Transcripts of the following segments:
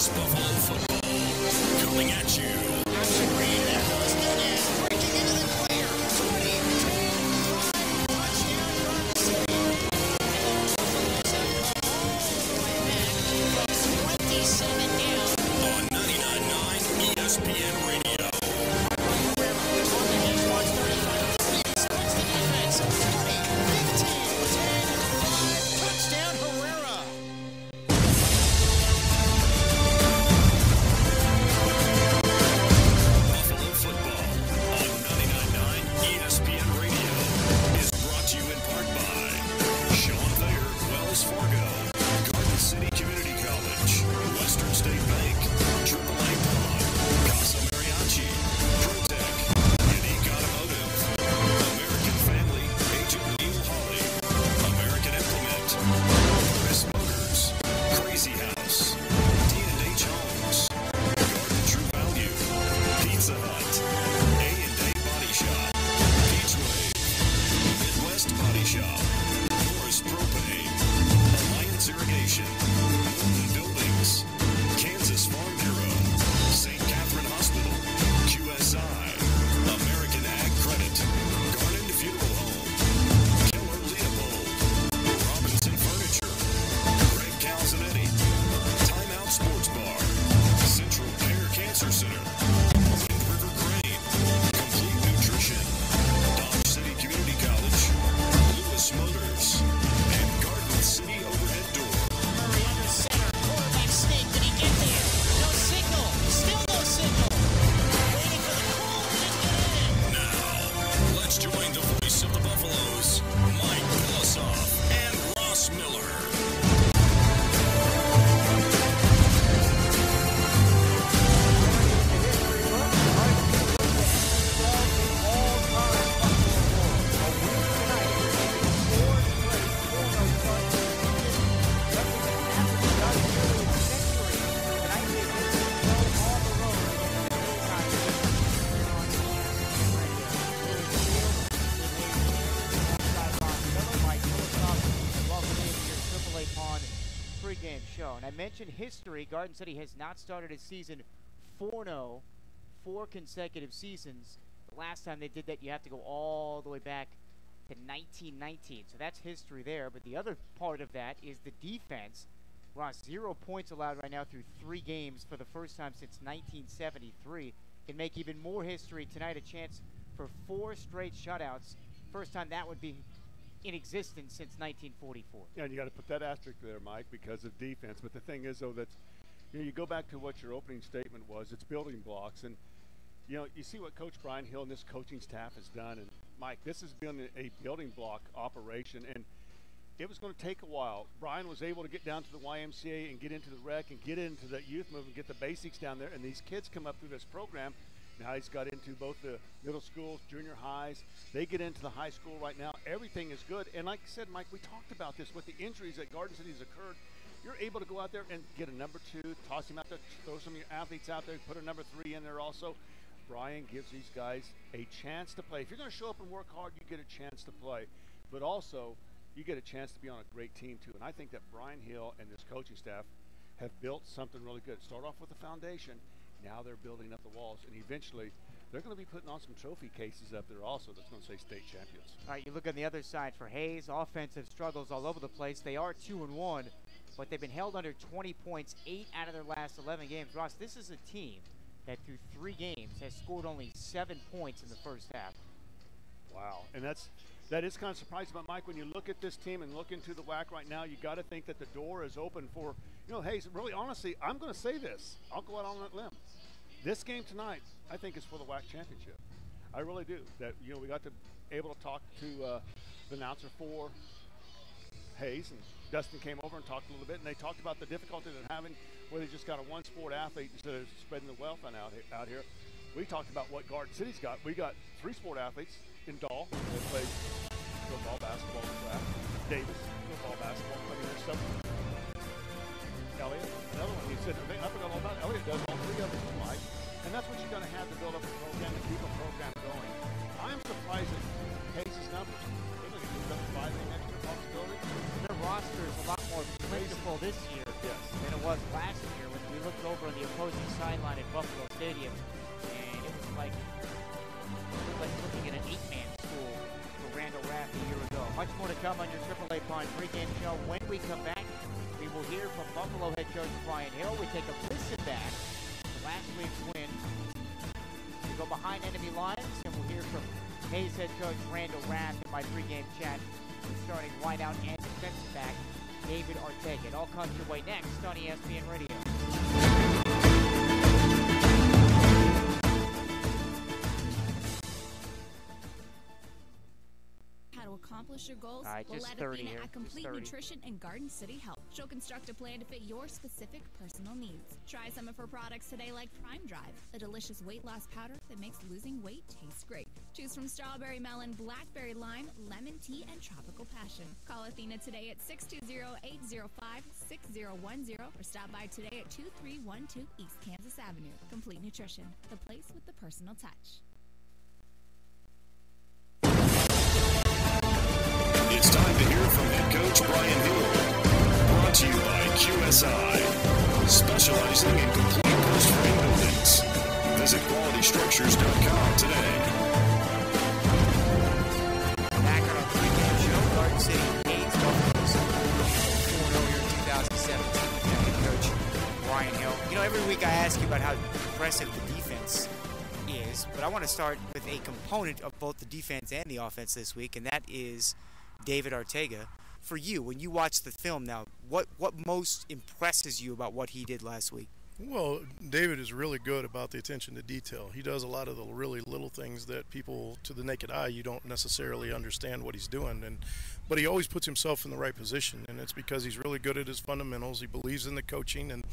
is Buffalo football coming at you. Breaking into the clear. 20, 10, 5, touchdown, Garden City. From 27 down. On 99.9 ESPN Radio. Mentioned history. Garden City has not started a season 4-0, 4 consecutive seasons. The last time they did that, you have to go all the way back to 1919. So that's history there. But the other part of that is the defense. Ross, 0 points allowed right now through 3 games for the first time since 1973. Can make even more history tonight. A chance for 4 straight shutouts. First time that would be in existence since 1944. Yeah, and you got to put that asterisk there, Mike, because of defense. But the thing is, though, that you go back to what your opening statement was. It's building blocks, and you see what Coach Brian Hill and this coaching staff has done. And Mike, this has been a building block operation, and it was going to take a while. Brian was able to get down to the YMCA and get into the rec and get into the youth movement, get the basics down there. And these kids come up through this program. Now he's got into both the middle schools, junior highs. They get into the high school right now. Everything is good. And like I said, Mike, we talked about this with the injuries that Garden City has occurred. You're able to go out there and get a number 2, toss him out there, throw some of your athletes out there, put a number 3 in there also. Brian gives these guys a chance to play. If you're going to show up and work hard, you get a chance to play. But also, you get a chance to be on a great team too. And I think that Brian Hill and this coaching staff have built something really good. Start off with the foundation. Now they're building up the walls, and eventually they're going to be putting on some trophy cases up there also that's going to say state champions. All right, you look on the other side for Hayes. Offensive struggles all over the place. They are 2-1, but they've been held under 20 points 8 out of their last 11 games. Ross, this is a team that through 3 games has scored only 7 points in the first half. Wow, and that is kind of surprising. But Mike, when you look at this team and look into the WAC right now, you got to think that the door is open for, Hayes, really honestly, I'm going to say this. I'll go out on that limb. This game tonight, I think, is for the WAC championship. I really do. That we got to able to talk to the announcer for Hayes, and Dustin came over and talked a little bit, and they talked about the difficulty they're having where they just got a 1-sport athlete instead of spreading the wealth out here. We talked about what Garden City's got. We got 3-sport athletes in Dahl. They play football, basketball, and track. Davis, football, basketball. I mean, there's some. Elliott, another one. He said, I forgot all about it. Elliott does all 3 of them, Mike. And that's what you're going to have to build up a program and keep a program going. I'm surprised at Hayes' numbers. They're going to give them 5 extra possibilities. Their roster is a lot more plentiful this year than it was last year when we looked over on the opposing sideline at Buffalo Stadium, and it was like looking at an 8-man school for Randall Rath a year ago. Much more to come on your AAA Pond pregame show. When we come back, we will hear from Buffalo head coach Brian Hill. We take a listen back to last week's win. We go behind enemy lines, and we'll hear from Hayes head coach Randall Rath in my pregame chat with starting wideout and defensive back David Ortega. It all comes your way next on ESPN Radio. Accomplish your goals? Just Let 30 Athena here. at Complete 30. Nutrition and Garden City Health. She'll construct a plan to fit your specific personal needs. Try some of her products today, like Prime Drive, a delicious weight loss powder that makes losing weight taste great. Choose from strawberry melon, blackberry lime, lemon tea, and tropical passion. Call Athena today at 620-805-6010 or stop by today at 2312 East Kansas Avenue. Complete Nutrition, the place with the personal touch. It's time to hear from head coach Brian Hill. Brought to you by QSI, specializing in complete post-frame buildings. Visit QualityStructures.com today. Back on our pregame show, Garden City Hayes, Buffalo's 4-0 here in 2017. Head coach Brian Hill. You know, every week I ask you about how impressive the defense is, but I want to start with a component of both the defense and the offense this week, and that is David Ortega. For you, when you watch the film now, what most impresses you about what he did last week? Well, David is really good about the attention to detail. He does a lot of the really little things that people, to the naked eye, you don't necessarily understand what he's doing. But he always puts himself in the right position, and it's because he's really good at his fundamentals. He believes in the coaching, and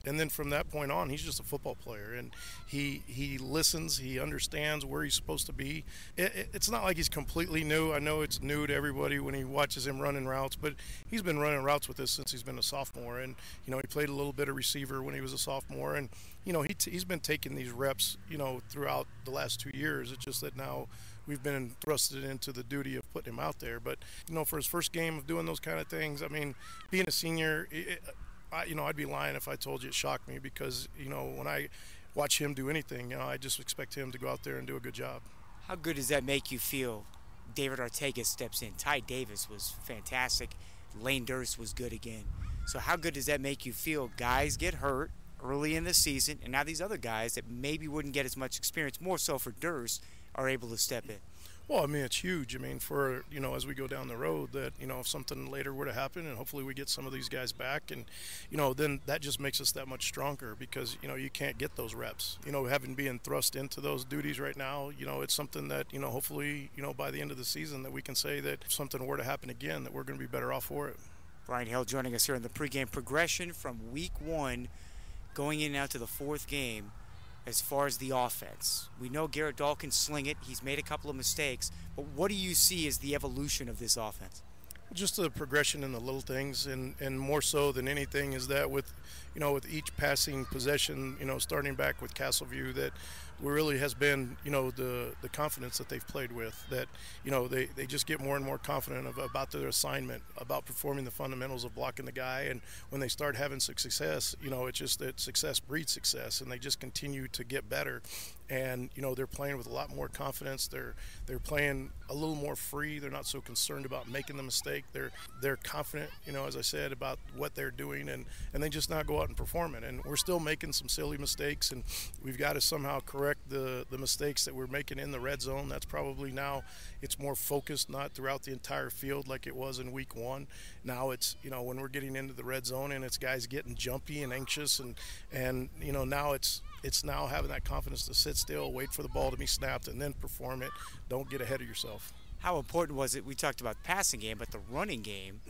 then from that point on, he's just a football player. And he listens, he understands where he's supposed to be. It's not like he's completely new. I know it's new to everybody when he watches him running routes, but he's been running routes with us since he's been a sophomore. And he played a little bit of receiver when he was a sophomore, and he's been taking these reps throughout the last 2 years. It's just that now we've been thrusted into the duty of putting him out there. But for his first game of doing those kind of things, I mean, being a senior, I'd be lying if I told you it shocked me, because when I watch him do anything, I just expect him to go out there and do a good job. How good does that make you feel? David Ortega steps in. Ty Davis was fantastic. Lane Durst was good again. So how good does that make you feel? Guys get hurt early in the season, and now these other guys that maybe wouldn't get as much experience, more so for Durst, are able to step in. Well, I mean, it's huge. I mean, for, as we go down the road, that, if something later were to happen, and hopefully we get some of these guys back, and, then that just makes us that much stronger, because, you can't get those reps. Having been thrust into those duties right now, it's something that, hopefully, by the end of the season, that we can say that if something were to happen again, that we're going to be better off for it. Brian Hill joining us here in the pregame progression from week 1 going in now to the 4th game. As far as the offense, we know Garrett Dahl can sling it. He's made a couple of mistakes, but what do you see as the evolution of this offense? Just the progression in the little things, and more so than anything is that with each passing possession, starting back with Castleview, that really has been, the confidence that they've played with, that, they just get more and more confident about their assignment, about performing the fundamentals of blocking the guy. And when they start having success, it's just that success breeds success, and they just continue to get better. And, they're playing with a lot more confidence. They're playing a little more free. They're not so concerned about making the mistake. They're confident, as I said, about what they're doing, and they just not go out and perform it. And we're still making some silly mistakes, and we've got to somehow correct the mistakes that we're making in the red zone. That's probably now it's more focused, not throughout the entire field like it was in week 1. Now it's, when we're getting into the red zone and it's guys getting jumpy and anxious, and now it's now having that confidence to sit still, wait for the ball to be snapped, and then perform it. Don't get ahead of yourself. How important was it? We talked about the passing game, but the running game.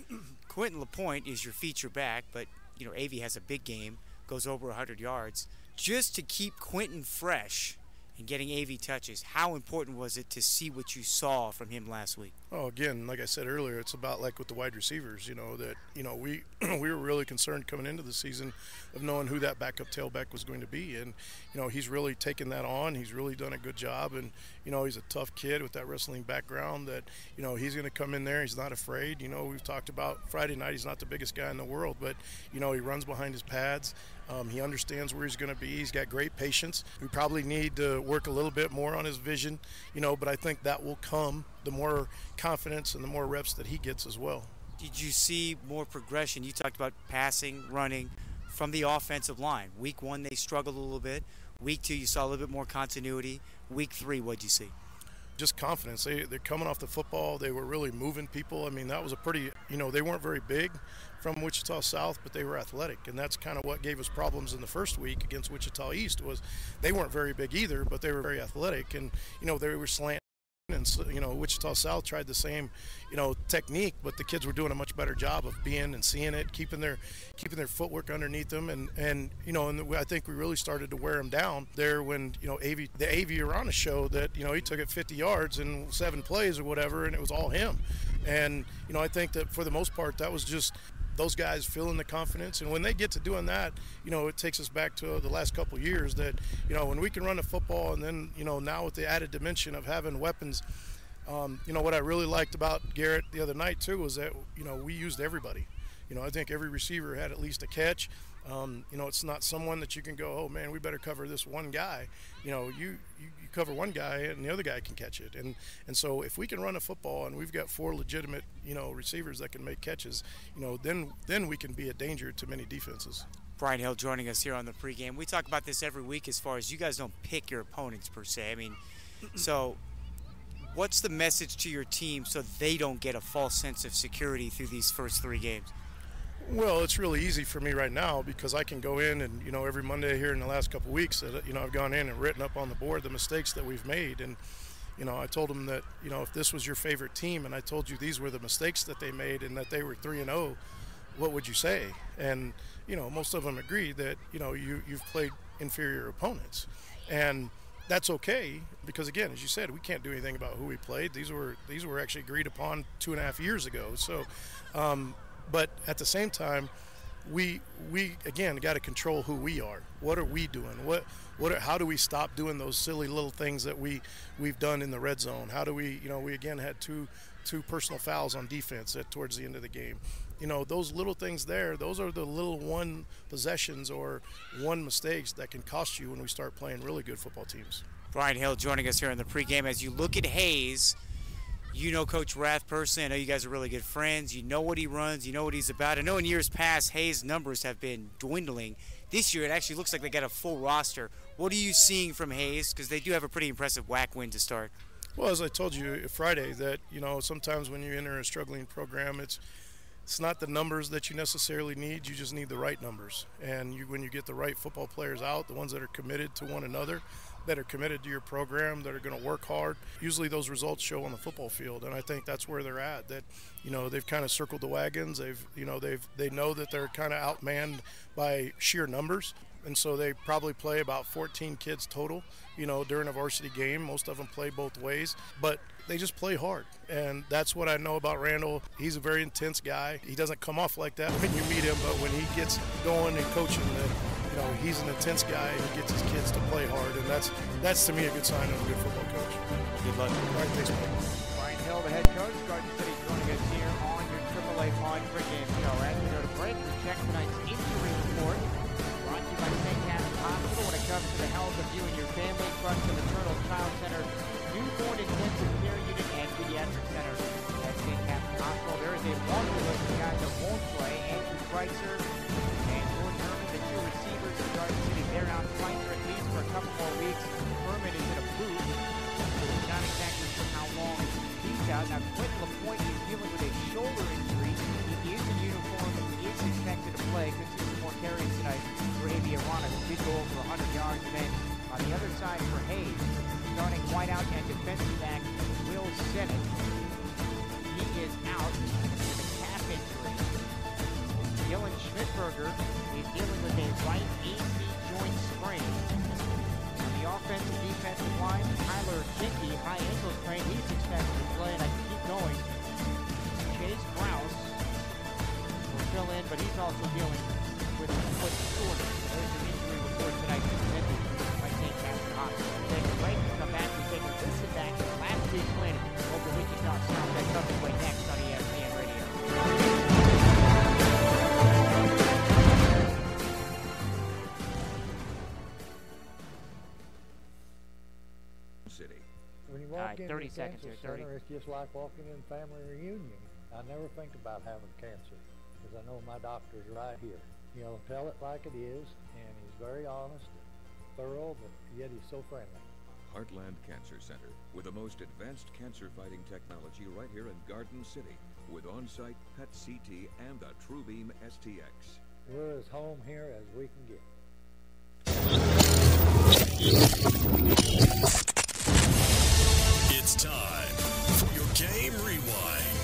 Quentin LaPointe is your feature back, but AV has a big game, goes over 100 yards. Just to keep Quentin fresh and getting AV touches, how important was it to see what you saw from him last week? Oh, again, like I said earlier, it's about like with the wide receivers, that we we were really concerned coming into the season of knowing who that backup tailback was going to be, and he's really taken that on. He's really done a good job, and he's a tough kid with that wrestling background. That he's going to come in there. He's not afraid. We've talked about Friday night. He's not the biggest guy in the world, but he runs behind his pads. He understands where he's going to be. He's got great patience. We probably need to work a little bit more on his vision, but I think that will come the more confidence and the more reps that he gets as well. Did you see more progression? You talked about passing, running from the offensive line. Week 1, they struggled a little bit. Week 2, you saw a little bit more continuity. Week 3, what'd you see? Just confidence. They're coming off the football. They were really moving people. I mean, that was a pretty, they weren't very big from Wichita South, but they were athletic. And that's kind of what gave us problems in the first week against Wichita East was they weren't very big either, but they were very athletic. And, they were slanting. And, Wichita South tried the same, technique, but the kids were doing a much better job of being and seeing it, keeping their footwork underneath them. And I think we really started to wear them down there when, the A.V. Urana show that, he took it 50 yards in 7 plays or whatever, and it was all him. And, I think that for the most part, that was just those guys feeling the confidence. And when they get to doing that, it takes us back to the last couple of years that, when we can run the football and then, now with the added dimension of having weapons, what I really liked about Garrett the other night too was that, we used everybody. I think every receiver had at least a catch. It's not someone that you can go, oh man, we better cover this one guy. You cover one guy and the other guy can catch it. And so if we can run a football and we've got 4 legitimate, receivers that can make catches, then we can be a danger to many defenses. Brian Hill joining us here on the pregame. We talk about this every week as far as you guys don't pick your opponents per se. I mean, so what's the message to your team so they don't get a false sense of security through these first 3 games? Well, it's really easy for me right now because I can go in and, every Monday here in the last couple of weeks that, I've gone in and written up on the board the mistakes that we've made. And, I told them that, if this was your favorite team and I told you these were the mistakes that they made and that they were 3-0, what would you say? And, most of them agreed that, you've played inferior opponents. And that's okay because, again, as you said, we can't do anything about who we played. These were actually agreed upon 2.5 years ago. So, but at the same time, we again got to control who we are. What are we doing? How do we stop doing those silly little things that we've done in the red zone? How do we we again had two personal fouls on defense towards the end of the game. Those little things there, those are the little one possessions or one mistakes that can cost you when we start playing really good football teams. Brian Hill joining us here in the pregame. As you look at Hayes, Coach Rath personally. I know you guys are really good friends. You know what he runs. You know what he's about. I know in years past, Hayes' numbers have been dwindling. This year, it actually looks like they got a full roster. What are you seeing from Hayes? Because they do have a pretty impressive WAC win to start. Well, as I told you Friday, that, sometimes when you enter a struggling program, it's not the numbers that you necessarily need. You just need the right numbers. And when you get the right football players out, the ones that are committed to one another, that are committed to your program, that are going to work hard, usually those results show on the football field. And I think that's where they're at, that, they've kind of circled the wagons. They know that they're kind of outmanned by sheer numbers. And so they probably play about 14 kids total, during a varsity game. Most of them play both ways, but they just play hard. And that's what I know about Randall. He's a very intense guy. He doesn't come off like that when you meet him, but when he gets going and coaching, he's an intense guy and he gets his kids to play hard. And that's to me a good sign of a good football coach. Good luck. All right, thanks, Mike. Brian Hill, the head coach, Garden City, joining us here on your AAA Pod pregame show. As we go to break, we check tonight's injury report. Brought to you by St. Catherine's Hospital when it comes to the health of you and your family. Trust the Maternal Child Center, Newborn Intensive Care Unit, and Pediatric Center at St. Catherine's Hospital. There is a laundry list of guys that won't play. Andrew Kreitzer and Jordan Herman, the 2 receivers of Garden City. They're out. Kreitzer at least for a couple more weeks. Herman is in a boot. We're not exactly sure how long he's out. Now, Quentin LaPointe is dealing with a shoulder injury. He is in uniform. He is expected to play. Could see some more carries tonight for A.B. Arana, who did go over 100 yards. And then on the other side for Hayes, starting wideout and defensive back Will Sennett. He is out with a calf injury. Dylan Schmidberger is dealing with a right AC joint sprain. On the offensive defensive line, Tyler Dickey, high ankle sprain. He's expected to play, and I can keep going. Chase Krause will fill in, but he's also dealing with a foot soreness. There's an injury report tonight presented by St. Catherine's Hospital. We'll take a break and come back and take a listen back to last week's win over Wichita South. That's coming way next on ESPN Radio. 30 seconds cancer here, 30. center, it's just like walking in family reunion. I never think about having cancer because I know my doctor's right here. He'll tell it like it is, and he's very honest and thorough, but yet he's so friendly. Heartland Cancer Center, with the most advanced cancer-fighting technology right here in Garden City, with on-site PET CT and the TrueBeam STX. We're as home here as we can get. It's time for your game rewind.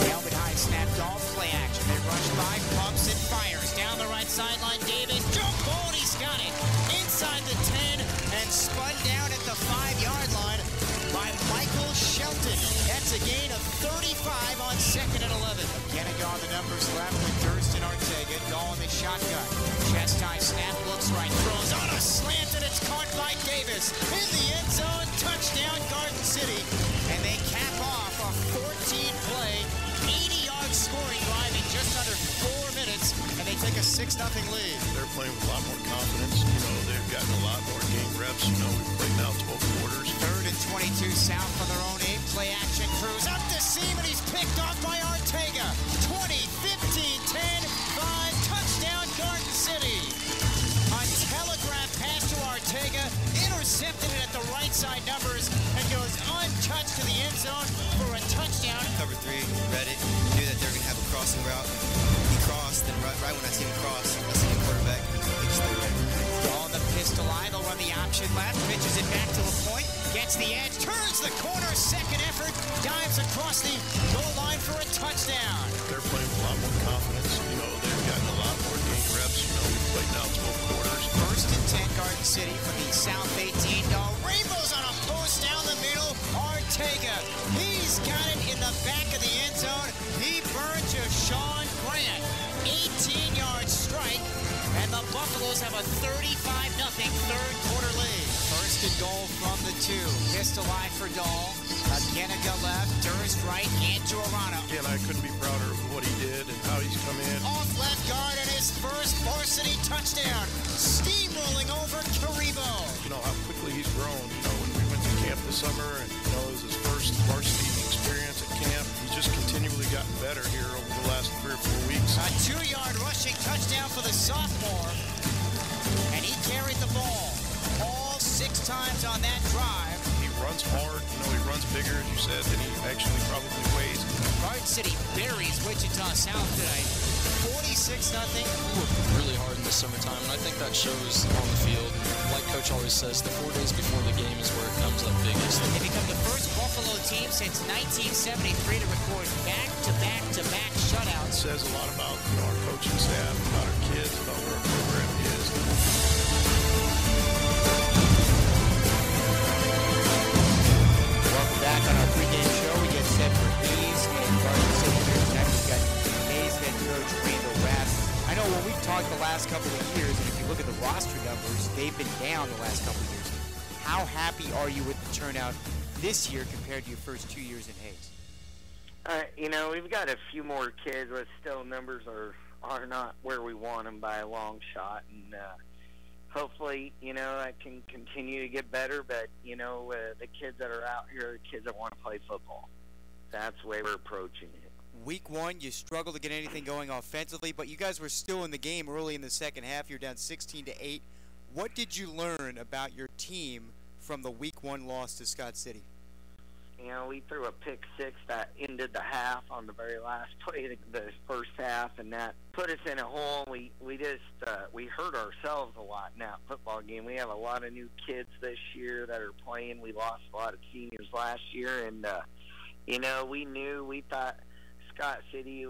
Helmet high snapped off, play action. They rush by, pumps and fires. Down the right sideline, Davis. Jump ball, and he's got it. Inside the 10 and spun down at the 5-yard line by Michael Shelton. That's a gain of 35 on 2nd and 11. Geniga on the numbers left with Durst and Ortega. Goal in the shotgun. Chest high snap, looks right, throws on a slant, and it's caught by Davis. In the end zone, touchdown Garden City. And they cap off a 14-play, 80-yard scoring drive in just under 4 minutes, and they take a 6-0 lead. They're playing with a lot more confidence. You know, they've gotten a lot more game reps. You know, we've played now 12 quarters. 3rd and 22 south on their own 8. Play action, Cruz up the seam, and he's picked off by Ortega. 20, 15, 10, 5, touchdown Garden City. A telegraph pass to Ortega, intercepted it at the right side numbers, and goes untouched to the end zone for a touchdown. Cover 3, read it, knew that they're going to have a crossing route. He crossed, and right when I see him cross, I see the quarterback, he just threw it. On the pistol eye, they'll run the option left, pitches it back to LaPointe, gets the edge, turns the corner, second effort, dives across the goal line for a touchdown. They're playing with a lot more confidence. You know, they've gotten a lot more game reps. You know, we've played now 12 quarters. 1st and 10 Garden City from the South 18. Rainbows on a post down the middle. Ortega, he's got it in the back of the end zone. He burned to Sean Grant. 18-yard strike, and the Buffaloes have a 35-0 third quarter lead. 1st and goal from the 2. Pistol eye for Dahl. Geniga left, Durst right, and Giorano. Again, I couldn't be prouder of what he did and how he's come in. Off left guard and his first varsity touchdown. Steamrolling over Karibo. You know, how quickly he's grown. You know, when we went to camp this summer and, you know, it was his first varsity experience at camp, he's just continually gotten better here over the last 3 or 4 weeks. A 2-yard rushing touchdown for the sophomore. And he carried the ball all 6 times on that drive. He runs hard. You know, he runs bigger, as you said, than he actually probably weighs. Garden City buries Wichita South tonight. 46-0. We work really hard in the summertime, and I think that shows on the field. Like Coach always says, the 4 days before the game is where it comes up biggest. They become the first Buffalo team since 1973 to record back-to-back-to-back shutouts. It says a lot about, you know, our coaching staff, about our kids, about where our program is. Welcome back on our pregame show. We get set for Hayes and Garden City here tonight. We've got Hayes head coach Randall Rapp. I know when we've talked the last couple of years, and if you look at the roster numbers, they've been down the last couple of years. How happy are you with the turnout this year compared to your first 2 years in Hayes? You know, we've got a few more kids, but still numbers are not where we want them by a long shot. And hopefully, you know, I can continue to get better. But, you know, the kids that are out here are the kids that want to play football. That's the way we're approaching it. Week 1, you struggled to get anything going offensively, but you guys were still in the game early in the second half. You're down 16-8. What did you learn about your team from the Week 1 loss to Scott City? You know, we threw a pick 6 that ended the half on the very last play of the first half, and that put us in a hole. We hurt ourselves a lot in that football game. We have a lot of new kids this year that are playing. We lost a lot of seniors last year, and you know, we thought Scott City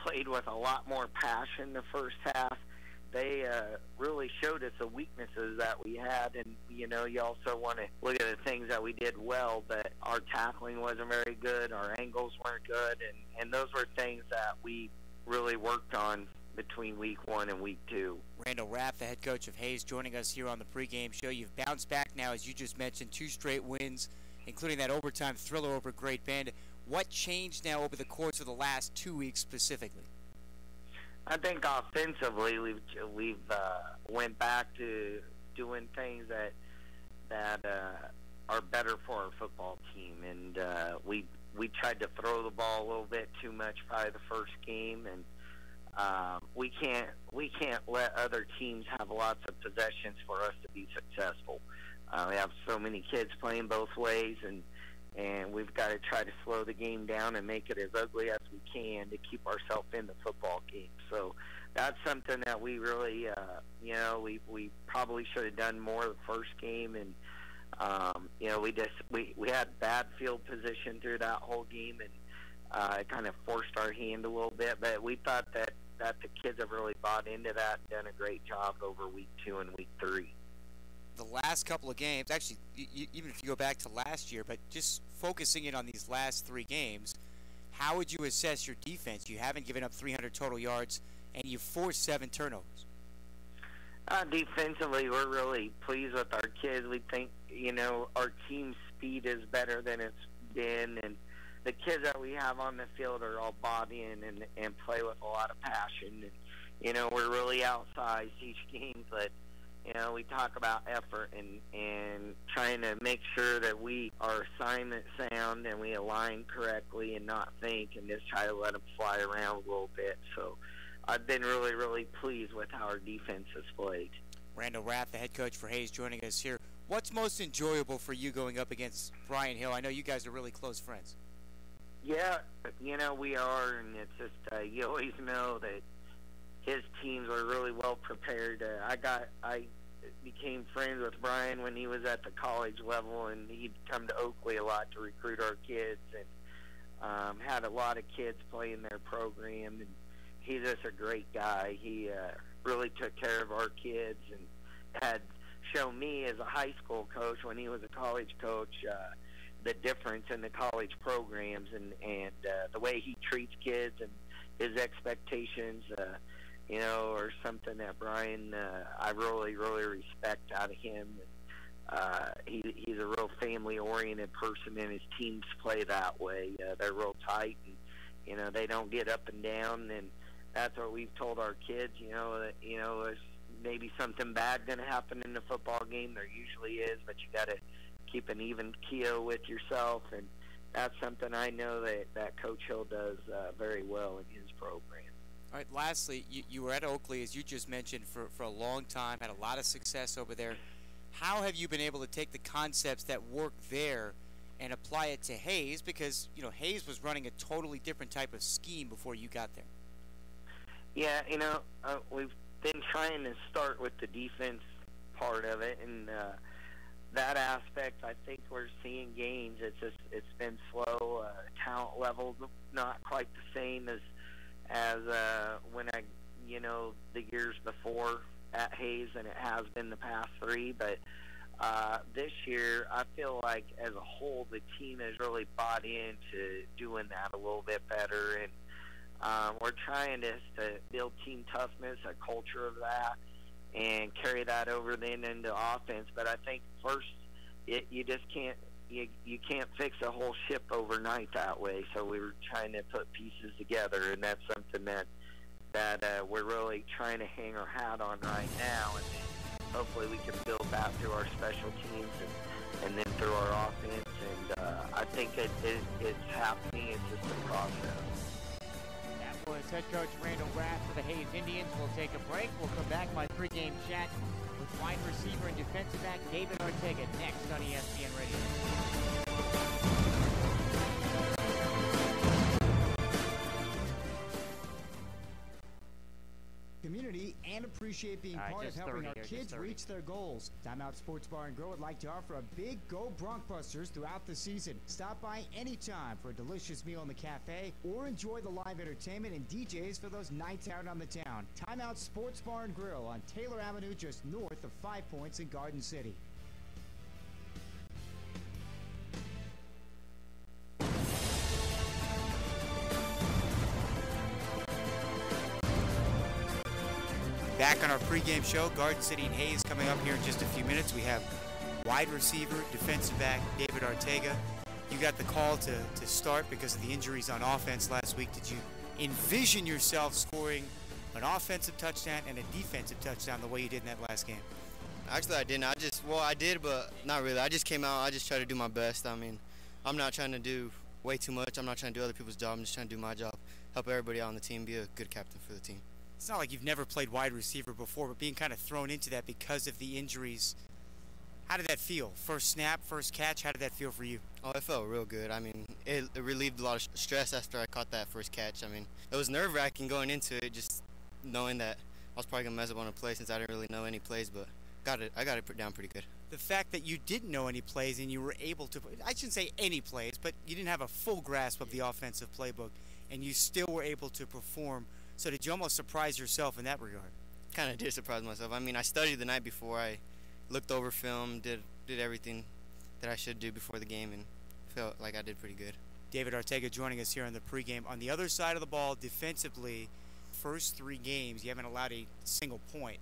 played with a lot more passion the first half. They really showed us the weaknesses that we had, and, you know, you also want to look at the things that we did well, but our tackling wasn't very good, our angles weren't good, and those were things that we really worked on between Week 1 and Week 2. Randall Rapp, the head coach of Hayes, joining us here on the pregame show. You've bounced back now, as you just mentioned, 2 straight wins, including that overtime thriller over Great Bend. What changed now over the course of the last 2 weeks specifically? I think offensively we've went back to doing things that are better for our football team. And we tried to throw the ball a little bit too much probably the first game, and we can't let other teams have lots of possessions for us to be successful. We have so many kids playing both ways, and we've got to try to slow the game down and make it as ugly as we can to keep ourselves in the football game. So that's something that we really, we probably should have done more the first game, and we had bad field position through that whole game, and it kind of forced our hand a little bit. But we thought that the kids have really bought into that and done a great job over week 2 and week 3. The last couple of games, actually, even if you go back to last year, but just focusing in on these last 3 games, how would you assess your defense? You haven't given up 300 total yards, and you've forced 7 turnovers. Defensively, we're really pleased with our kids. We think, our team speed is better than it's been, and the kids that we have on the field are all bought in and play with a lot of passion. And, we're really outsized each game, but we talk about effort and trying to make sure that we are assignment sound and we align correctly and not think and just try to let them fly around a little bit. So I've been really, really pleased with how our defense has played. Randall Rath, the head coach for Hayes, joining us here. What's most enjoyable for you going up against Brian Hill? I know you guys are really close friends. Yeah, we are, and it's just you always know that his teams are really well prepared. I became friends with Brian when he was at the college level, and he'd come to Oakley a lot to recruit our kids, and had a lot of kids play in their program. And he's just a great guy. He really took care of our kids and had shown me as a high school coach when he was a college coach the difference in the college programs and the way he treats kids and his expectations, or something that Brian, I really, really respect out of him. He's a real family-oriented person, and his teams play that way. They're real tight, and, they don't get up and down, and that's what we've told our kids, that, there's maybe something bad going to happen in the football game. There usually is, but you got to keep an even keel with yourself, and that's something I know that Coach Hill does very well in his program. All right, lastly, you were at Oakley, as you just mentioned, for a long time, had a lot of success over there. How have you been able to take the concepts that work there and apply it to Hayes? Because, Hayes was running a totally different type of scheme before you got there. Yeah, we've been trying to start with the defense part of it, and that aspect, I think we're seeing gains. It's been slow. Talent level not quite the same as when the years before at Hayes, and it has been the past 3. But this year, I feel like as a whole, the team has really bought into doing that a little bit better, and we're trying to build team toughness, a culture of that, and carry that over then into offense. But I think first, you just can't you can't fix a whole ship overnight that way. So we were trying to put pieces together, and that's something that we're really trying to hang our hat on right now. And then hopefully we can build that through our special teams and then through our offense. And I think it's happening. It's just a process. That was head coach Randall Rath for the Hayes Indians. We'll take a break. We'll come back my pregame chat with wide receiver and defensive back David Ortega next on ESPN Radio. Community and appreciate being part of helping our kids reach their goals. Timeout Sports Bar and Grill would like to offer a big Go Bronkbusters throughout the season. Stop by anytime for a delicious meal in the cafe or enjoy the live entertainment and DJs for those nights out on the town. Timeout Sports Bar and Grill on Taylor Avenue just north of 5 Points in Garden City. Back on our pregame show, Garden City and Hayes coming up here in just a few minutes. We have wide receiver, defensive back, David Ortega. You got the call to start because of the injuries on offense last week. Did you envision yourself scoring an offensive touchdown and a defensive touchdown the way you did in that last game? Actually, I didn't. I did, but not really. I just came out. I just tried to do my best. I mean, I'm not trying to do way too much. I'm not trying to do other people's job. I'm just trying to do my job, help everybody out on the team, be a good captain for the team. It's not like you've never played wide receiver before, but being kind of thrown into that because of the injuries, how did that feel? First snap, first catch, how did that feel for you? Oh, it felt real good. I mean, it relieved a lot of stress after I caught that first catch. I mean, it was nerve-wracking going into it, just knowing that I was probably going to mess up on a play since I didn't really know any plays, but I got it put down pretty good. The fact that you didn't know any plays and you were able to, I shouldn't say any plays, but you didn't have a full grasp of the offensive playbook, and you still were able to perform. So did you almost surprise yourself in that regard? Kind of did surprise myself. I mean, I studied the night before. I looked over film, did everything that I should do before the game, and felt like I did pretty good. David Ortega joining us here on the pregame. On the other side of the ball, defensively, first 3 games, you haven't allowed a single point.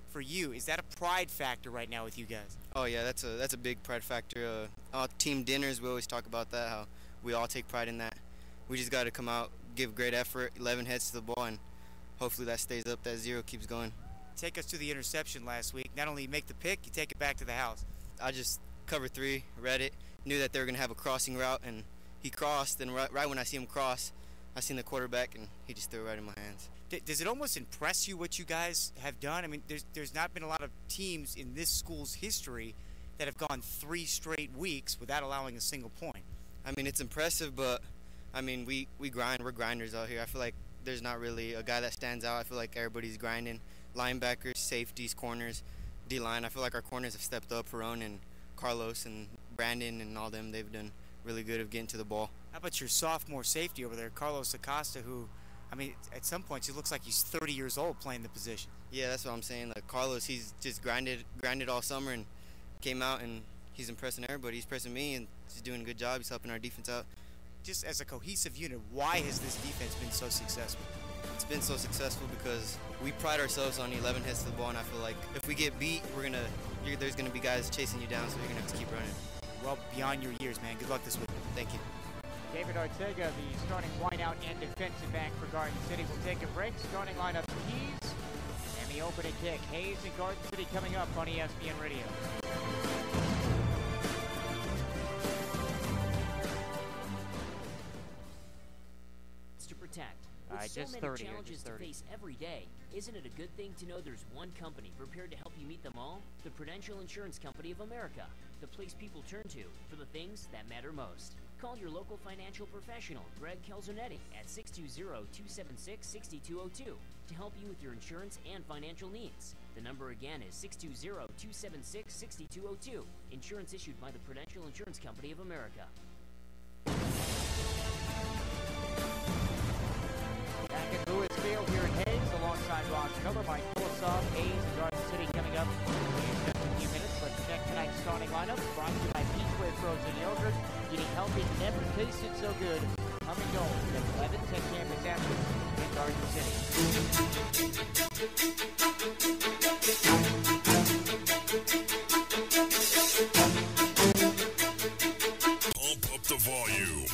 For you, is that a pride factor right now with you guys? Oh yeah, that's a big pride factor. Team dinners, we always talk about that, how we all take pride in that. We just got to come out, give great effort, 11 heads to the ball, and hopefully that stays up, that 0 keeps going. Take us to the interception last week. Not only make the pick, you take it back to the house. I just covered 3, read it, knew that they were going to have a crossing route, and he crossed, and right when I see him cross, I seen the quarterback, and he just threw it right in my hands. Does it almost impress you what you guys have done? I mean, there's not been a lot of teams in this school's history that have gone 3 straight weeks without allowing a single point. I mean, it's impressive, but, I mean, we grind. We're grinders out here. I feel like there's not really a guy that stands out. I feel like everybody's grinding. Linebackers, safeties, corners, D-line. I feel like our corners have stepped up. Perone and Carlos and Brandon and all them, they've done really good of getting to the ball. How about your sophomore safety over there, Carlos Acosta, who, I mean, at some points he looks like he's 30 years old playing the position. Yeah, that's what I'm saying. Like Carlos, he's just grinded all summer and came out, and he's impressing everybody. He's pressing me, and he's doing a good job. He's helping our defense out. Just as a cohesive unit, why has this defense been so successful? It's been so successful because we pride ourselves on 11 heads to the ball, and I feel like if we get beat, there's gonna be guys chasing you down, so you're gonna have to keep running. Well, beyond your years, man. Good luck this week. Thank you. David Ortega, the starting wideout and defensive back for Garden City. We'll take a break. Starting lineup, Keys, and the opening kick. Hayes and Garden City coming up on ESPN Radio. To protect. All right, With so just many 30 here, challenges just to 30. face every day, isn't it a good thing to know there's one company prepared to help you meet them all? The Prudential Insurance Company of America, the place people turn to for the things that matter most. Call your local financial professional, Greg Kelzonetti, at 620-276-6202 to help you with your insurance and financial needs. The number again is 620-276-6202. Insurance issued by the Prudential Insurance Company of America. Back at Lewis Field here in Hayes, alongside Ross Miller, Mike Kulisov, Hayes and Garden City coming up in just a few minutes. Let's check tonight's starting lineup, brought to you by Peachway Frozen Yogurt. Eating healthy never tasted so good. Come and go at 11:10 p.m. this afternoon in Garden City. Pump up the volume.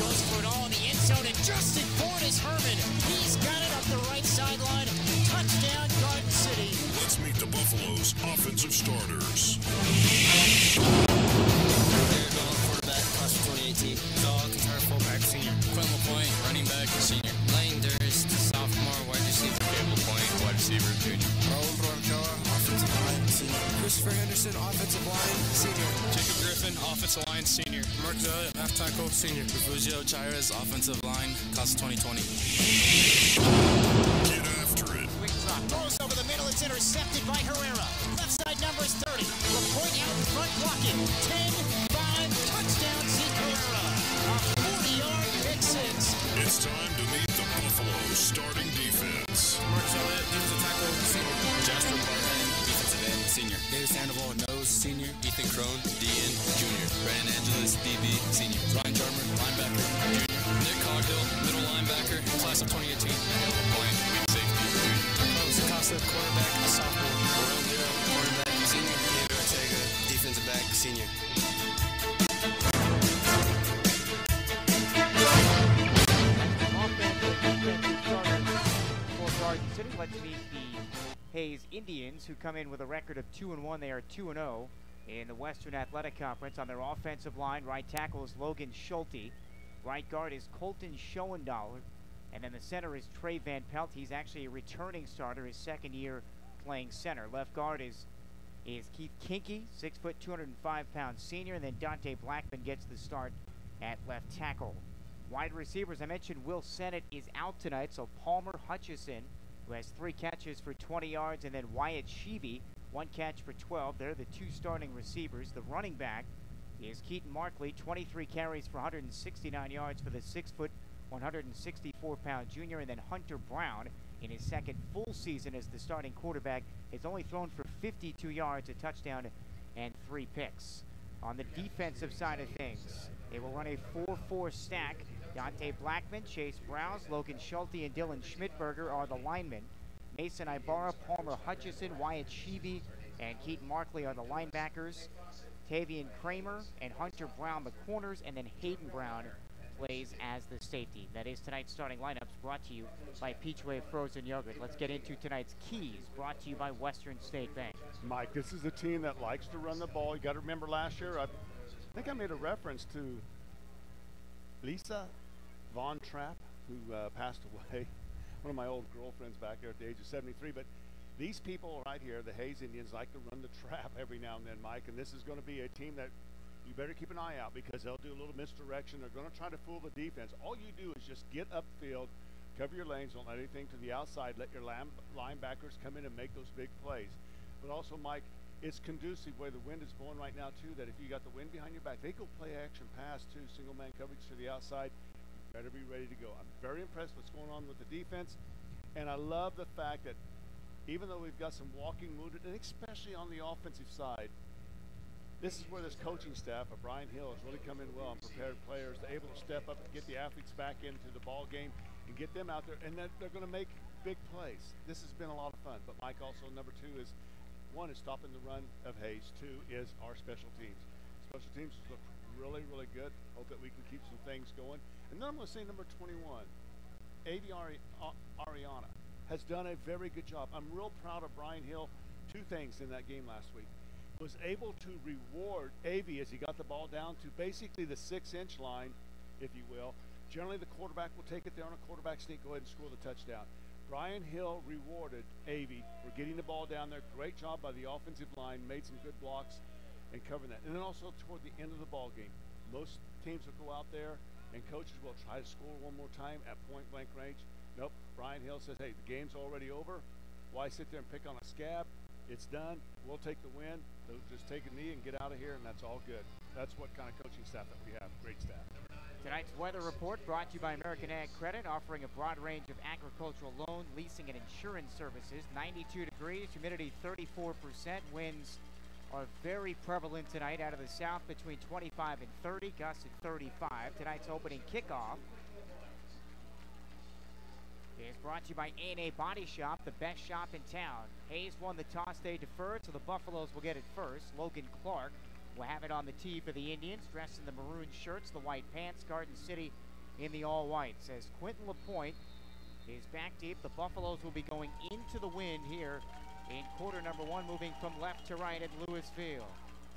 Goes for it all in the end zone, and Justin Flores Herman, he's got it up the right sideline. Touchdown, Garden City. Let's meet the Buffalo's offensive starters. Quarterback, class of 2018. Dog, guitar, fullback, senior. Quinn LaPointe, running back, senior. Lane Durst, sophomore, wide receiver. Cable Point, wide receiver, junior. Raul Roncoa, offensive line, senior. Christopher Henderson, offensive line, senior. Jacob Griffin, offensive line, senior. Mark Zell, left tackle, senior. Refugio Chires, offensive line, class of 2020. Get after it. Quick drop, throws over the middle, it's intercepted by Herrera. Left side number is 30. LaPointe out in front blocking. 10-5, touchdown, Zeke Herrera. A 40-yard pick six. It's time to meet the Buffalo's starting defense. Mark Zellett, defensive tackle, senior. Jasper Barhead, defensive end, senior. David Sandoval, nose, senior. Ethan Crone, DN, junior. Brandon Angelis, DB, senior. Ryan Jarmer, linebacker, junior. Nick Coghill, middle linebacker, class of 2018. Point, big safety, junior. Carlos Acosta, quarterback, sophomore. Royal Lira, quarterback, senior. David Ortega, defensive back, senior. Offensive defensive starters for Garden City. Let's meet the Hayes Indians, who come in with a record of 2-1. They are 2-0 in the Western Athletic Conference. On their offensive line, right tackle is Logan Schulte. Right guard is Colton Schoendahl. And then the center is Trey Van Pelt. He's actually a returning starter, his second year playing center. Left guard is Keith Kinke, 6 foot, 205-pound senior. And then Dante Blackman gets the start at left tackle. Wide receivers, I mentioned Will Sennett is out tonight, so Palmer Hutchison, who has 3 catches for 20 yards, and then Wyatt Sheeby, 1 catch for 12. They're the 2 starting receivers. The running back is Keaton Markley, 23 carries for 169 yards for the 6 foot, 164-pound junior. And then Hunter Brown, in his second full season as the starting quarterback, has only thrown for 52 yards, a touchdown, and 3 picks. On the defensive side of things, they will run a 4-4 stack. Dante Blackman, Chase Browse, Logan Schulte, and Dylan Schmidberger are the linemen. Mason Ibarra, Palmer Hutchison, Wyatt Sheeby, and Keaton Markley are the linebackers. Tavian Kramer and Hunter Brown the corners, and then Hayden Brown plays as the safety. That is tonight's starting lineups, brought to you by Peachway Frozen Yogurt. Let's get into tonight's keys, brought to you by Western State Bank. Mike, this is a team that likes to run the ball. You got to remember last year, I think I made a reference to Lisa Von Trapp, who passed away. One of my old girlfriends back there at the age of 73. But these people right here, the Hayes Indians, like to run the trap every now and then, Mike. And this is going to be a team that you better keep an eye out, because they'll do a little misdirection. They're going to try to fool the defense. All you do is just get upfield, cover your lanes, don't let anything to the outside. Let your linebackers come in and make those big plays. But also, Mike, it's conducive where the wind is blowing right now, too, that if you got the wind behind your back, they go play action pass, too, single man coverage to the outside. You better be ready to go. I'm very impressed with what's going on with the defense. And I love the fact that even though we've got some walking movement, and especially on the offensive side, this is where this coaching staff of Brian Hill has really come in well and prepared players. They're able to step up and get the athletes back into the ball game and get them out there, and they're going to make big plays. This has been a lot of fun. But Mike, also number 2 is, 1 is stopping the run of Hayes. 2 is our special teams. Special teams look really, really good. Hope that we can keep some things going. And then I'm going to say number 21, A.V. Ariana has done a very good job. I'm real proud of Brian Hill. 2 things in that game last week. Was able to reward A.V. as he got the ball down to basically the 6-inch line, if you will. Generally, the quarterback will take it there on a quarterback sneak, go ahead and score the touchdown. Brian Hill rewarded A.V. for getting the ball down there. Great job by the offensive line, made some good blocks and covering that. And then also toward the end of the ball game, most teams will go out there and coaches will try to score one more time at point blank range. Nope, Brian Hill says, hey, the game's already over. Why sit there and pick on a scab? It's done. We'll take the win. They'll just take a knee and get out of here, and that's all good. That's what kind of coaching staff that we have. Great staff. Tonight's weather report brought to you by American Ag Credit, offering a broad range of agricultural loan, leasing, and insurance services. 92 degrees, humidity 34%. Winds are very prevalent tonight out of the south between 25 and 30, gusts at 35. Tonight's opening kickoff is brought to you by A&A Body Shop, the best shop in town. Hayes won the toss, they deferred, so the Buffaloes will get it first. Logan Clark will have it on the tee for the Indians, dressed in the maroon shirts, the white pants. Garden City in the all-whites. As Quentin LaPointe is back deep, the Buffaloes will be going into the wind here in quarter number 1, moving from left to right at Lewis Field.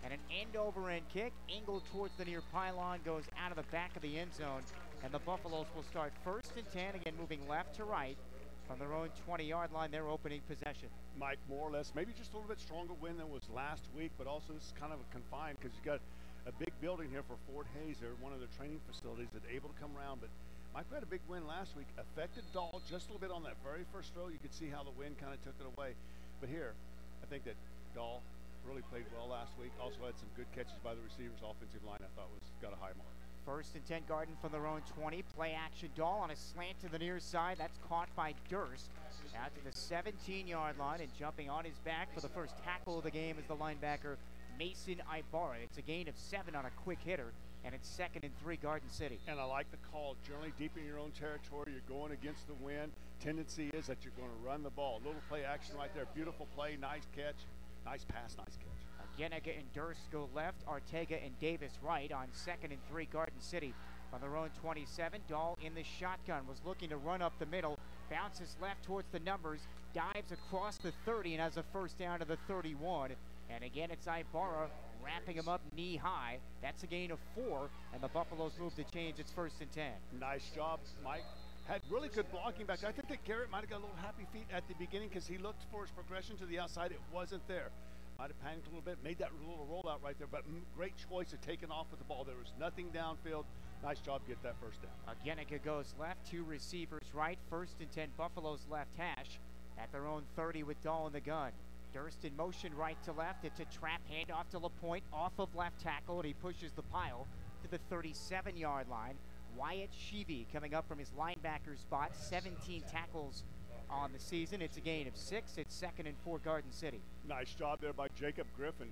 And an end-over-end kick, angled towards the near pylon, goes out of the back of the end zone. And the Buffaloes will start 1st and 10, again moving left to right from their own 20-yard line, their opening possession. Mike, more or less, maybe just a little bit stronger wind than was last week, but also this is kind of confined because you got a big building here for Fort Hayes. They're one of their training facilities that's able to come around. But Mike, we had a big wind last week, affected Dahl just a little bit on that very first throw. You could see how the wind kind of took it away. But here, I think that Dahl really played well last week. Also had some good catches by the receivers. Offensive line, I thought, got a high mark. 1st and 10, Garden from their own 20. Play action, Dahl on a slant to the near side. That's caught by Durst out to the 17-yard line, and jumping on his back for the first tackle of the game is the linebacker Mason Ibarra. It's a gain of 7 on a quick hitter, and it's 2nd and 3, Garden City. And I like the call. Generally deep in your own territory, you're going against the wind. Tendency is that you're going to run the ball. Little play action right there. Beautiful play, nice catch, nice pass, nice catch. Genega and Durst go left, Ortega and Davis right on 2nd and 3, Garden City. On their own 27, Dahl in the shotgun was looking to run up the middle, bounces left towards the numbers, dives across the 30 and has a first down to the 31. And again, it's Ibarra wrapping him up knee high. That's a gain of 4, and the Buffaloes move to change. It's 1st and 10. Nice job, Mike. Had really good blocking back there. I think that Garrett might have got a little happy feet at the beginning because he looked for his progression to the outside. It wasn't there. Might have panicked a little bit, made that little rollout right there, but great choice of taking off with the ball. There was nothing downfield. Nice job to get that first down. Agienica goes left, 2 receivers right. 1st and 10, Buffalo's left hash at their own 30 with Dahl in the gun. Durst in motion right to left. It's a trap handoff to LaPointe off of left tackle, and he pushes the pile to the 37-yard line. Wyatt Sheevy coming up from his linebacker spot, 17 tackles on the season. It's a gain of 6. It's 2nd and 4, Garden City. Nice job there by Jacob Griffin.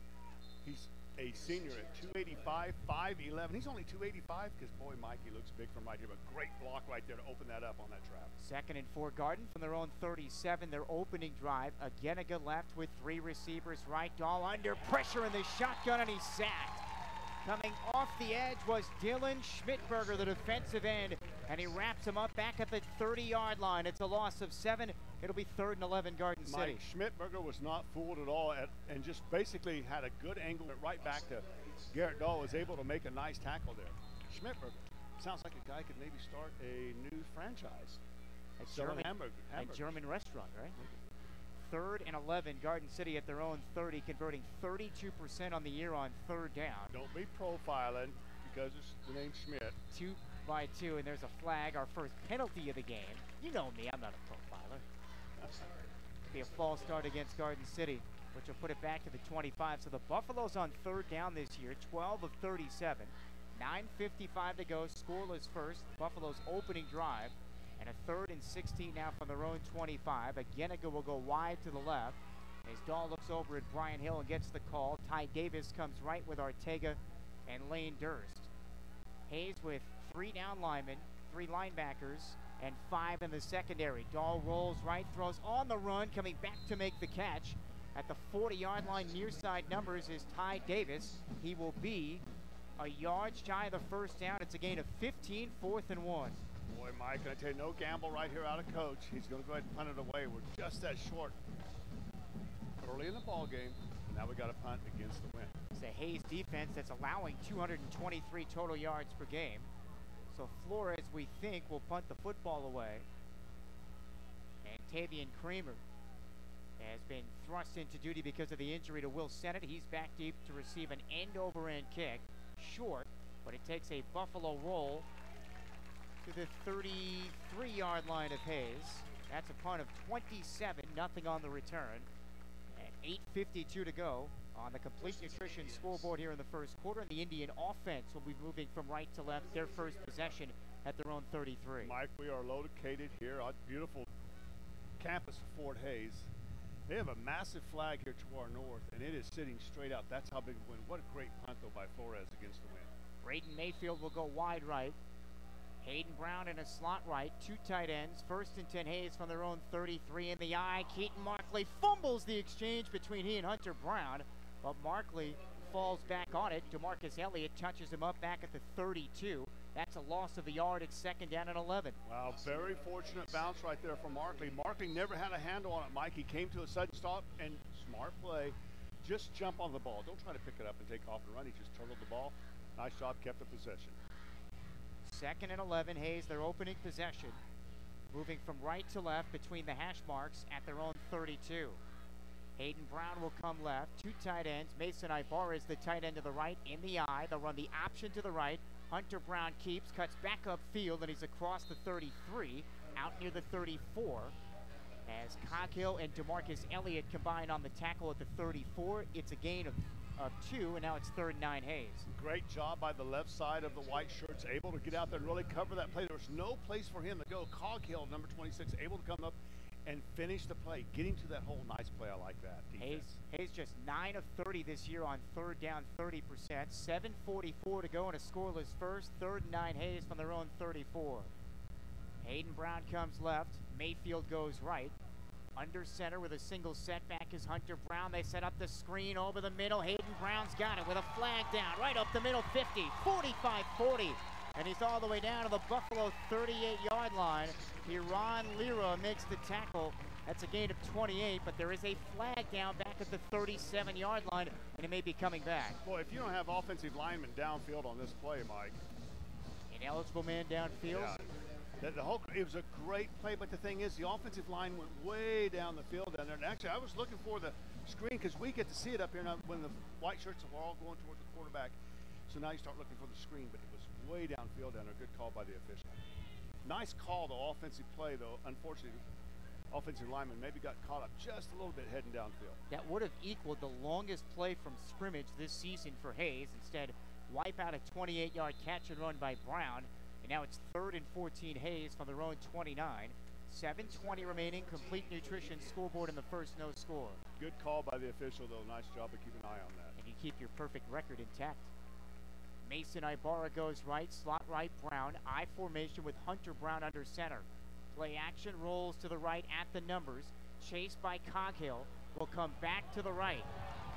He's a senior at 285, 5'11". He's only 285 because, boy, Mike, he looks big from right here. But great block right there to open that up on that trap. 2nd and 4, Garden from their own 37. Their opening drive. Agienica left with 3 receivers right. Dahl under pressure in the shotgun, and he's sacked. Coming off the edge was Dylan Schmidberger, the defensive end, and he wraps him up back at the 30-yard line. It's a loss of 7. It'll be 3rd and 11, Garden City. Mike Schmidberger was not fooled at all and just basically had a good angle right back to Garrett Dahl. Was able to make a nice tackle there. Schmidberger sounds like a guy could maybe start a new franchise. A German restaurant, right? 3rd and 11, Garden City at their own 30, converting 32% on the year on 3rd down. Don't be profiling because it's the name Schmidt. 2 by 2, and there's a flag, our first penalty of the game. You know me, I'm not a profiler. Be a false start against Garden City, which will put it back to the 25. So the Buffaloes on 3rd down this year, 12 of 37. 9:55 to go, scoreless first. Buffalo's opening drive. And a 3rd and 16 now from their own 25. Agienica will go wide to the left as Dahl looks over at Brian Hill and gets the call. Ty Davis comes right with Ortega and Lane Durst. Hayes with 3 down linemen, 3 linebackers, and 5 in the secondary. Dahl rolls right, throws on the run, coming back to make the catch. At the 40-yard line, near side numbers is Ty Davis. He will be a yard shy of the first down. It's a gain of 15, 4th and 1. Boy, Mike, can I tell you, no gamble right here out of Coach. He's going to go ahead and punt it away. We're just that short early in the ball game. Now we got a punt against the wind. It's a Hayes defense that's allowing 223 total yards per game. So Flores, we think, will punt the football away. And Tavian Creamer has been thrust into duty because of the injury to Will Sennett. He's back deep to receive an end-over-end kick. Short, but it takes a Buffalo roll to the 33-yard line of Hayes. That's a punt of 27, nothing on the return. And 8:52 to go on the Complete Nutrition scoreboard here in the first quarter. And the Indian offense will be moving from right to left, their first possession at their own 33. Mike, we are located here on beautiful campus of Fort Hayes. They have a massive flag here to our north, and it is sitting straight out. That's how big a win. What a great punt, though, by Flores against the wind. Braden Mayfield will go wide right. Hayden Brown in a slot right, 2 tight ends. 1st and 10, Hayes from their own 33 in the eye. Keaton Markley fumbles the exchange between he and Hunter Brown, but Markley falls back on it. DeMarcus Elliott touches him up back at the 32. That's a loss of a yard at 2nd down and 11. Wow, very fortunate bounce right there from Markley. Markley never had a handle on it, Mike. He came to a sudden stop, and smart play. Just jump on the ball. Don't try to pick it up and take off and run. He just turtled the ball. Nice job, kept the possession. 2nd and 11, Hayes, their opening possession. Moving from right to left between the hash marks at their own 32. Hayden Brown will come left. 2 tight ends. Mason Ibarra is the tight end to the right in the eye. They'll run the option to the right. Hunter Brown keeps, cuts back upfield, and he's across the 33, out near the 34. As Coghill and DeMarcus Elliott combine on the tackle at the 34, it's a gain of 2, and now it's 3rd and 9, Hayes. Great job by the left side of the white shirts, able to get out there and really cover that play. There was no place for him to go. Coghill, number 26, able to come up and finish the play, getting to that hole. Nice play, I like that. Hayes just 9 of 30 this year on 3rd down, 30%. 7:44 to go in a scoreless first. 3rd and 9, Hayes from their own 34. Hayden Brown comes left. Mayfield goes right. Under center with a single setback is Hunter Brown. They set up the screen over the middle. Hayden Brown's got it with a flag down right up the middle, 50, 45-40. And he's all the way down to the Buffalo 38-yard line. Hiran Lira makes the tackle That's a gain of 28, but there is a flag down back at the 37-yard line, and it may be coming back. Boy, if you don't have offensive linemen downfield on this play, Mike. Ineligible man downfield. Yeah. It was a great play, but the thing is, the offensive line went way down the field down there. And actually, I was looking for the screen because we get to see it up here now when the white shirts are all going toward the quarterback. So now you start looking for the screen, but it was way downfield down there. Good call by the official. Nice call, the offensive play, though. Unfortunately, offensive lineman maybe got caught up just a little bit heading downfield. That would have equaled the longest play from scrimmage this season for Hayes. Instead, wipe out a 28-yard catch and run by Brown. And now it's 3rd and 14 Hayes from their own 29. 7:20 remaining. Complete nutrition scoreboard in the first, no score. Good call by the official, though. Nice job of keeping an eye on that. And you keep your perfect record intact. Mason Ibarra goes right, slot right, Brown. I formation with Hunter Brown under center. Play action rolls to the right at the numbers. Chased by Coghill. Will come back to the right.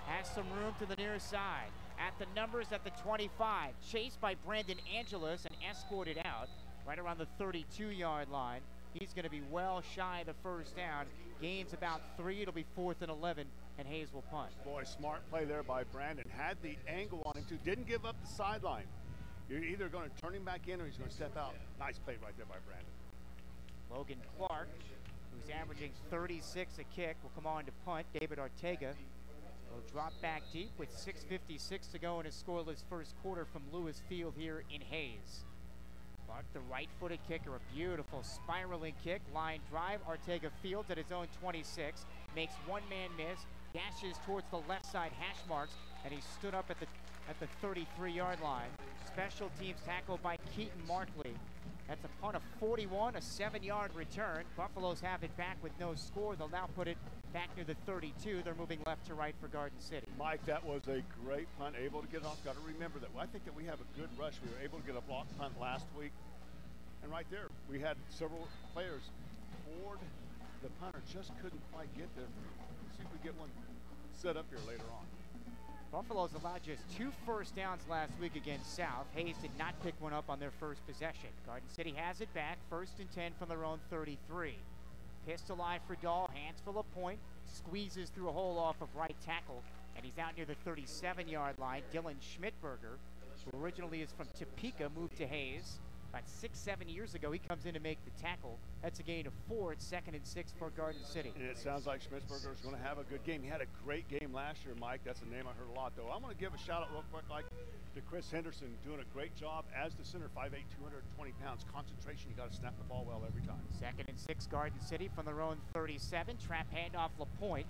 Has some room to the near side. At the numbers at the 25. Chased by Brandon Angelis and escorted out right around the 32-yard line. He's going to be well shy of the first down. Gains about 3. It'll be 4th and 11, and Hayes will punt. Boy, smart play there by Brandon. Had the angle on him, too. Didn't give up the sideline. You're either going to turn him back in or he's going to step out. Nice play right there by Brandon. Logan Clark, who's averaging 36 a kick, will come on to punt. David Ortega will drop back deep with 6:56 to go in his scoreless first quarter from Lewis Field here in Hayes. Clark, the right-footed kicker, a beautiful spiraling kick. Line drive. Ortega fields at his own 26. Makes one man miss. Dashes towards the left side hash marks, and he stood up at the 33-yard line. Special teams tackle by Keaton Markley. That's a punt of 41, a 7-yard return. Buffaloes have it back with no score. They'll now put it back near the 32. They're moving left to right for Garden City. Mike, that was a great punt, able to get it off. Got to remember that. I think that we have a good rush. We were able to get a block punt last week. And right there, we had several players toward the punter, just couldn't quite get there. Let's see if we get one set up here later on. Buffalo's allowed just 2 first downs last week against South. Hayes did not pick one up on their first possession. Garden City has it back, 1st and 10 from their own 33. Pistol eye for Dahl, hands full of point, squeezes through a hole off of right tackle, and he's out near the 37-yard line. Dylan Schmidberger, who originally is from Topeka, moved to Hayes. About 6-7 years ago, he comes in to make the tackle. That's a gain of 4. It's 2nd and 6 for Garden City. And it sounds like Schmitzberger is going to have a good game. He had a great game last year, Mike. That's a name I heard a lot, though. I'm going to give a shout-out real quick to Chris Henderson, doing a great job as the center, 5'8", 220 pounds. Concentration, you got to snap the ball well every time. 2nd and 6, Garden City from their own 37. Trap handoff LaPointe,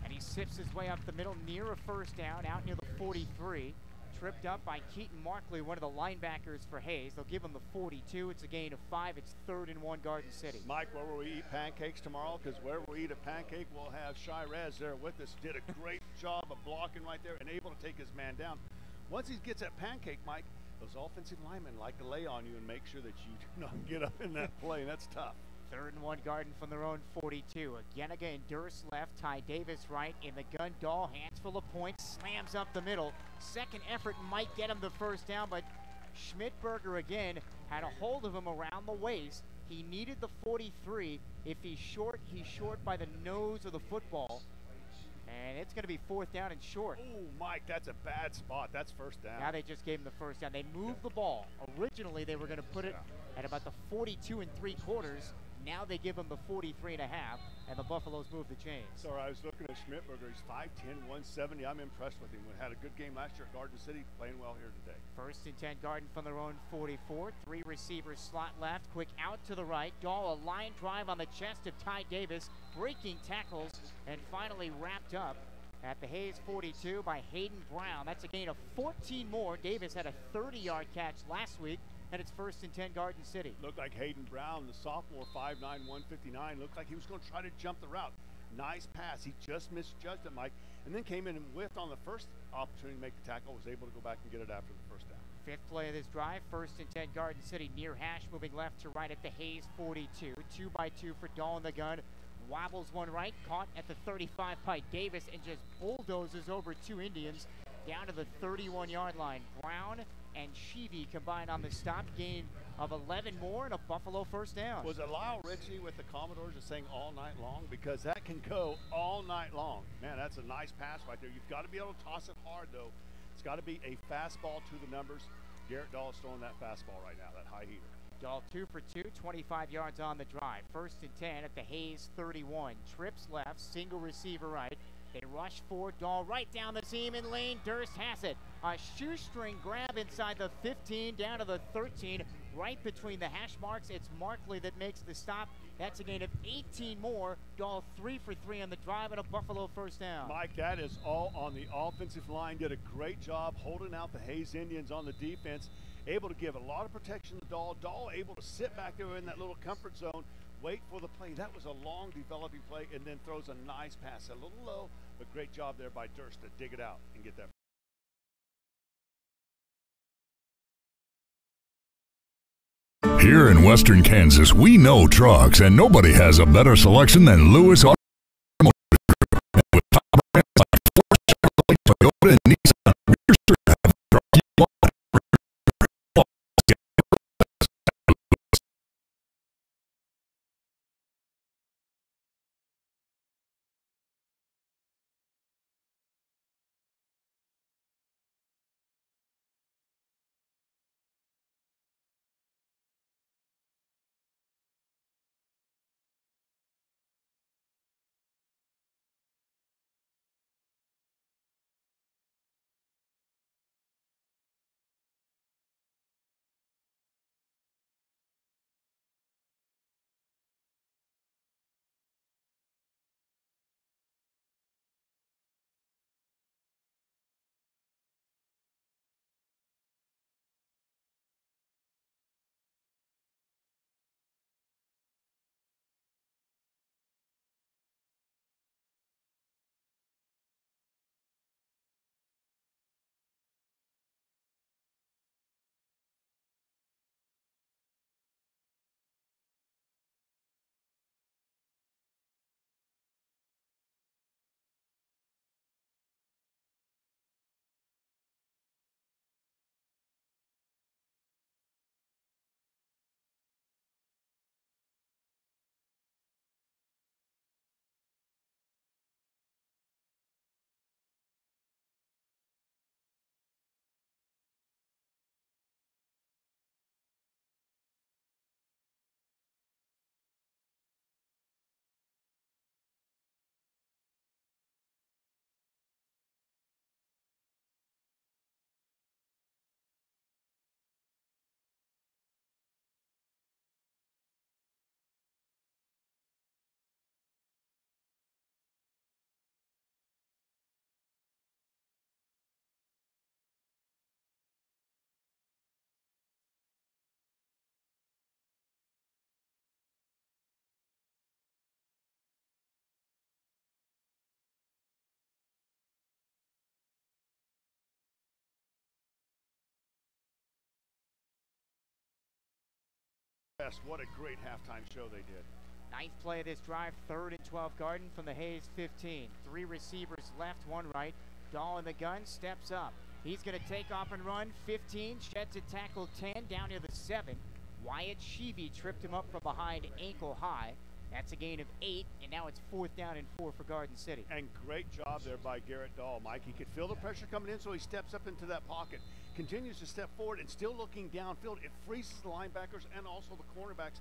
and he sips his way up the middle near a first down, out near the 43. Tripped up by Keaton Markley, one of the linebackers for Hayes. They'll give him the 42. It's a gain of 5. It's 3rd and 1, Garden City. Mike, where will we eat pancakes tomorrow? Because wherever we eat a pancake, we'll have Shy Rez there with us. Did a great job of blocking right there and able to take his man down. Once he gets that pancake, Mike, those offensive linemen like to lay on you and make sure that you do not get up in that play, and that's tough. 3rd and 1, Garden from their own 42. Ageniga and Durst left. Ty Davis right in the gun. Dahl, hands full of points, slams up the middle. Second effort might get him the first down, but Schmidberger again had a hold of him around the waist. He needed the 43. If he's short by the nose of the football. And it's going to be 4th down and short. Oh, Mike, that's a bad spot. That's first down. Now they just gave him the first down. They moved the ball. Originally, they were going to put it at about the 42 3/4. Now they give him the 43 1/2, and the Buffaloes move the chains. Sorry, I was looking at Schmidberger. He's 5'10", 170. I'm impressed with him. We had a good game last year at Garden City, playing well here today. 1st and 10, Garden from their own 44. 3 receivers slot left, quick out to the right. Dahl, a line drive on the chest of Ty Davis, breaking tackles, and finally wrapped up at the Hayes 42 by Hayden Brown. That's a gain of 14 more. Davis had a 30-yard catch last week. And it's 1st and 10, Garden City. Looked like Hayden Brown, the sophomore, 5'9", 159. Looked like he was going to try to jump the route. Nice pass. He just misjudged it, Mike. And then came in and whiffed on the first opportunity to make the tackle. Was able to go back and get it after the first down. 5th play of this drive. 1st and 10, Garden City. Near hash, moving left to right at the Hayes 42. 2x2 for Dahl in the gun. Wobbles one right. Caught at the 35 by Davis and just bulldozes over 2 Indians down to the 31-yard line. Brown and Sheevy combined on the stop, gain of 11 more and a Buffalo first down. Was it Lyle Ritchie with the Commodores just saying all night long? Because that can go all night long. Man, that's a nice pass right there. You've got to be able to toss it hard, though. It's got to be a fastball to the numbers. Garrett Dahl is throwing that fastball right now, that high heater. Dahl 2 for 2, 25 yards on the drive. First and 10 at the Hayes 31. Trips left, single receiver right. They rush for Dahl right down the seam in lane. Durst has it. A shoestring grab inside the 15, down to the 13, right between the hash marks. It's Markley that makes the stop. That's a gain of 18 more. Dahl 3 for 3 on the drive and a Buffalo first down. Mike, that is all on the offensive line. Did a great job holding out the Hayes Indians on the defense. Able to give a lot of protection to Dahl. Dahl able to sit back there in that little comfort zone, wait for the play. That was a long developing play, and then throws a nice pass. A little low, but great job there by Durst to dig it out and get that. Here in Western Kansas, we know trucks, and nobody has a better selection than Lewis Automotive Group. With top brands like Flores, Toyota, and Nissan, we're sure to have the truck you want. What a great halftime show they did. Ninth play of this drive, 3rd and 12 Garden from the Hayes 15. 3 receivers left, 1 right. Dahl in the gun, steps up. He's going to take off and run. 15, sheds a tackle 10, down near the 7. Wyatt Sheevy tripped him up from behind ankle high. That's a gain of 8, and now it's 4th down and 4 for Garden City. And great job there by Garrett Dahl, Mike. He could feel the pressure coming in, so he steps up into that pocket. Continues to step forward and still looking downfield. It freezes the linebackers and also the cornerbacks.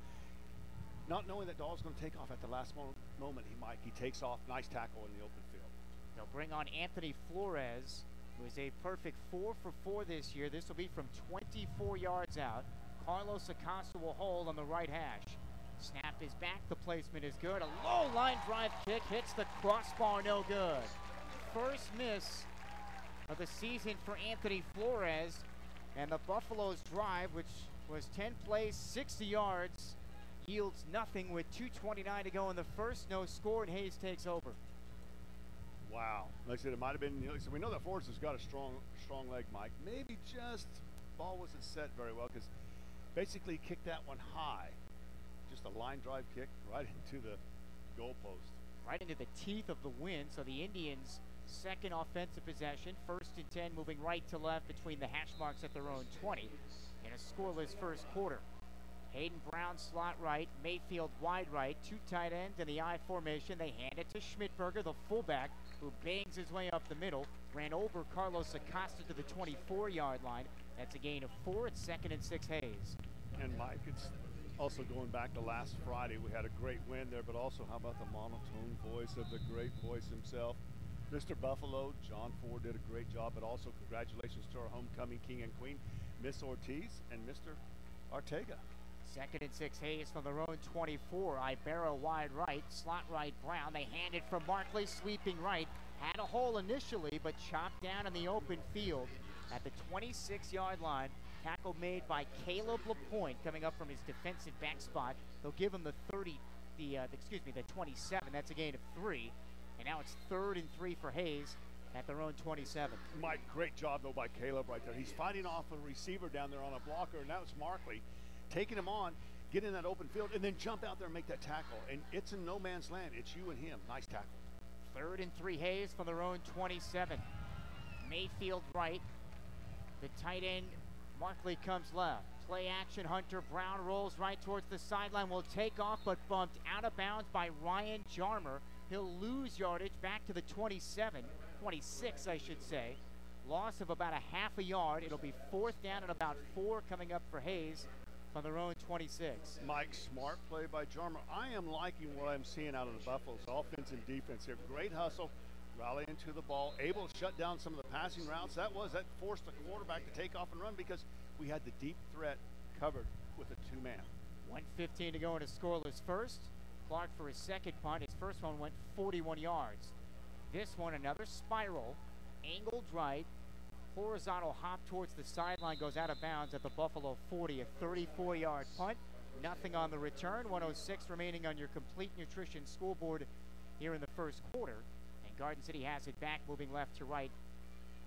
Not knowing that Dahl's going to take off at the last moment, he takes off. Nice tackle in the open field. They'll bring on Anthony Flores, who is a perfect 4 for 4 this year. This will be from 24 yards out. Carlos Acosta will hold on the right hash. Snap is back, the placement is good. A low line drive kick hits the crossbar, no good. First miss of the season for Anthony Flores, and the Buffaloes drive, which was 10 plays, 60 yards, yields nothing with 2:29 to go in the first. No score, and Hayes takes over. Wow. Like I said, it might have been, so we know that Flores has got a strong leg, Mike. Maybe just ball wasn't set very well, because basically kicked that one high. Just a line drive kick right into the goalpost. Right into the teeth of the wind, so the Indians Second offensive possession, 1st and 10, moving right to left between the hash marks at their own 20 in a scoreless first quarter. Hayden Brown slot right, Mayfield wide right, 2 tight ends in the I formation. They hand it to Schmidberger, the fullback, who bangs his way up the middle, ran over Carlos Acosta to the 24-yard line. That's a gain of 4. It's 2nd and 6 Hayes. And Mike, it's also going back to last Friday. We had a great win there, but also how about the monotone voice of the great voice himself, Mr. Buffalo. John Ford did a great job, but also congratulations to our homecoming king and queen, Miss Ortiz and Mr. Ortega. 2nd and 6 Hayes from their own 24. Ibarra wide right, slot right Brown. They hand it from Barkley, sweeping right. Had a hole initially, but chopped down in the open field at the 26-yard line. Tackle made by Caleb LaPointe coming up from his defensive back spot. They'll give him the 27. That's a gain of 3. And now it's 3rd and 3 for Hayes at their own 27. Mike, great job though by Caleb right there. He's fighting off a receiver down there on a blocker, and now it's Markley taking him on, get in that open field, and then jump out there and make that tackle. And it's in no man's land. It's you and him. Nice tackle. 3rd and 3 Hayes from their own 27. Mayfield right. The tight end Markley comes left. Play action. Hunter Brown rolls right towards the sideline. Will take off, but bumped out of bounds by Ryan Jarmer. He'll lose yardage back to the 26, I should say. Loss of about a half a yard. It'll be 4th down and about 4 coming up for Hayes from their own 26. Mike, smart play by Jarmer. I am liking what I'm seeing out of the Buffaloes offense and defense here. Great hustle, rallying to the ball, able to shut down some of the passing routes. That forced the quarterback to take off and run because we had the deep threat covered with a 2-man. 1:15 to go in a scoreless first. Clark for his second punt. His first one went 41 yards. This one, another spiral, angled right, horizontal hop towards the sideline, goes out of bounds at the Buffalo 40, a 34-yard punt. Nothing on the return. 1:06 remaining on your complete nutrition scoreboard here in the first quarter. And Garden City has it back, moving left to right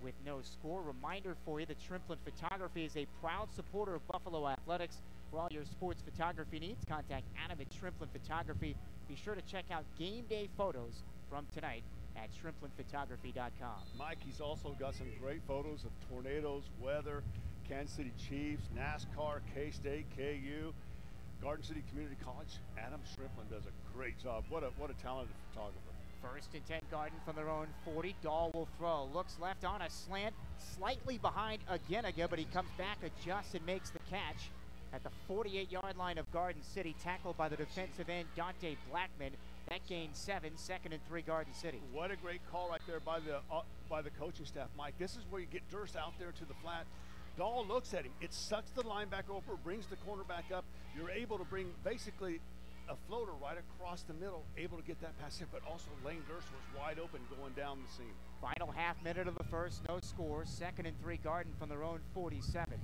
with no score. Reminder for you that Shrimplin Photography is a proud supporter of Buffalo Athletics. For all your sports photography needs, contact Adam at Shrimplin Photography. Be sure to check out game day photos from tonight at shrimplinphotography.com. Mike, he's also got some great photos of tornadoes, weather, Kansas City Chiefs, NASCAR, K-State, KU, Garden City Community College. Adam Shrimplin does a great job. What a talented photographer. 1st and 10 Garden from their own 40. Dahl will throw. Looks left on a slant. Slightly behind Ageniga, but he comes back, adjusts, and makes the catch at the 48-yard line of Garden City. Tackled by the defensive end, Dante Blackman. That gained 7. 2nd and 3 Garden City. What a great call right there by the coaching staff, Mike. This is where you get Durst out there to the flat. Dahl looks at him. It sucks the linebacker over, brings the cornerback up. You're able to bring basically a floater right across the middle, able to get that pass in, but also Lane Durst was wide open going down the seam. Final half minute of the first, no score. 2nd and 3 Garden from their own 47.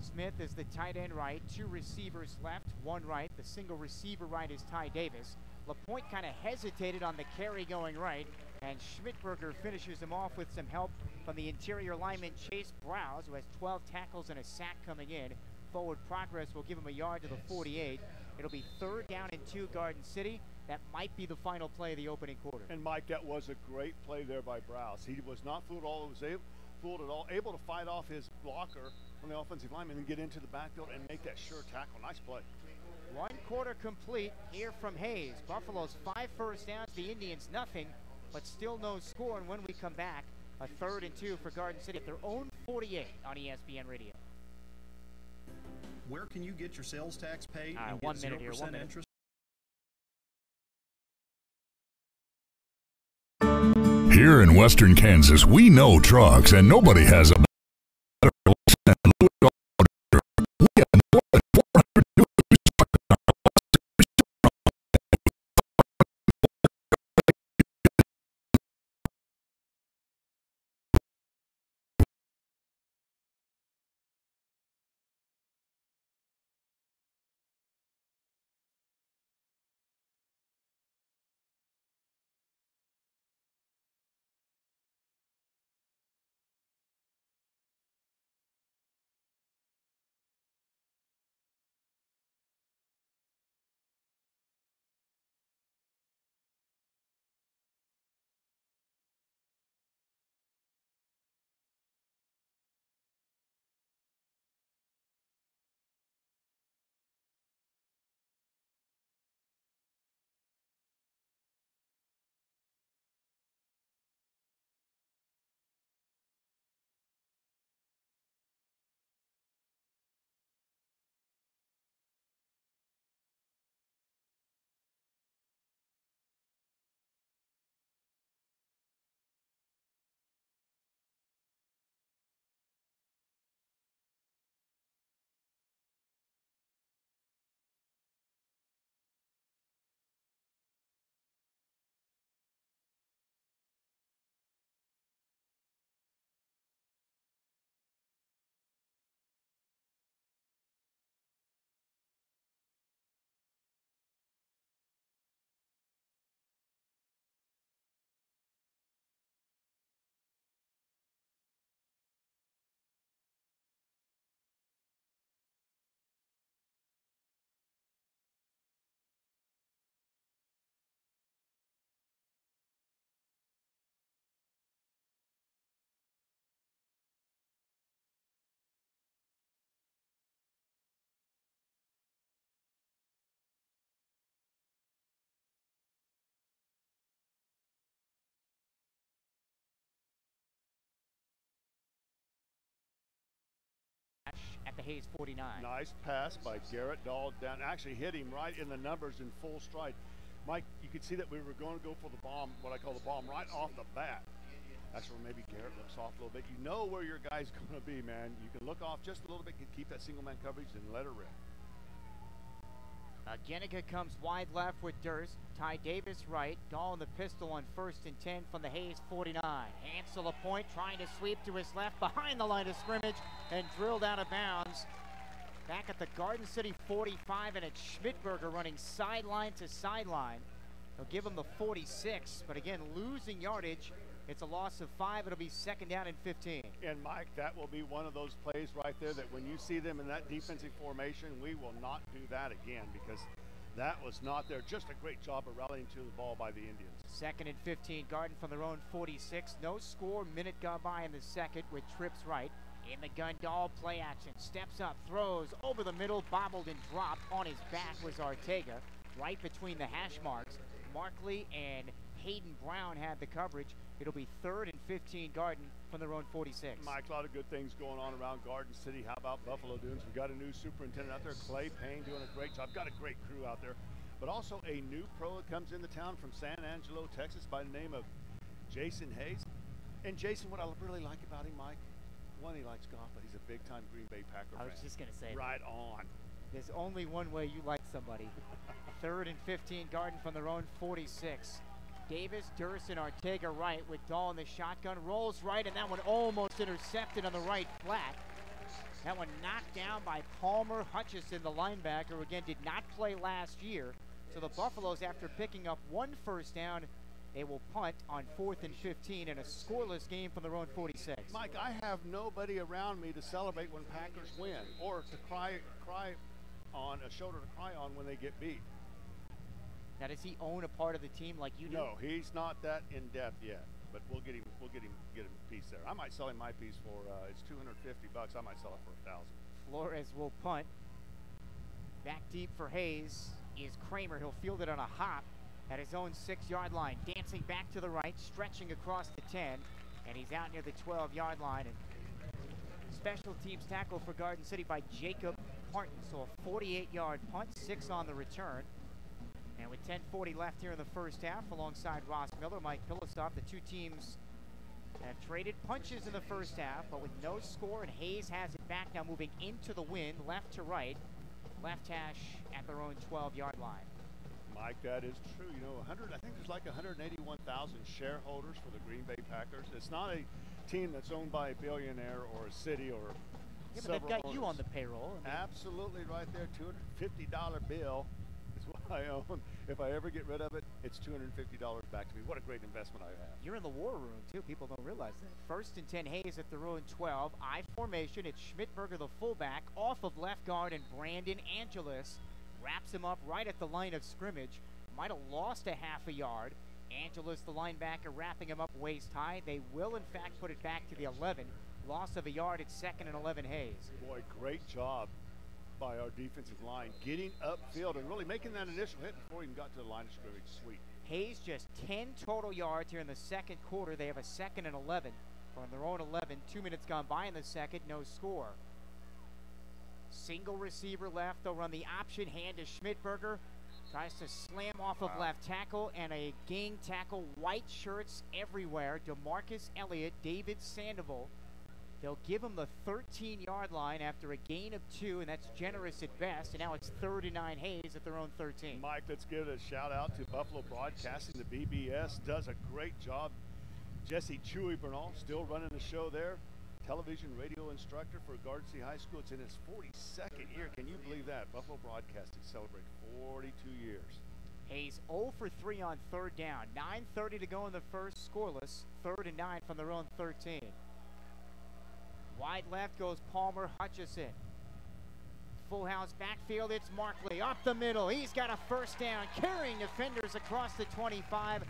Smith is the tight end right, 2 receivers left, 1 right. The single receiver right is Ty Davis. LaPointe kind of hesitated on the carry going right, and Schmidberger finishes him off with some help from the interior lineman Chase Browse, who has 12 tackles and a sack coming in. Forward progress will give him a yard to the 48. It'll be 3rd down and 2 Garden City. That might be the final play of the opening quarter. And Mike, that was a great play there by Browse. He was not fooled at all, able to fight off his blocker on the offensive lineman and get into the backfield and make that sure tackle. Nice play. 1 quarter complete here from Hayes. Buffalo's 5 first downs, the Indians nothing, but still no score. And when we come back, a 3rd and 2 for Garden City at their own 48 on ESPN Radio. Where can you get your sales tax paid and 1 get minute here, 1 minute. interest? Here in Western Kansas, we know trucks, and nobody has a at the Hayes 49. Nice pass by Garrett Dahl down. Actually hit him right in the numbers in full stride. Mike, you could see that we were going to go for the bomb, what I call the bomb, right off the bat. That's where maybe Garrett looks off a little bit. You know where your guy's going to be, man. You can look off just a little bit, keep that single man coverage, and let her rip. Genica comes wide left with Durst. Ty Davis right. Dahl in the pistol on 1st and 10 from the Hayes 49. Ansel a point, trying to sweep to his left behind the line of scrimmage and drilled out of bounds. Back at the Garden City 45, and it's Schmidberger running sideline to sideline. They'll give him the 46, but again, losing yardage. It's a loss of 5. It'll be 2nd down and 15. And Mike, that will be one of those plays right there that when you see them in that defensive formation, we will not do that again, because that was not there. Just a great job of rallying to the ball by the Indians. 2nd and 15, Garden from their own 46. No score, minute gone by in the second with trips right. In the gun, Dahl play action, steps up, throws over the middle, bobbled and dropped. On his back was Ortega, right between the hash marks. Markley and Hayden Brown had the coverage. It'll be 3rd and 15, Garden from their own 46. Mike, a lot of good things going on around Garden City. How about Buffalo Dunes? We've got a new superintendent out there, Clay Payne, doing a great job. Got a great crew out there. But also a new pro that comes into town from San Angelo, Texas, by the name of Jason Hayes. And Jason, what I really like about him, Mike, one, he likes golf, but he's a big-time Green Bay Packer fan. I was just going to say right on. There's only one way you like somebody. 3rd and 15, Garden from their own 46. Davis, Durst, and Ortega right with Dahl in the shotgun. Rolls right, and that one almost intercepted on the right flat. That one knocked down by Palmer Hutchison, the linebacker, who again did not play last year. So the Buffaloes, after picking up 1 first down, they will punt on 4th and 15 in a scoreless game from their own 46. Mike, I have nobody around me to celebrate when Packers win, or to cry on, a shoulder to cry on when they get beat. Now, does he own a part of the team like you do? No, he's not that in depth yet. But we'll get him a piece there. I might sell him my piece for it's $250. I might sell it for $1,000. Flores will punt. Back deep for Hayes is Kramer. He'll field it on a hop at his own 6-yard line. Dancing back to the right, stretching across the 10, and he's out near the 12-yard line. And special teams tackle for Garden City by Jacob Parton. So a 48-yard punt, 6 on the return. And with 10:40 left here in the first half, alongside Ross Miller, Mike Pilosoff, the two teams have traded punches in the first half, but with no score, and Hayes has it back now, moving into the wind, left to right, left hash at their own 12-yard line. Mike, that is true. You know, I think there's like 181,000 shareholders for the Green Bay Packers. It's not a team that's owned by a billionaire or a city or yeah, but they've got owners. You on the payroll. I mean, absolutely right there, $250 bill. I own. If I ever get rid of it, it's $250 back to me. What a great investment I have. You're in the war room, too. People don't realize that. 1st and 10, Hayes at their own 12. I formation. It's Schmidberger, the fullback, off of left guard, and Brandon Angelis wraps him up right at the line of scrimmage. Might have lost a half a yard. Angelis, the linebacker, wrapping him up waist high. They will, in fact, put it back to the 11. Loss of a yard at 2nd and 11, Hayes. Boy, great job by our defensive line, getting upfield and really making that initial hit before he even got to the line of scrimmage. Sweet. Hayes just 10 total yards here in the second quarter. They have a 2nd and 11 from their own 11. 2 minutes gone by in the second, no score. Single receiver left. They'll run the option, hand to Schmidberger. Tries to slam off of left tackle, and a gang tackle. White shirts everywhere. DeMarcus Elliott, David Sandoval. They'll give him the 13-yard line after a gain of 2, and that's generous at best. And now it's 3rd and 9, Hayes at their own 13. Mike, let's give a shout-out to Buffalo Broadcasting. The BBS does a great job. Jesse Chewy Bernal still running the show there. Television radio instructor for Garden City High School. It's in its 42nd year. Can you believe that? Buffalo Broadcasting celebrated 42 years. Hayes 0 for 3 on 3rd down. 9:30 to go in the first, scoreless. 3rd and 9 from their own 13. Wide left goes Palmer Hutchison. Full house backfield, it's Markley up the middle. He's got a first down, carrying defenders across the 25.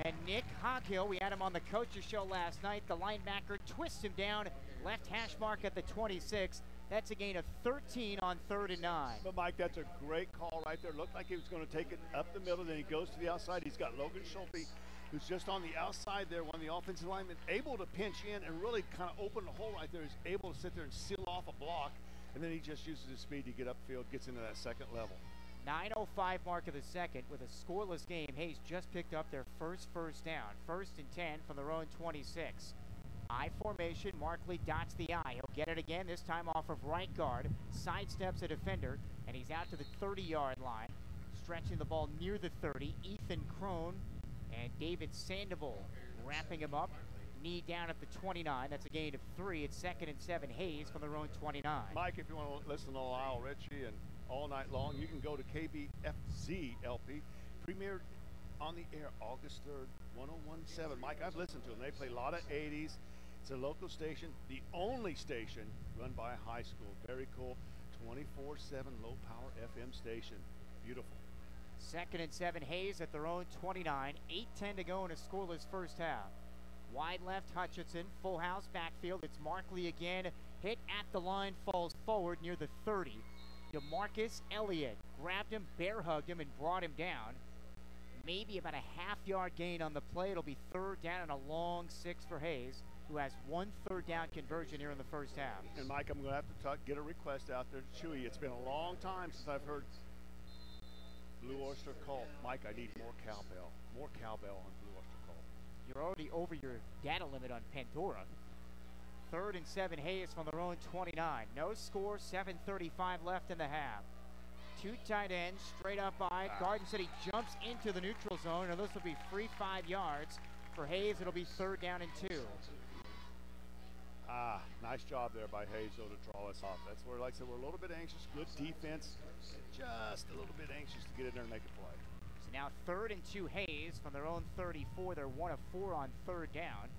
And Nick Hoghill, we had him on the coach's show last night. The linebacker twists him down, left hash mark at the 26. That's a gain of 13 on 3rd and 9. But Mike, that's a great call right there. Looked like he was going to take it up the middle, then he goes to the outside. He's got Logan Schulte, who's just on the outside there, one of the offensive linemen, able to pinch in and really kind of open the hole right there. He's able to sit there and seal off a block. and then he just uses his speed to get upfield, gets into that second level. 9:05 mark of the second with a scoreless game. Hayes just picked up their first down. 1st and 10 from their own 26. I formation, Markley dots the I. He'll get it again, this time off of right guard. Sidesteps a defender, and he's out to the 30-yard line. Stretching the ball near the 30. Ethan Crone and David Sandoval wrapping him up. Knee down at the 29. That's a gain of 3. It's 2nd and 7. Hayes from their own 29. Mike, if you want to listen to Lyle Ritchie and all night long, you can go to KBFZ LP, premiered on the air August 3rd, 1017. Mike, I've listened to them. They play a lot of 80s. It's a local station, the only station run by a high school. Very cool. 24/7 low power FM station. Beautiful. 2nd and 7. Hayes at their own 29. 8:10 to go in a scoreless first half. Wide left, Hutchinson. Full house backfield. It's Markley again. Hit at the line, falls forward near the 30. DeMarcus Elliott grabbed him, bear hugged him, and brought him down. Maybe about a half-yard gain on the play. It'll be 3rd down and a long 6 for Hayes, who has 1 3rd-down conversion here in the first half. And Mike, I'm going to have to get a request out there to Chewy. It's been a long time since I've heard Blue Oyster Cult. Mike, I need more cowbell. More cowbell on Blue Oyster Cult. You're already over your data limit on Pandora. 3rd and 7, Hayes from their own 29. No score, 7:35 left in the half. 2 tight ends, straight up by. Garden City jumps into the neutral zone, and this will be free 5 yards. For Hayes, it'll be 3rd down and 2. Nice job there by Hayes, though, to draw us off. That's where, like I said, we're a little bit anxious. Good defense. Just a little bit anxious to get in there and make a play. So now 3rd and 2, Hayes from their own 34. They're 1 of 4 on 3rd down.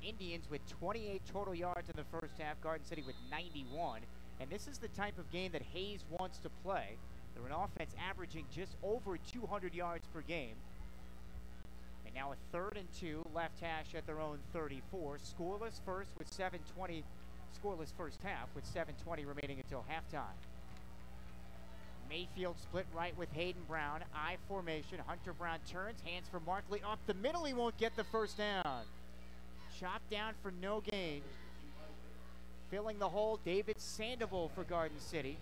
Indians with 28 total yards in the first half. Garden City with 91. And this is the type of game that Hayes wants to play. They're an offense averaging just over 200 yards per game. And now a 3rd and 2, left hash at their own 34. Scoreless first with 7:20. Scoreless first half with 7:20 remaining until halftime. Mayfield split right with Hayden Brown. I formation. Hunter Brown turns. Hands for Markley. Up the middle. He won't get the first down. Chopped down for no gain. Filling the hole, David Sandoval for Garden City.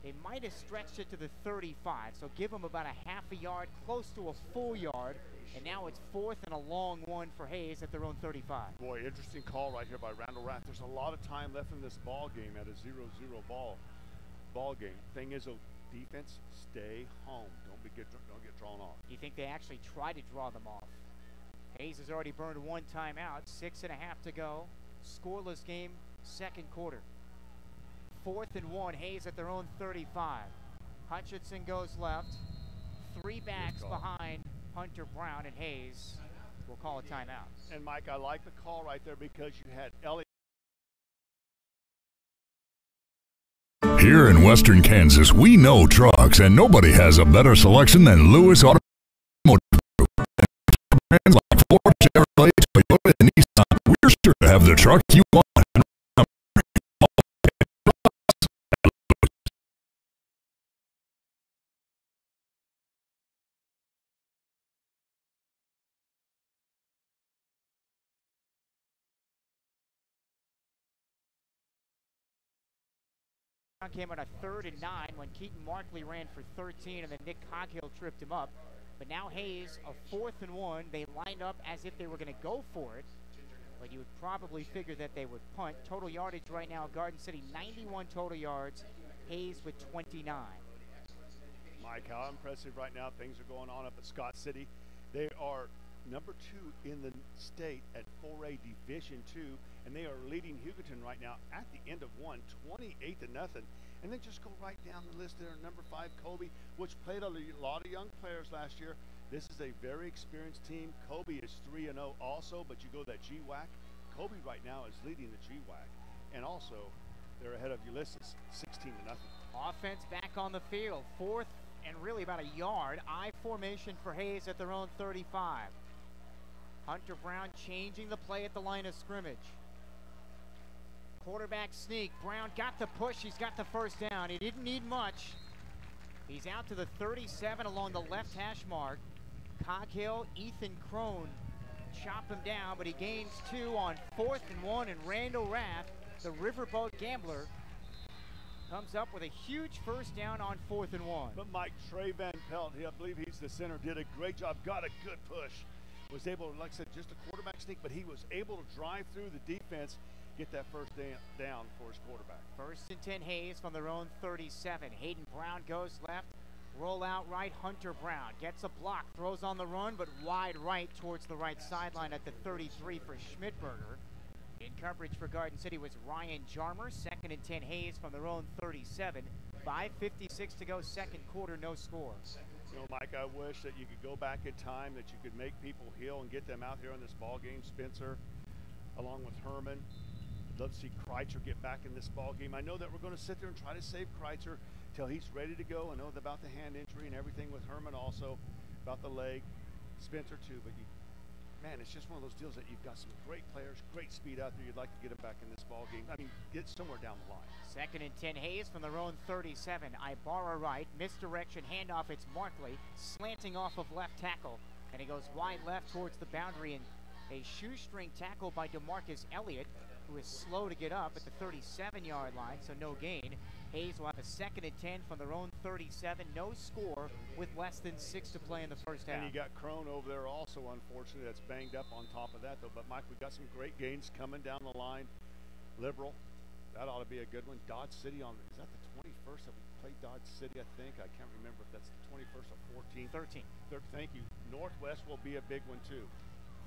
They might have stretched it to the 35, so give him about a half a yard, close to a full yard. And now it's 4th and a long one for Hayes at their own 35. Boy, interesting call right here by Randall Rath. There's a lot of time left in this ball game at a 0-0 ball game. Thing is, defense, stay home. Don't get drawn off. You think they actually try to draw them off? Hayes has already burned 1 timeout. 6.5 to go. Scoreless game, 2nd quarter. 4th and 1. Hayes at their own 35. Hutchinson goes left. 3 backs behind Hunter Brown, and Hayes will call a timeout. And Mike, I like the call right there because you had Elliott. Here in Western Kansas, we know trucks, and nobody has a better selection than Lewis Automotive Group. Brands like Ford, Chevrolet, Toyota, and Nissan, we're sure to have the truck you want. Came on a 3rd and 9 when Keaton Markley ran for 13 and then Nick Coghill tripped him up. But now Hayes, a 4th and 1. They lined up as if they were going to go for it. But you would probably figure that they would punt. Total yardage right now, Garden City, 91 total yards. Hayes with 29. Mike, how impressive right now things are going on up at Scott City. They are number 2 in the state at 4A Division II, and they are leading Hugoton right now at the end of 1, 28-0. And then just go right down the list there. Number 5, Kobe, which played a lot of young players last year. This is a very experienced team. Kobe is 3-0 also, but you go that GWAC. Kobe right now is leading the GWAC, and also they're ahead of Ulysses, 16-0. Offense back on the field, 4th and really about a yard. I formation for Hayes at their own 35. Hunter Brown changing the play at the line of scrimmage. Quarterback sneak. Brown got the push. He's got the first down. He didn't need much. He's out to the 37 along the left hash mark. Coghill, Ethan Crone chop him down, but he gains 2 on 4th and 1, and Randall Rath, the Riverboat Gambler, comes up with a huge first down on 4th and 1. But Mike, Trey Van Pelt, I believe he's the center, did a great job, got a good push. Was able, like I said, just a quarterback sneak, but he was able to drive through the defense, get that first down for his quarterback. 1st and 10 Hayes from their own 37. Hayden Brown goes left, roll out right. Hunter Brown gets a block, throws on the run, but wide right towards the right sideline at the 33 for Schmidberger. In coverage for Garden City was Ryan Jarmer. 2nd and 10 Hayes from their own 37. 5:56 to go, second quarter, no score. You know, Mike, I wish that you could go back in time, that you could make people heal and get them out here in this ball game. Spencer, along with Herman. I'd love to see Kreitzer get back in this ball game. I know that we're going to sit there and try to save Kreitzer till he's ready to go. I know about the hand injury and everything with Herman also, about the leg, Spencer too. But man, it's just one of those deals that you've got some great players, great speed out there. You'd like to get them back in this ball game. I mean, get somewhere down the line. 2nd and 10 Hayes from their own 37. Ibarra right, misdirection, handoff. It's Markley slanting off of left tackle, and he goes wide left towards the boundary, and a shoestring tackle by DeMarcus Elliott, who is slow to get up at the 37-yard line, so no gain. Hayes will have a 2nd and 10 from their own 37. No score with less than 6 to play in the first half. And you got Crone over there also, unfortunately, that's banged up on top of that, though. But, Mike, we've got some great gains coming down the line. Liberal, that ought to be a good one. Dodge City is that the 21st that we played Dodge City, I think? I can't remember if that's the 21st or 14th. 13. Thank you. Northwest will be a big one, too.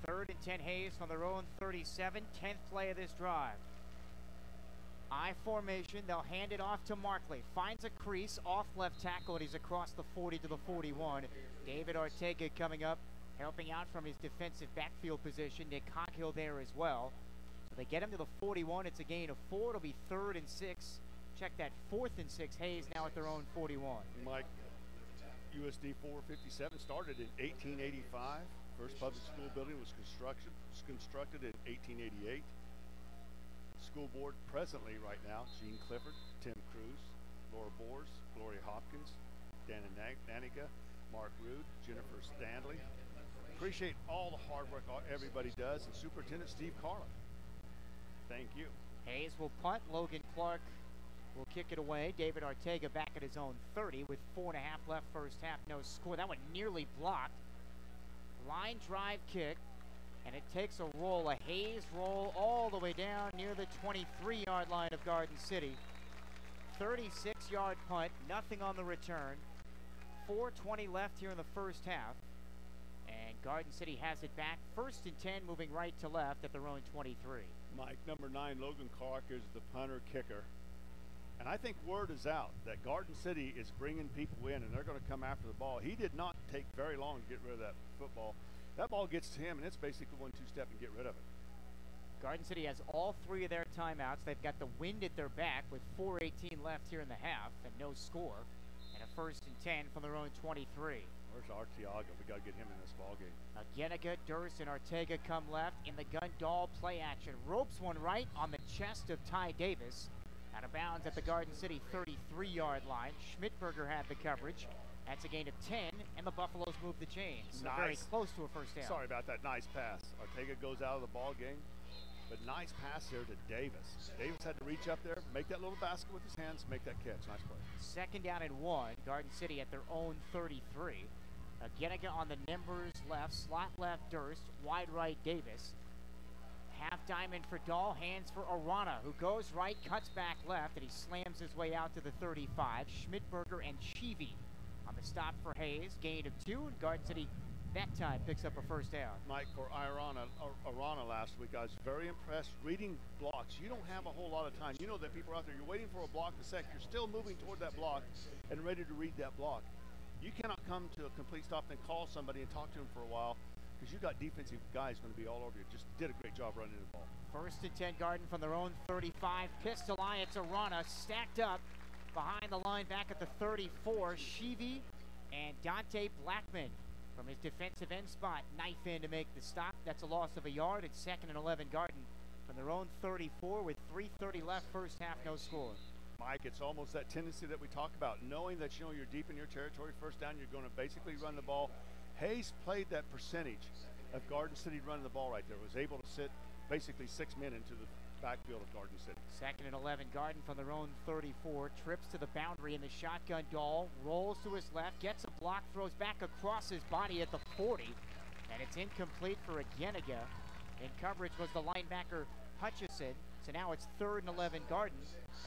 3rd and 10 Hayes from their own 37. 10th play of this drive. I formation, they'll hand it off to Markley. Finds a crease off left tackle, and he's across the 40 to the 41. David Ortega coming up, helping out from his defensive backfield position. Nick Coghill there as well. So they get him to the 41. It's a gain of 4. It'll be 3rd and 6. Check that, 4th and 6. Hayes now at their own 41. Mike, USD 457 started in 1885. First public school building was constructed in 1888. School board presently right now, Gene Clifford, Tim Cruz, Laura Boers, Gloria Hopkins, Dana Naniga, Mark Rude, Jennifer Stanley. Appreciate all the hard work everybody does, and Superintendent Steve Carlin. Thank you. Hayes will punt. Logan Clark will kick it away. David Ortega back at his own 30 with 4.5 left first half. No score. That one nearly blocked. Line drive kick. And it takes a roll, a Hayes roll, all the way down near the 23-yard line of Garden City. 36-yard punt, nothing on the return. 4:20 left here in the first half. And Garden City has it back. 1st and 10, moving right to left at their own 23. Mike, number 9, Logan Clark is the punter kicker. And I think word is out that Garden City is bringing people in, and they're going to come after the ball. He did not take very long to get rid of that football. That ball gets to him, and it's basically 1-2 step and get rid of it. Garden City has all 3 of their timeouts. They've got the wind at their back with 4:18 left here in the half and no score. And a 1st and 10 from their own 23. Where's Arteaga? We got to get him in this ball game. Ageniga, Durst, and Ortega come left. In the gun, Dahl play action. Ropes one right on the chest of Ty Davis. Out of bounds at the Garden City 33-yard line. Schmidberger had the coverage. That's a gain of 10, and the Buffaloes move the chains. So nice. Very close to a first down. Sorry about that. Nice pass. Ortega goes out of the ball game, but nice pass here to Davis. Davis had to reach up there, make that little basket with his hands, make that catch. Nice play. 2nd down and 1. Garden City at their own 33. Ageniga on the Nimbers left, slot left Durst, wide right Davis. Half diamond for Dahl, hands for Arana, who goes right, cuts back left, and he slams his way out to the 35. Schmidberger and Sheevy on the stop for Hayes. Gain of 2, and Garden City that time picks up a first down. Mike, for Arana last week, I was very impressed reading blocks. You don't have a whole lot of time. You know that people are out there, you're waiting for a block to sec. You're still moving toward that block and ready to read that block. You cannot come to a complete stop and call somebody and talk to him for a while, because you got defensive guys going to be all over you. Just did a great job running the ball. 1st and 10, Garden from their own 35. Pistol eye, it's Arana stacked up behind the line back at the 34. Sheevy and Dante Blackman from his defensive end spot. Knife in to make the stop. That's a loss of a yard. It's 2nd and 11, Garden from their own 34 with 3:30 left first half, no score. Mike, it's almost that tendency that we talk about, knowing that you're deep in your territory, first down, you're going to basically run the ball. Hayes played that percentage of Garden City running the ball right there, was able to sit basically 6 men into the backfield of Garden City. 2nd and 11, Garden from their own 34, trips to the boundary in the shotgun. Dahl rolls to his left, gets a block, throws back across his body at the 40, and it's incomplete for Ageniga. In coverage was the linebacker Hutchison. So now it's 3rd and 11, Garden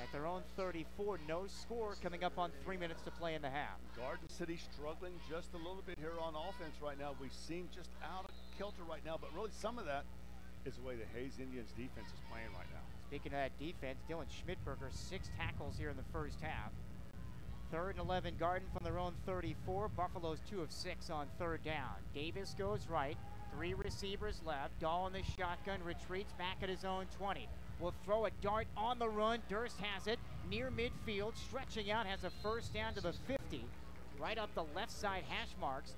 at their own 34. No score coming up on 3 minutes to play in the half. Garden City struggling just a little bit here on offense right now. We seem just out of kilter right now, but really some of that is the way the Hayes Indians defense is playing right now. Speaking of that defense, Dylan Schmidberger, 6 tackles here in the first half. 3rd and 11, Garden from their own 34. Buffalo's 2 of 6 on 3rd down. Davis goes right, 3 receivers left. Dahl in the shotgun, retreats back at his own 20. Will throw a dart on the run. Durst has it near midfield, stretching out, has a first down to the 50, right up the left side hash marks.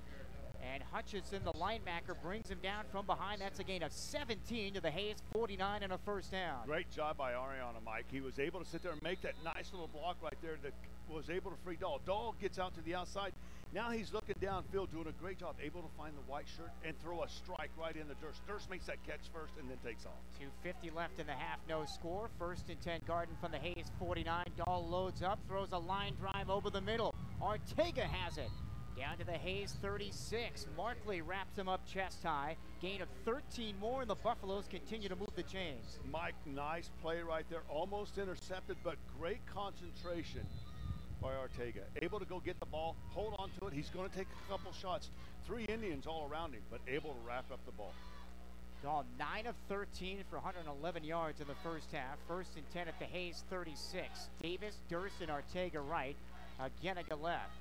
And Hutchinson, the linebacker, brings him down from behind. That's a gain of 17 to the Hayes 49 and a first down. Great job by Ariana, Mike. He was able to sit there and make that nice little block right there that was able to free Dahl. Dahl gets out to the outside. Now he's looking downfield, doing a great job, able to find the white shirt and throw a strike right in the Durst. Durst makes that catch first and then takes off. 2:50 left in the half, no score. 1st and 10, Garden from the Hayes 49. Dahl loads up, throws a line drive over the middle. Ortega has it. Down to the Hayes 36. Markley wraps him up chest high. Gain of 13 more, and the Buffaloes continue to move the chains. Mike, nice play right there. Almost intercepted, but great concentration by Ortega. Able to go get the ball, hold on to it. He's going to take a couple shots. 3 Indians all around him, but able to wrap up the ball. Dahl 9 of 13 for 111 yards in the first half. 1st and 10 at the Hayes 36. Davis, Durst, and Ortega right. Ageniga left.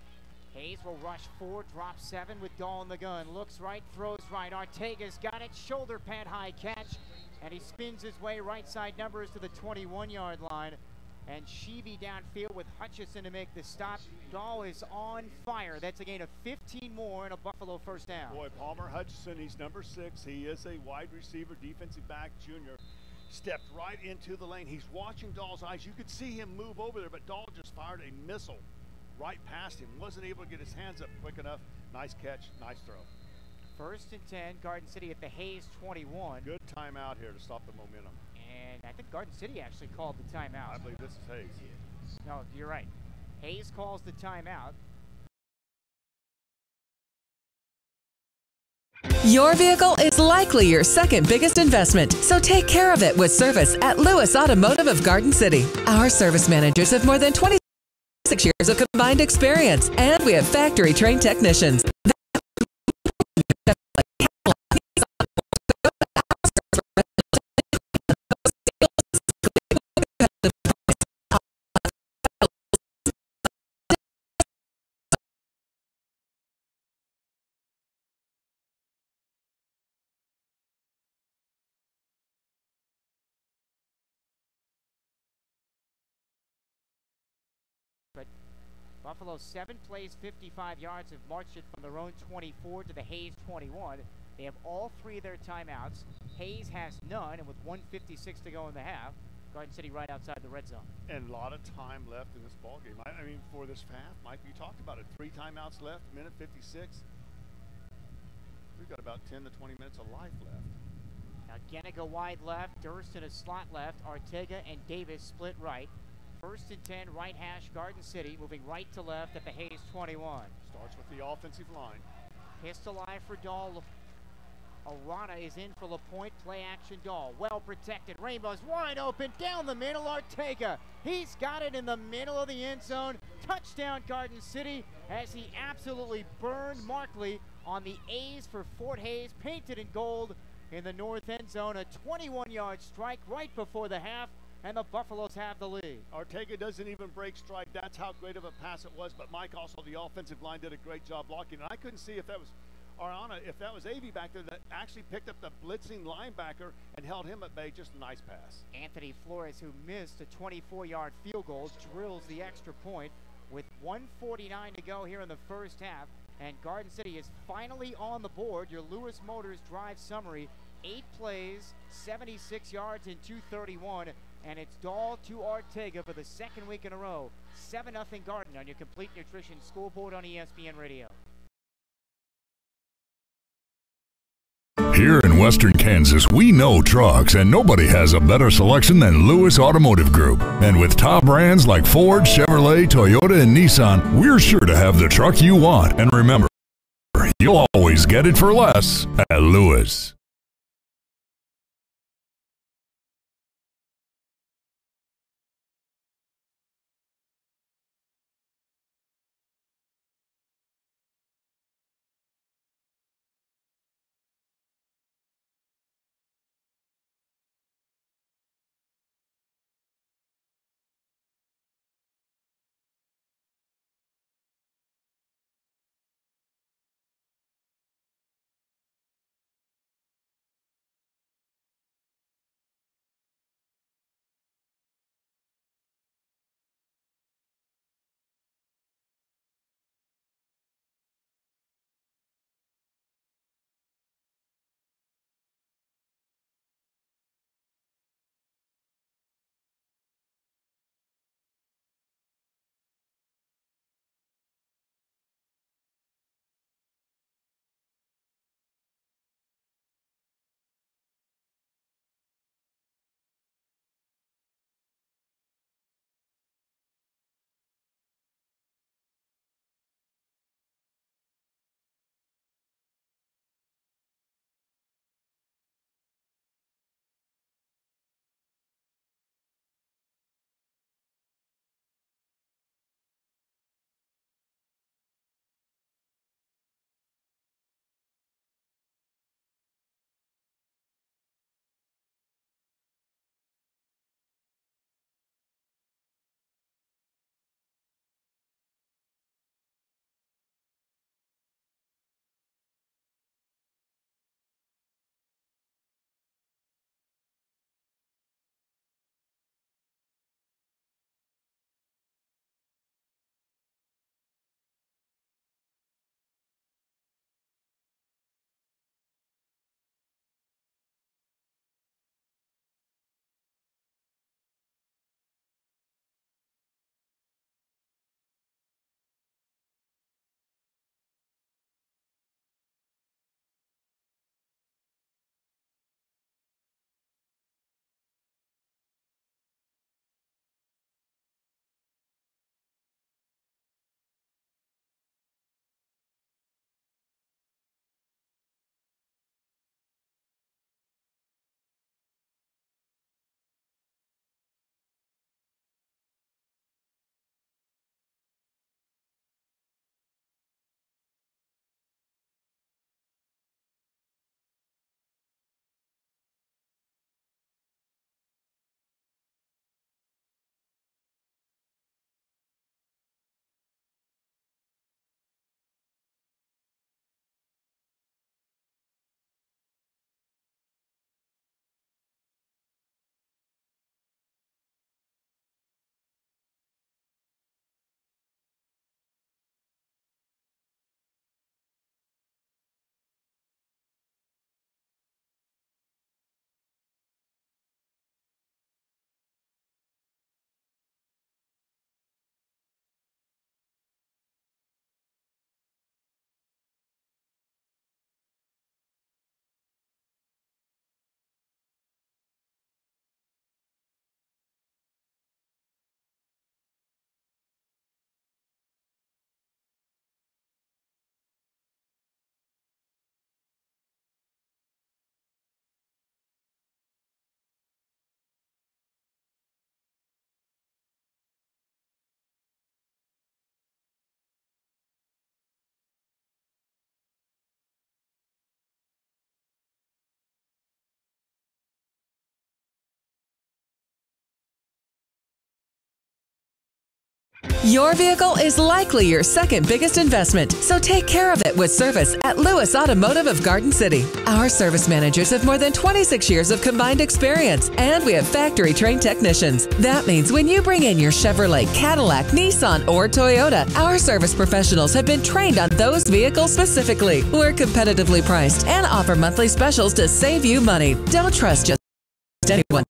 Hayes will rush 4, drop 7 with Dahl in the gun. Looks right, throws right. Ortega's got it. Shoulder pad high catch. And he spins his way right side numbers to the 21-yard line. And Sheevy downfield with Hutchison to make the stop. Dahl is on fire. That's a gain of 15 more and a Buffalo first down. Boy, Palmer Hutchison, he's number 6. He is a wide receiver, defensive back, junior. Stepped right into the lane. He's watching Dahl's eyes. You could see him move over there, but Dahl just fired a missile right past him. Wasn't able to get his hands up quick enough. Nice catch, nice throw. 1st and 10, Garden City at the Hayes 21. Good timeout here to stop the momentum. And I think Garden City actually called the timeout. I believe this is Hayes. No, you're right. Hayes calls the timeout. Your vehicle is likely your second biggest investment, so take care of it with service at Lewis Automotive of Garden City. Our service managers have more than 26 years of combined experience, and we have factory-trained technicians. But Buffalo 7 plays, 55 yards, have marched it from their own 24 to the Hayes 21. They have all 3 of their timeouts. Hayes has none, and with 1:56 to go in the half, Garden City right outside the red zone. And a lot of time left in this ball game. I mean, for this half, Mike, you talked about it. 3 timeouts left, minute 56. We've got about 10 to 20 minutes of life left. Now Ageniga wide left, Durst in a slot left, Ortega and Davis split right. 1st and 10, right hash, Garden City, moving right to left at the Hayes 21. Starts with the offensive line. Pistol eye for Dahl. Arana is in for LaPointe. Play action Dahl. Well protected. Rainbow's wide open. Down the middle. Ortega. He's got it in the middle of the end zone. Touchdown Garden City as he absolutely burned Markley on the A's for Fort Hayes. Painted in gold in the north end zone. A 21-yard strike right before the half. And the Buffaloes have the lead. Ortega doesn't even break strike. That's how great of a pass it was. But Mike, also the offensive line did a great job blocking. And I couldn't see if that was Arana, if that was AV back there that actually picked up the blitzing linebacker and held him at bay. Just a nice pass. Anthony Flores, who missed a 24-yard field goal, drills the extra point with 1:49 to go here in the first half. And Garden City is finally on the board. Your Lewis Motors drive summary. 8 plays, 76 yards, and 231. And it's Dahl to Ortega for the 2nd week in a row. 7-0 Garden on your Complete Nutrition Scoreboard on ESPN Radio. Here in Western Kansas, we know trucks, and nobody has a better selection than Lewis Automotive Group. And with top brands like Ford, Chevrolet, Toyota, and Nissan, we're sure to have the truck you want. And remember, you'll always get it for less at Lewis. Your vehicle is likely your second biggest investment, so take care of it with service at Lewis Automotive of Garden City. Our service managers have more than 26 years of combined experience, and we have factory-trained technicians. That means when you bring in your Chevrolet, Cadillac, Nissan, or Toyota, our service professionals have been trained on those vehicles specifically. We're competitively priced and offer monthly specials to save you money. Don't trust just anyone.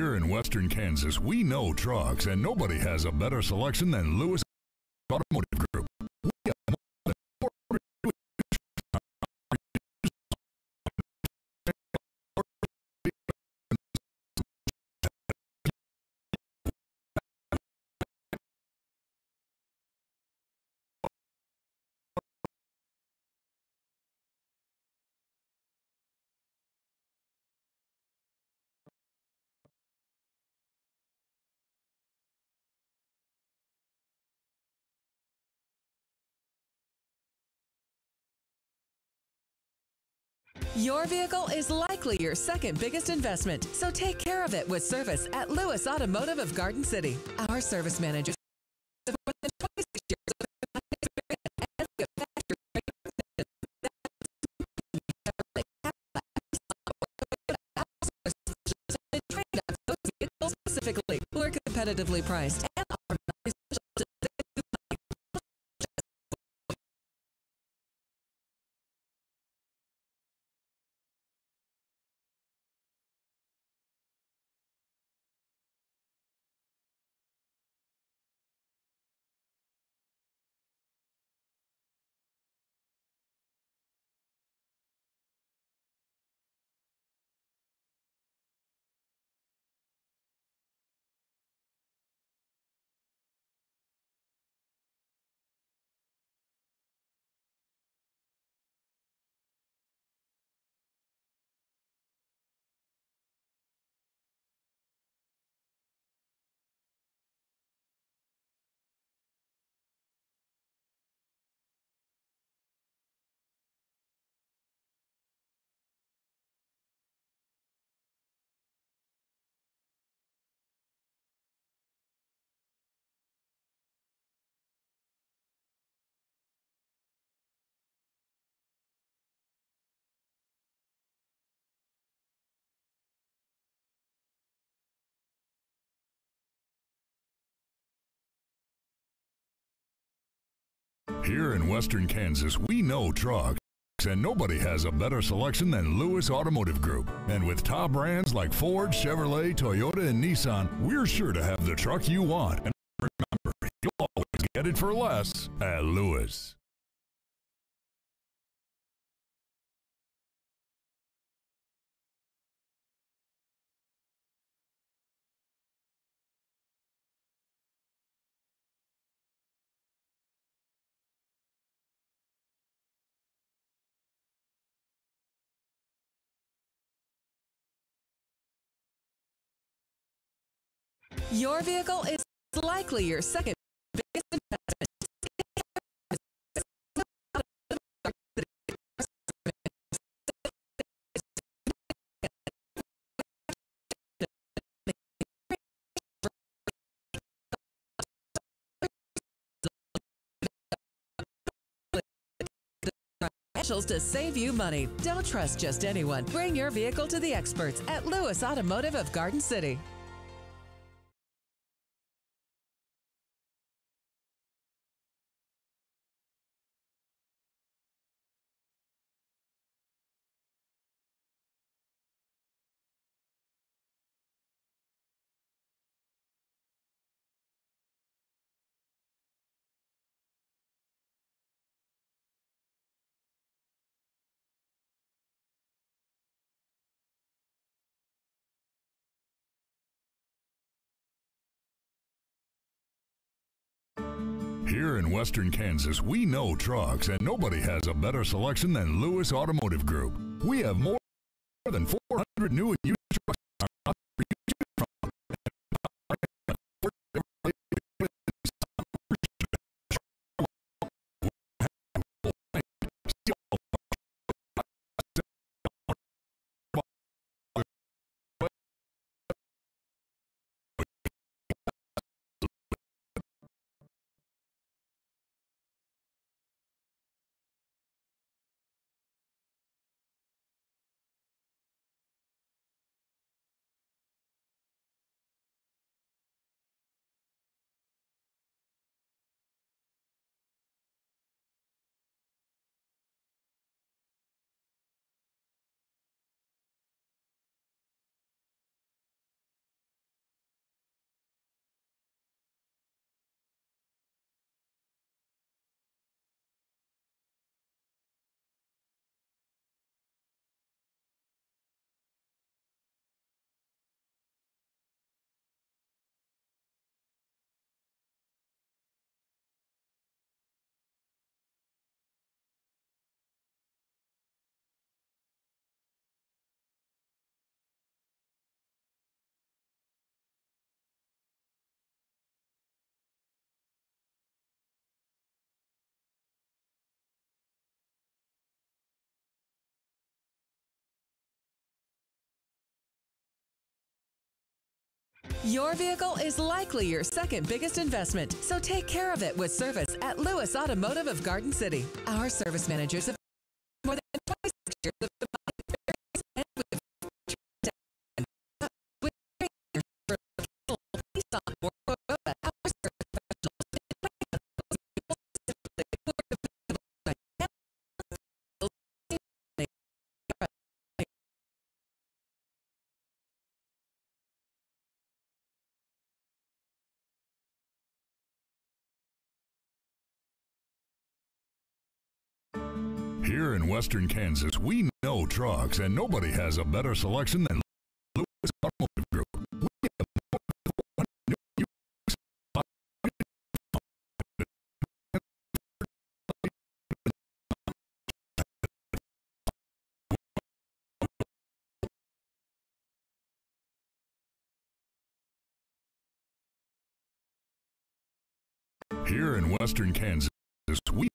Here in Western Kansas, we know trucks, and nobody has a better selection than Lewis Automotive Group. We have more than 400 Your vehicle is likely your second biggest investment, so take care of it with service at Lewis Automotive of Garden City. Our service managers have more than 26 years of experience and we have factory trained on those vehicles specifically. We're competitively priced and offer many special Here in Western Kansas, we know trucks, and nobody has a better selection than Lewis Automotive Group. And with top brands like Ford, Chevrolet, Toyota, and Nissan, we're sure to have the truck you want. And remember, you'll always get it for less at Lewis. Your vehicle is likely your second biggest investment. To save you money. Don't trust just anyone. Bring your vehicle to the experts at Lewis Automotive of Garden City. Here in Western Kansas, we know trucks, and nobody has a better selection than Lewis Automotive Group. We have more than 400 new and used trucks on our lot for you to choose from. Your vehicle is likely your second biggest investment, so take care of it with service at Lewis Automotive of Garden City. Our service managers have more than 26 years of combined experience and with Nissan or Toyota. Our service Here in Western Kansas, we know trucks, and nobody has a better selection than Lewis Automotive Group. We have more than 400 new Here in Western Kansas, we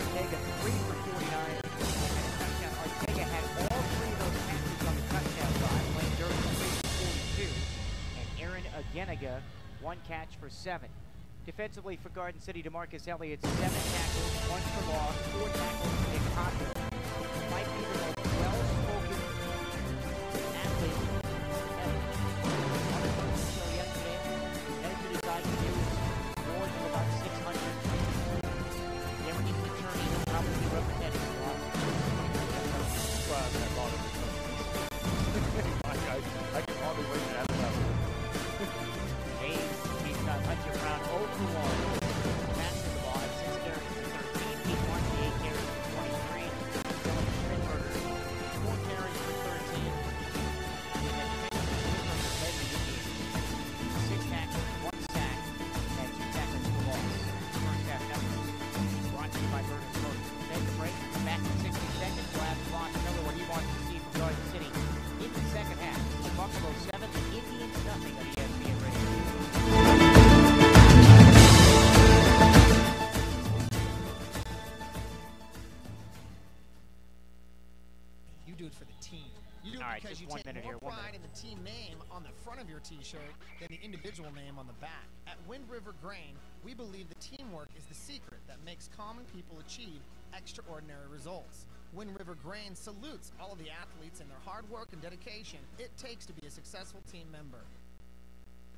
Ortega 3 for 49 and a touchdown. Ortega had all three of those catches on the touchdown drive. Lane Durham 3 for 42. And Aaron Ageniga 1 catch for 7. Defensively for Garden City, DeMarcus Elliott 7 tackles, 1 for loss, 4 tackles for Nick Hodges. Might be the most well-spoken athlete ever. On the coaching show yesterday, he measured his IQ more than about 600. Never needs an attorney, he'll probably be representing his loss. Well, I thought it was I can hardly wait to ask that. Hayes, he's got Hunter Brown 0 for 1. Passing the ball at 6 carries for 13. He won the 8 carries for 23. Dylan Schmidberger front of your t-shirt than the individual name on the back. At Wind River Grain, we believe the teamwork is the secret that makes common people achieve extraordinary results. Wind River Grain salutes all of the athletes and their hard work and dedication it takes to be a successful team member.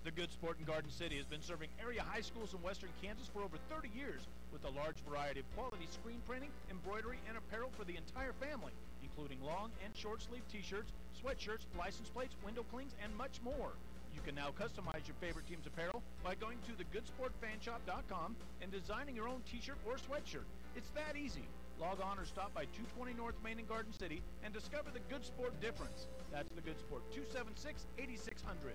The Good Sport in Garden City has been serving area high schools in western Kansas for over 30 years with a large variety of quality screen printing, embroidery, and apparel for the entire family, including long and short sleeve t-shirts, sweatshirts, license plates, window clings, and much more. You can now customize your favorite team's apparel by going to thegoodsportfanshop.com and designing your own t-shirt or sweatshirt. It's that easy. Log on or stop by 220 North Main in Garden City and discover the Good Sport difference. That's the Good Sport, 276-8600.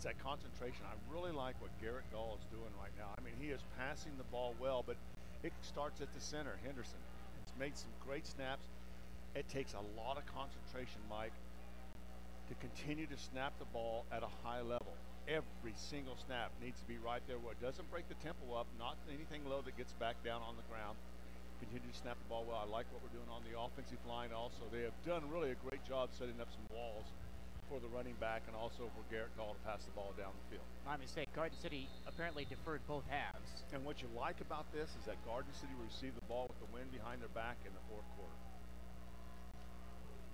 That concentration. I really like what Garrett Gall is doing right now. I mean, he is passing the ball well, but it starts at the center, Henderson. It's made some great snaps. It takes a lot of concentration, Mike, to continue to snap the ball at a high level. Every single snap needs to be right there where it doesn't break the tempo up, not anything low that gets back down on the ground. Continue to snap the ball well. I like what we're doing on the offensive line also. They have done really a great job setting up some walls for the running back and also for Garrett Gall to pass the ball down the field. My mistake. Garden City apparently deferred both halves. And what you like about this is that Garden City received the ball with the wind behind their back in the fourth quarter.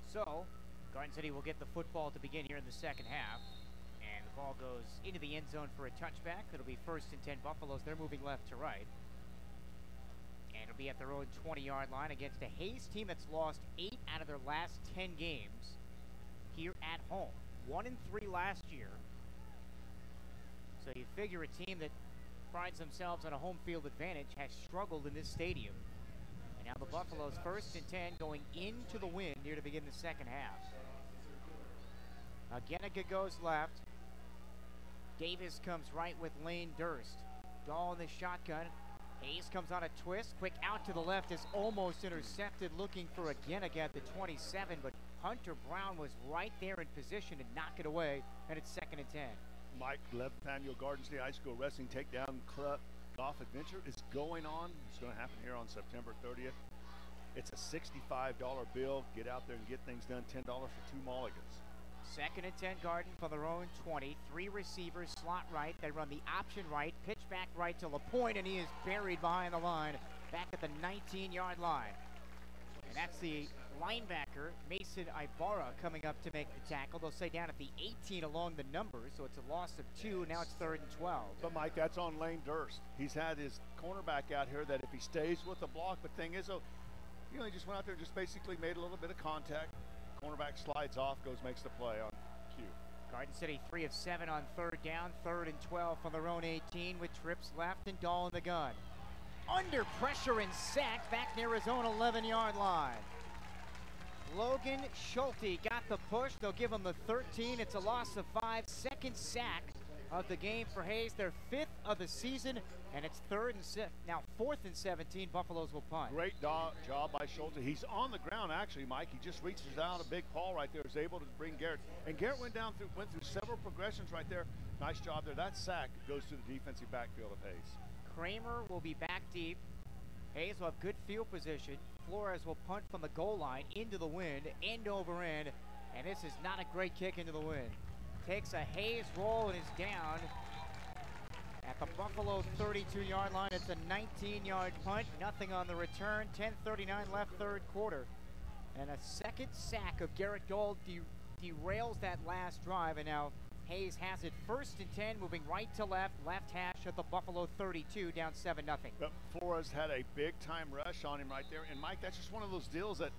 So, Garden City will get the football to begin here in the second half. And the ball goes into the end zone for a touchback. It'll be 1st and 10 Buffaloes. They're moving left to right. And it'll be at their own 20-yard line against a Hayes team that's lost 8 out of their last 10 games here at home. 1-3 last year. So you figure a team that prides themselves on a home field advantage has struggled in this stadium. And now the Buffaloes 1st and 10 going into the wind here to begin the second half. Ageniga goes left. Davis comes right with Lane Durst. Dahl in the shotgun. Hayes comes on a twist. Quick out to the left is almost intercepted, looking for Ageniga at the 27, but Hunter Brown was right there in position to knock it away, and it's 2nd and 10. Mike, 11th annual Garden City High School Wrestling Takedown Club Golf Adventure is going on. It's going to happen here on September 30th. It's a $65 bill. Get out there and get things done. $10 for 2 mulligans. 2nd and 10 Garden for their own 20. 3 receivers, slot right. They run the option right, pitch back right to LaPointe, and he is buried behind the line, back at the 19-yard line. And that's the linebacker, Mason Ibarra, coming up to make the tackle. They'll say down at the 18 along the numbers, so it's a loss of 2. Now it's 3rd and 12. But, Mike, that's on Lane Durst. He's had his cornerback out here that if he stays with the block, but thing is, though, he only just went out there and just basically made a little bit of contact. Cornerback slides off, makes the play on cue. Garden City 3 of 7 on 3rd down, 3rd and 12 from their own 18 with trips left and Dahl in the gun. Under pressure and sacked back near his own 11-yard line. Logan Schulte got the push. They'll give him the 13. It's a loss of 5. 2nd sack of the game for Hayes. Their 5th of the season, and it's 4th and 17. Buffaloes will punt. Great job by Schulte. He's on the ground actually, Mike. He just reaches out a big paw right there. Is able to bring Garrett. And Garrett went through several progressions right there. Nice job there. That sack goes to the defensive backfield of Hayes. Kramer will be back deep. Hayes will have good field position. Flores will punt from the goal line into the wind, end over end, and this is not a great kick into the wind. Takes a Hayes roll and is down at the Buffalo 32-yard line. It's a 19-yard punt, nothing on the return. 10:39 left, 3rd quarter. And a 2nd sack of Garrett Gold derails that last drive, and now Hayes has it 1st and 10, moving right to left hash at the Buffalo 32, down 7-0. Flores had a big-time rush on him right there. And, Mike, that's just one of those deals that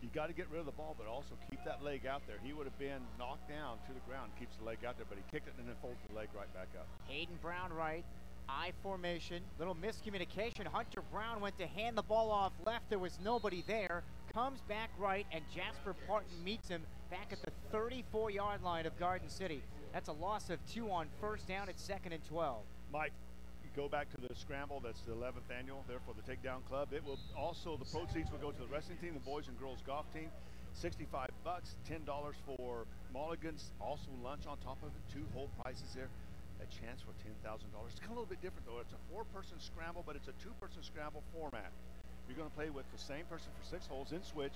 You got to get rid of the ball, but also keep that leg out there. He would have been knocked down to the ground, keeps the leg out there, but he kicked it and then folds the leg right back up. Hayden Brown right, I formation, little miscommunication. Hunter Brown went to hand the ball off left. There was nobody there. Comes back right, and Jasper Parton meets him back at the 34-yard line of Garden City. That's a loss of 2 on first down at 2nd and 12. Mike, you go back to the scramble. That's the 11th annual there for the Takedown Club. It will also, the proceeds will go to the wrestling team, the boys and girls golf team. $65, $10 for mulligans, also lunch on top of it, 2 whole prices there. A chance for $10,000. It's kind of a little bit different though. It's a 4-person scramble, but it's a 2-person scramble format. You're going to play with the same person for 6 holes, then switch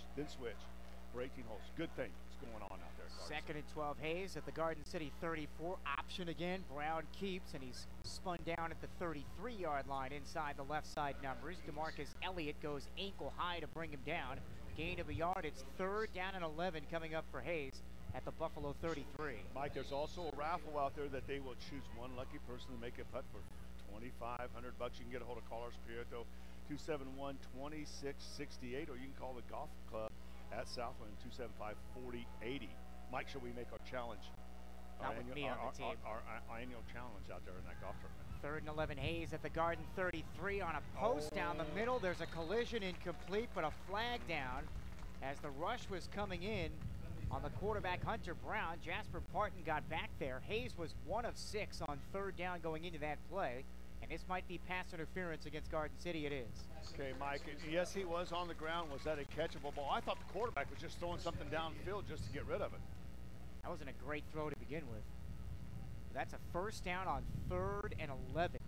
for 18 holes. Good thing is going on out there. 2nd and 12, Hayes at the Garden City 34. Option again. Brown keeps, and he's spun down at the 33-yard line inside the left side numbers. DeMarcus Elliott goes ankle high to bring him down. Gain of a yard. It's 3rd down and 11 coming up for Hayes at the Buffalo 33. Mike, there's also a raffle out there that they will choose one lucky person to make a putt for $2,500. You can get a hold of Carlos Prieto, 271-2668, or you can call the golf club at Southland, 275-4080. Mike, shall we make our challenge? Not with me on the team. Our annual challenge out there in that golf tournament. 3rd and 11, Hayes at the Garden 33 on a post down the middle. There's a collision, incomplete, but a flag down as the rush was coming in on the quarterback, Hunter Brown. Jasper Parton got back there. Hayes was 1 of 6 on 3rd down going into that play, and this might be pass interference against Garden City. It is. Okay, Mike, yes, he was on the ground. Was that a catchable ball? I thought the quarterback was just throwing something downfield just to get rid of it. That wasn't a great throw to begin with. That's a 1st down on 3rd and 11.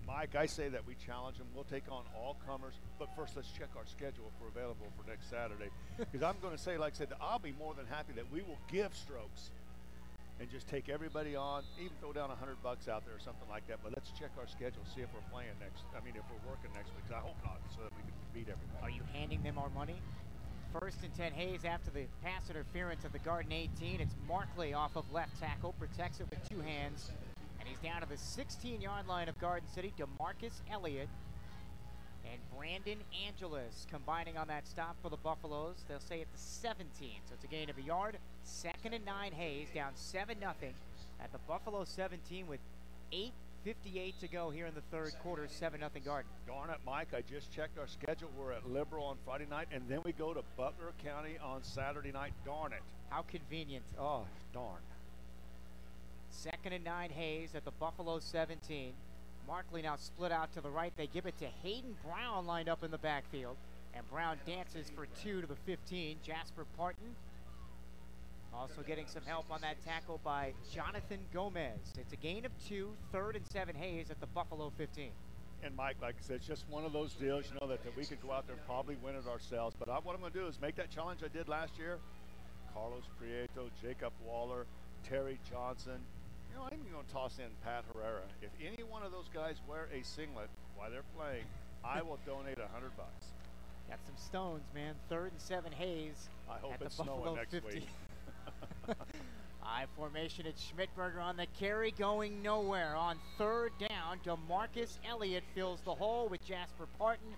Mike, I say that we challenge them. We'll take on all comers, but first let's check our schedule if we're available for next Saturday. Because I'm going to say, like I said, I'll be more than happy that we will give strokes and just take everybody on, even throw down $100 out there or something like that. But let's check our schedule, see if we're playing if we're working next week. I hope not, so that we can beat everybody. Are you handing them our money? 1st and 10, Hayes after the pass interference at the Garden 18. It's Markley off of left tackle, protects it with 2 hands. And he's down to the 16-yard line of Garden City. DeMarcus Elliott and Brandon Angeles combining on that stop for the Buffaloes. They'll say at the 17, so it's a gain of a yard. 2nd and 9, Hayes down 7-0 at the Buffalo 17 with 8:58 to go here in the 3rd quarter. 7-0 Garden. Darn it, Mike, I just checked our schedule. We're at Liberal on Friday night, and then we go to Butler County on Saturday night. Darn it. How convenient. Oh, darn. 2nd and 9, Hayes at the Buffalo 17. Markley now split out to the right. They give it to Hayden Brown lined up in the backfield. And Brown dances for 2 to the 15. Jasper Parton also getting some help on that tackle by Jonathan Gomez. It's a gain of 2, 3rd and 7, Hayes at the Buffalo 15. And Mike, like I said, it's just one of those deals, you know, that we could go out there and probably win it ourselves. But what I'm going to do is make that challenge I did last year. Carlos Prieto, Jacob Waller, Terry Johnson. You know, I'm even going to toss in Pat Herrera. If any one of those guys wear a singlet while they're playing, I will donate $100. Got some stones, man. 3rd and 7, Hayes. I hope at it's the Buffalo snowing next 50. week. I formation. It's Schmidberger on the carry, going nowhere. On 3rd down, DeMarcus Elliott fills the hole with Jasper Parton.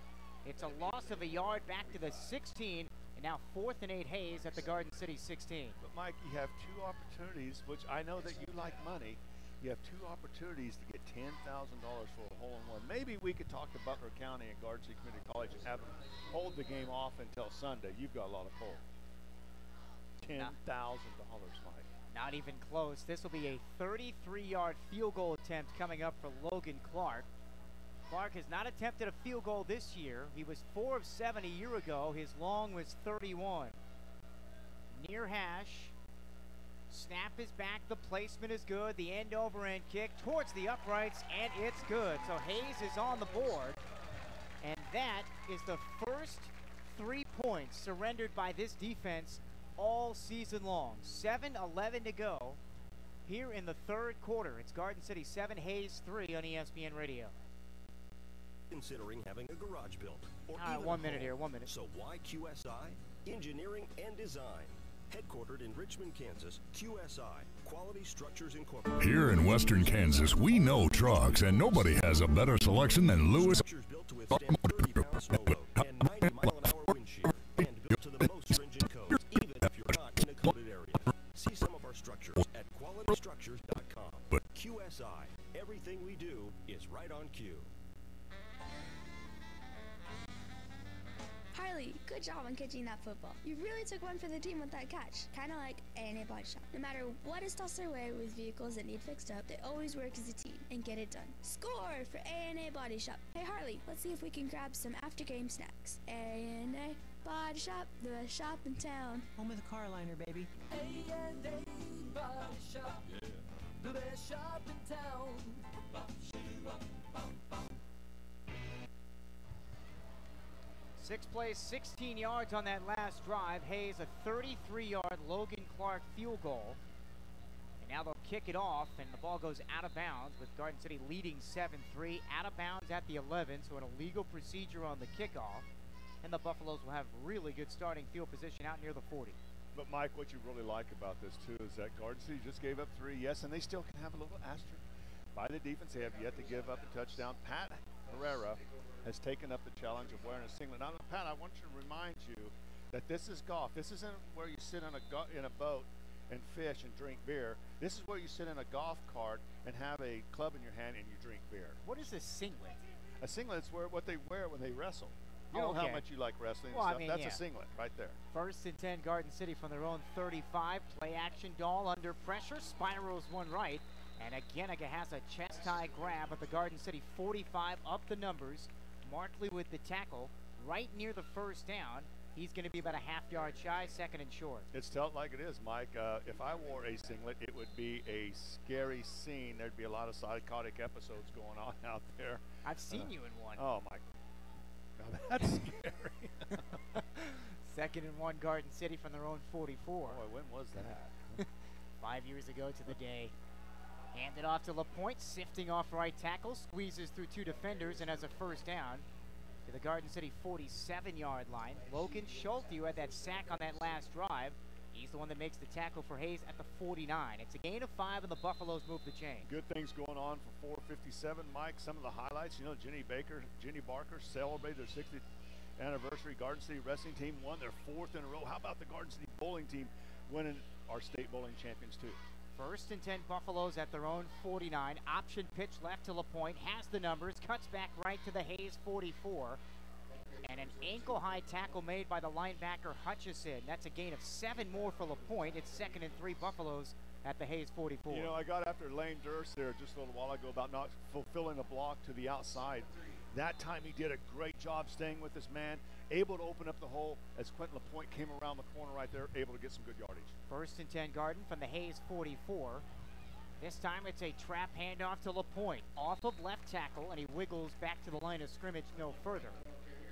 It's a loss of a yard back to the 16. And now 4th and 8, Hayes at the Garden City 16. But Mike, you have 2 opportunities, which I know that you like money. You have 2 opportunities to get $10,000 for a hole-in-one. Maybe we could talk to Butler County and Garden City Community College and have them hold the game off until Sunday. You've got a lot of pull. $10,000, Mike. Not even close. This will be a 33-yard field goal attempt coming up for Logan Clark. Clark has not attempted a field goal this year. He was 4 of 7 a year ago. His long was 31. Near hash. Snap is back. The placement is good. The end-over-end kick towards the uprights, and it's good. So Hayes is on the board. And that is the first 3 points surrendered by this defense all season long. 7:11 to go here in the 3rd quarter. It's Garden City 7, Hayes 3 on ESPN Radio. Considering having a garage built or even 1 minute here, 1 minute. So why QSI? Engineering and design. Headquartered in Richmond, Kansas, QSI, Quality Structures Incorporated. Here in Western Kansas, we know trucks, and nobody has a better selection than Lewis. Structures built to withstand 30-pound snow load and 90-mile-an-hour wind shear, and built to the most stringent Good job on catching that football. You really took one for the team with that catch. Kind of like A&A Body Shop. No matter what is tossed their way with vehicles that need fixed up, they always work as a team and get it done. Score for A&A Body Shop. Hey Harley, let's see if we can grab some after-game snacks. A&A Body Shop, the best shop in town. Home of the car liner, baby. A&A Body Shop, the best shop in town. Six plays, 16 yards on that last drive. Hayes a 33-yard Logan Clark field goal. And now they'll kick it off, and the ball goes out of bounds with Garden City leading 7-3. Out of bounds at the 11, so an illegal procedure on the kickoff. And the Buffaloes will have really good starting field position out near the 40. But Mike, what you really like about this too is that Garden City just gave up 3, yes, and they still can have a little asterisk by the defense. They have yet to give up a touchdown. Pat Herrera has taken up the challenge of wearing a singlet. Now, Pat, I want to remind you that this is golf. This isn't where you sit in a boat and fish and drink beer. This is where you sit in a golf cart and have a club in your hand and you drink beer. What is a singlet? A singlet is what they wear when they wrestle. You know how much you like wrestling and stuff. That's a singlet right there. First and 10, Garden City from their own 35. Play action, Dahl under pressure. Spirals one right. And again, has a chest high grab at the Garden City 45 up the numbers. Markley with the tackle right near the first down. He's going to be about a half-yard shy, second and short. It's tell it like it is, Mike. If I wore a singlet, it would be a scary scene. There'd be a lot of psychotic episodes going on out there. I've seen you in one. Oh, my. Now that's scary. Second and 1, Garden City from their own 44. Boy, when was that? 5 years ago to the day. Handed off to LaPointe, sifting off right tackle, squeezes through 2 defenders and has a first down to the Garden City 47-yard line. Logan Schulte, who had that sack on that last drive, he's the one that makes the tackle for Hayes at the 49. It's a gain of 5, and the Buffaloes move the chain. Good things going on for 457, Mike. Some of the highlights, you know, Jenny Barker celebrated their 60th anniversary. Garden City wrestling team won their 4th in a row. How about the Garden City bowling team winning our state bowling champions too? First and 10, Buffaloes at their own 49. Option pitch left to LaPointe. Has the numbers. Cuts back right to the Hayes 44. And an ankle-high tackle made by the linebacker Hutchison. That's a gain of 7 more for LaPointe. It's 2nd and 3 Buffaloes at the Hayes 44. You know, I got after Lane Durst there just a little while ago about not fulfilling a block to the outside. That time he did a great job staying with this man, able to open up the hole as Quentin LaPointe came around the corner right there, able to get some good yardage. First and 10, Garden from the Hayes 44. This time it's a trap handoff to LaPointe. Off of left tackle, and he wiggles back to the line of scrimmage no further.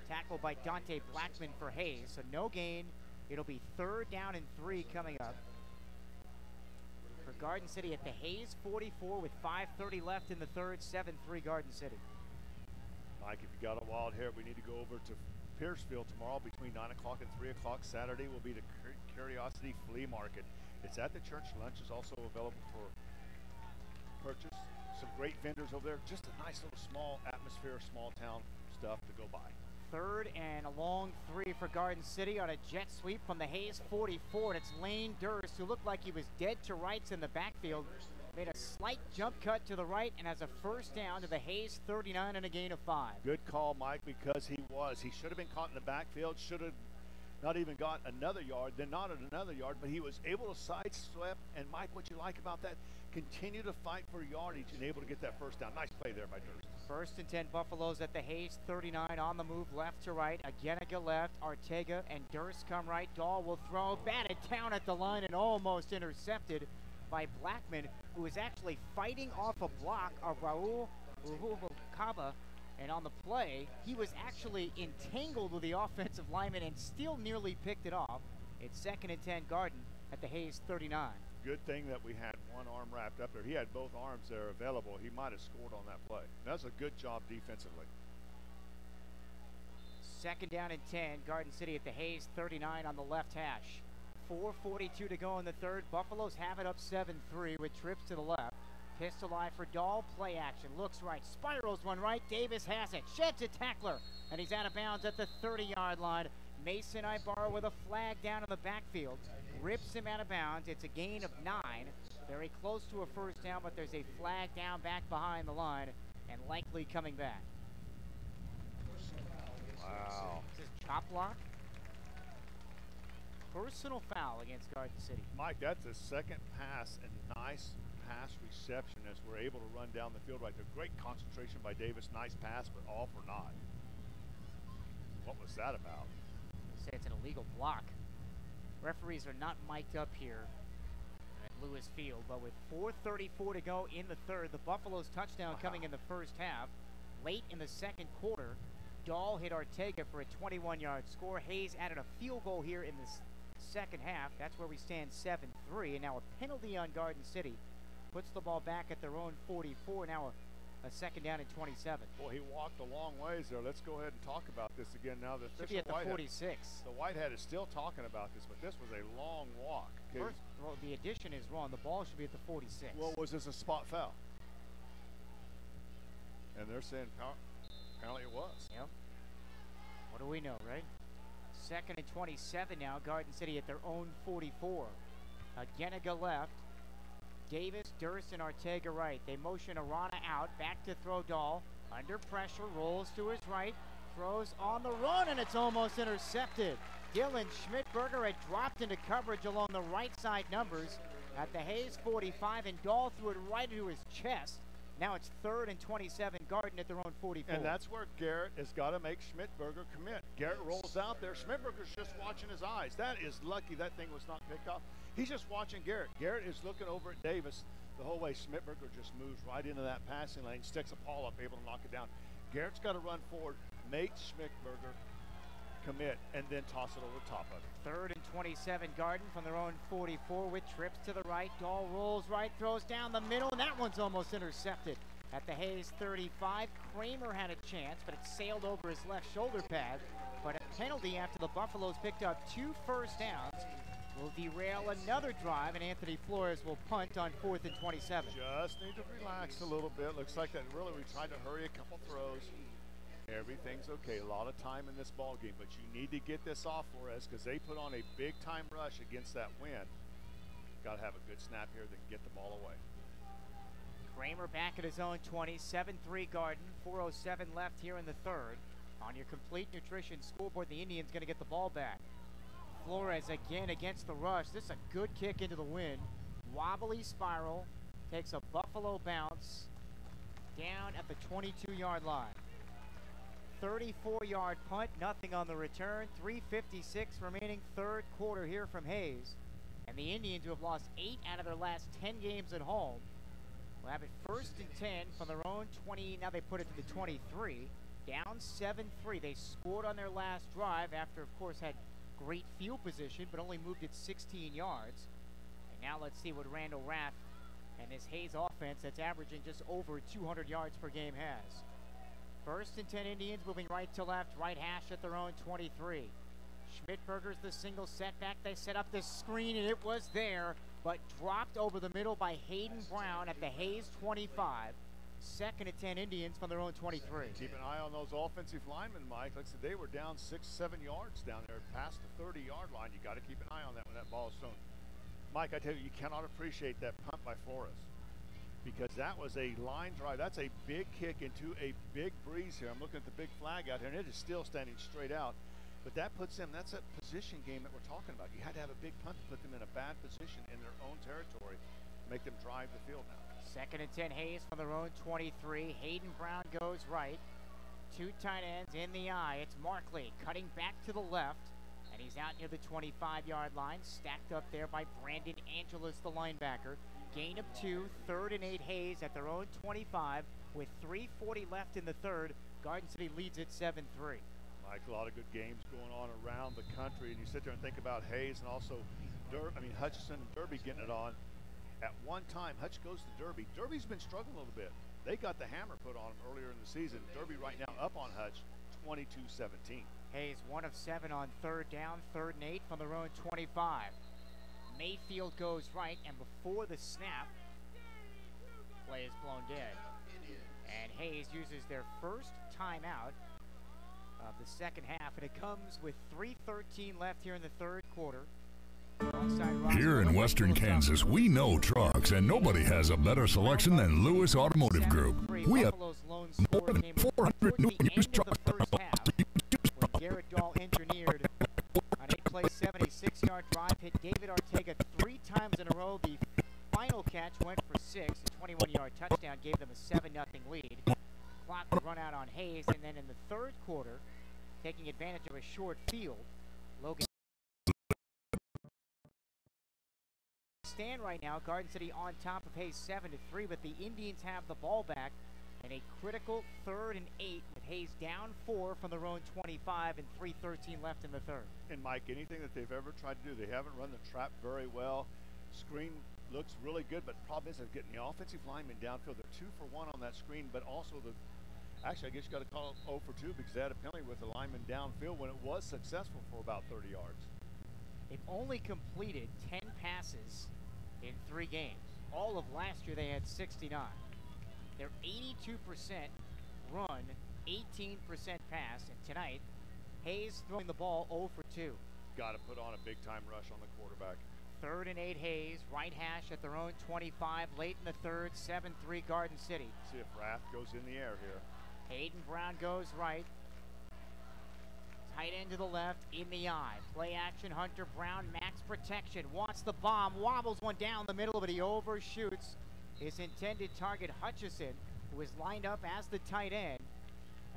Tackled by Dante Blackman for Hayes, so no gain. It'll be 3rd down and 3 coming up for Garden City at the Hayes 44 with 5:30 left in the third. 7-3 Garden City. Mike, if you got a wild hair, we need to go over to Pierceville tomorrow between 9 o'clock and 3 o'clock. Saturday will be the Curiosity Flea Market. It's at the church. Lunch is also available for purchase. Some great vendors over there. Just a nice little small atmosphere, small town stuff to go by. 3rd and a long 3 for Garden City on a jet sweep from the Hayes 44. And it's Lane Durst, who looked like he was dead to rights in the backfield. Made a slight jump cut to the right and has a first down to the Hayes 39 and a gain of 5. Good call, Mike, because he should have been caught in the backfield, should have not even got another yard, then not at another yard, but he was able to sidestep. And Mike, what you like about that, continue to fight for yardage and able to get that first down. Nice play there by Durst. First and 10 Buffaloes at the Hayes 39 on the move left to right. Ageniga left, Ortega and Durst come right. Dahl will throw, batted down at the line and almost intercepted by Blackman, who was actually fighting off a block of Raul Rubalcaba. And on the play, he was actually entangled with the offensive lineman and still nearly picked it off. It's 2nd and 10 Garden at the Hayes 39. Good thing that we had one arm wrapped up there. He had both arms there available. He might have scored on that play. That's a good job defensively. 2nd down and 10, Garden City at the Hayes 39 on the left hash. 4:42 to go in the third. Buffaloes have it up 7-3 with trips to the left. Pistol eye for Dahl, play action, looks right, spirals one right, Davis has it, sheds a tackler, and he's out of bounds at the 30-yard line. Mason Ibarra with a flag down in the backfield, rips him out of bounds. It's a gain of 9, very close to a first down, but there's a flag down back behind the line, and likely coming back. Wow. Is this chop block? personal foul against Garden City. Mike, that's a second pass and nice pass reception as we're able to run down the field right there. Great concentration by Davis. Nice pass, but all for naught. What was that about? They say it's an illegal block. Referees are not mic'd up here at Lewis Field, but with 4:34 to go in the third, the Buffaloes touchdown coming in the first half. Late in the second quarter, Dahl hit Ortega for a 21-yard score. Hayes added a field goal here in the second half. That's where we stand 7-3, and now a penalty on Garden City puts the ball back at their own 44. Now a second down and 27. Boy, he walked a long ways there. Let's go ahead and talk about this again now. The Should be at the 46. The Whitehead is still talking about this, but this was a long walk. Okay. First, well, the addition is wrong. The ball should be at the 46. Well, was this a spot foul? And they're saying apparently it was. Yep. What do we know, right? Second and 27 now. Garden City at their own 44. Ageniga left. Davis, Durst, and Ortega right. They motion Arana out. Back to throw Dahl. Under pressure. Rolls to his right. Throws on the run, and it's almost intercepted. Dylan Schmidberger had dropped into coverage along the right side numbers at the Hayes 45, and Dahl threw it right into his chest. Now it's 3rd and 27, Garden at their own 44. And that's where Garrett has got to make Schmidberger commit. Garrett rolls out there. Schmidberger's just watching his eyes. That is lucky that thing was not picked off. He's just watching Garrett. Garrett is looking over at Davis the whole way. Schmidberger just moves right into that passing lane, sticks a paw up, able to knock it down. Garrett's got to run forward, make Schmidberger commit, and then toss it over top of it. 3rd and 27, Garden from their own 44 with trips to the right. Dahl rolls right, throws down the middle, and that one's almost intercepted. At the Hayes 35, Kramer had a chance, but it sailed over his left shoulder pad. But a penalty after the Buffaloes picked up 2 first downs will derail another drive, and Anthony Flores will punt on 4th and 27. Just need to relax a little bit. Looks like that really we tried to hurry a couple throws. Everything's okay. A lot of time in this ball game, but you need to get this off, Flores, because they put on a big-time rush against that win. Got to have a good snap here, then get the ball away. Kramer back at his own 20, 7-3 Garden, 4:07 left here in the third. On your complete nutrition scoreboard, the Indians going to get the ball back. Flores again against the rush. This is a good kick into the wind. Wobbly spiral, takes a Buffalo bounce down at the 22-yard line. 34-yard punt, nothing on the return. 3:56 remaining third quarter here from Hayes. And the Indians, who have lost 8 out of their last 10 games at home, will have it 1st and 10 from their own 20. Now they put it to the 23. Down 7-3. They scored on their last drive after, of course, had great field position, but only moved it 16 yards. And now let's see what Randall Rath and this Hayes offense that's averaging just over 200 yards per game has. 1st and 10 Indians moving right to left, right hash at their own 23. Schmidberger's the single setback. They set up the screen, and it was there, but dropped over the middle by Hayden Brown at the Hayes 25. 2nd and 10 Indians from their own 23. Keep an eye on those offensive linemen, Mike. Like I said, they were down 6-7 yards down there past the 30-yard line. You got to keep an eye on that when that ball is thrown. Mike, I tell you, you cannot appreciate that punt by Flores, because that was a line drive. That's a big kick into a big breeze here. I'm looking at the big flag out here, and it is still standing straight out. But that puts them, that's a position game that we're talking about. You had to have a big punt to put them in a bad position in their own territory, make them drive the field now. 2nd and 10 Hayes from their own 23. Hayden Brown goes right. 2 tight ends in the eye. It's Markley cutting back to the left, and he's out near the 25-yard line, stacked up there by Brandon Angelis, the linebacker. Gain of 2, 3rd and 8 Hayes at their own 25 with 3:40 left in the third. Garden City leads it 7-3. Mike, a lot of good games going on around the country, and you sit there and think about Hayes and also Hutchinson and Derby getting it on. At one time, Hutch goes to Derby. Derby's been struggling a little bit. They got the hammer put on him earlier in the season. Derby right now up on Hutch, 22-17. Hayes 1 of 7 on 3rd down, 3rd and 8 from their own 25. Mayfield goes right, and before the snap, play is blown dead. And Hayes uses their first timeout of the second half, and it comes with 3:13 left here in the third quarter. Here in Western Kansas, we know trucks, and nobody has a better selection than Lewis Automotive Group. We have more than 400 new and used trucks. Garrett Dahl engineered an 8-play 76-yard in the third quarter, taking advantage of a short field. Logan stand right now. Garden City on top of Hayes 7-3, but the Indians have the ball back in a critical 3rd and 8 with Hayes down 4 from their own 25 and 3:13 left in the third. And Mike, anything that they've ever tried to do, they haven't run the trap very well. Screen looks really good, but the problem is they're getting the offensive linemen downfield. They're 2 for 1 on that screen, but also actually I guess you got to call it 0 for 2 because they had a penalty with the lineman downfield when it was successful for about 30 yards. They've only completed 10 passes in 3 games. All of last year they had 69. They're 82% run, 18% pass, and tonight Hayes throwing the ball 0 for 2. Got to put on a big-time rush on the quarterback. 3rd and 8 Hayes, right hash at their own 25, late in the third, 7-3 Garden City. See if Rath goes in the air here. Hayden Brown goes right. Tight end to the left, in the eye. Play action, Hunter Brown, max protection, wants the bomb, wobbles one down the middle, but he overshoots his intended target, Hutchison, who is lined up as the tight end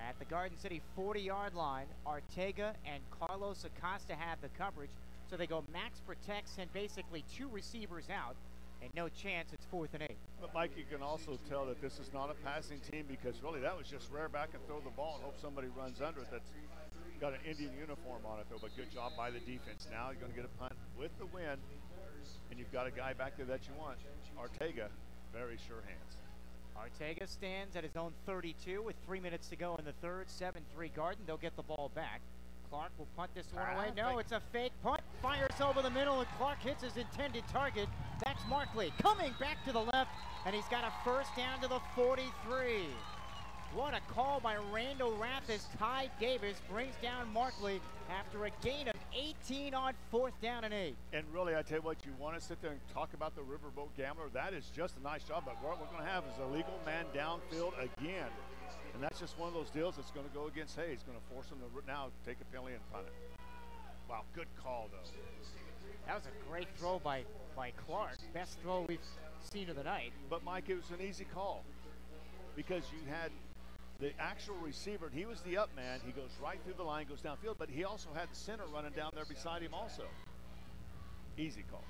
at the Garden City 40-yard line. Ortega and Carlos Acosta have the coverage, so they go max protect, send basically 2 receivers out, and no chance it's 4th and 8. But Mike, you can also tell that this is not a passing team because really that was just rear back and throw the ball and hope somebody runs under it. That's got an Indian uniform on it though, but good job by the defense. Now you're going to get a punt with the win, and you've got a guy back there that you want. Ortega, very sure hands. Ortega stands at his own 32 with 3 minutes to go in the third. 7-3 Garden. They'll get the ball back. Clark will punt this one away. No, it's a fake punt. Fires over the middle, and Clark hits his intended target. That's Markley coming back to the left, and he's got a first down to the 43. What a call by Randall Rath as Ty Davis brings down Markley after a gain of 18 on 4th down and 8. And really, I tell you what, you want to sit there and talk about the Riverboat Gambler. That is just a nice job, but what we're going to have is a legal man downfield again. And that's just one of those deals that's going to go against Hayes. Going to force him to now take a penalty and punt it. Wow, good call, though. That was a great throw by Clark. Best throw we've seen of the night. But, Mike, it was an easy call because you had the actual receiver, and he was the up man. He goes right through the line, goes downfield, but he also had the center running down there beside him also. Easy call.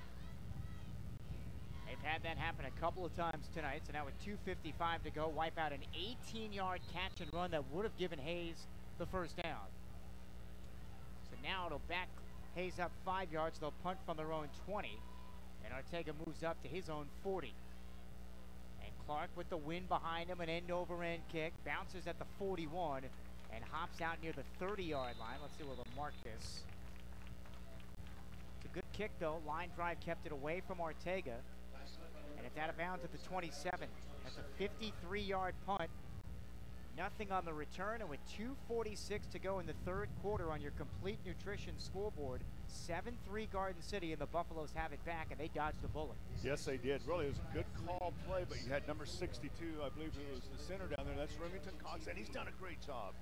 They've had that happen a couple of times tonight, so now with 2:55 to go, wipe out an 18-yard catch and run that would have given Hayes the first down. So now it'll back Hayes up 5 yards. They'll punt from their own 20, and Ortega moves up to his own 40. And Clark with the wind behind him, an end-over-end kick, bounces at the 41 and hops out near the 30-yard line. Let's see where they'll mark this. It's a good kick, though. Line drive kept it away from Ortega. And it's out of bounds at the 27. That's a 53-yard punt. Nothing on the return, and with 2:46 to go in the third quarter on your complete nutrition scoreboard, 7-3 Garden City, and the Buffaloes have it back, and they dodged a bullet. Yes, they did. Really, it was a good call play, but you had number 62, I believe it was the center down there. That's Remington Cox, and he's done a great job.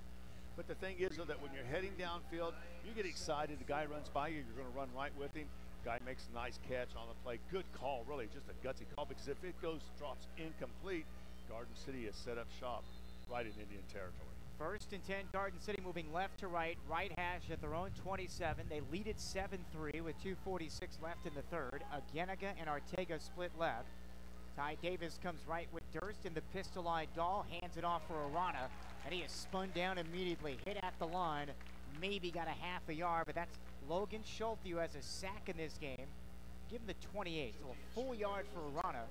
But the thing is, though, that when you're heading downfield, you get excited. The guy runs by you, you're going to run right with him. Guy makes a nice catch on the play. Good call, really, just a gutsy call, because if it drops incomplete, Garden City has set up shop right in Indian territory. 1st and 10, Garden City moving left to right hash at their own 27. They lead it 7-3 with 2:46 left in the third. Aguinaga and Ortega split left. Ty Davis comes right with Durst in the pistol-eyed Dahl, hands it off for Arana, and he is spun down immediately, hit at the line, maybe got a half a yard, but that's Logan Schulte, who has a sack in this game. Give him the 28, so a full yard for Arana.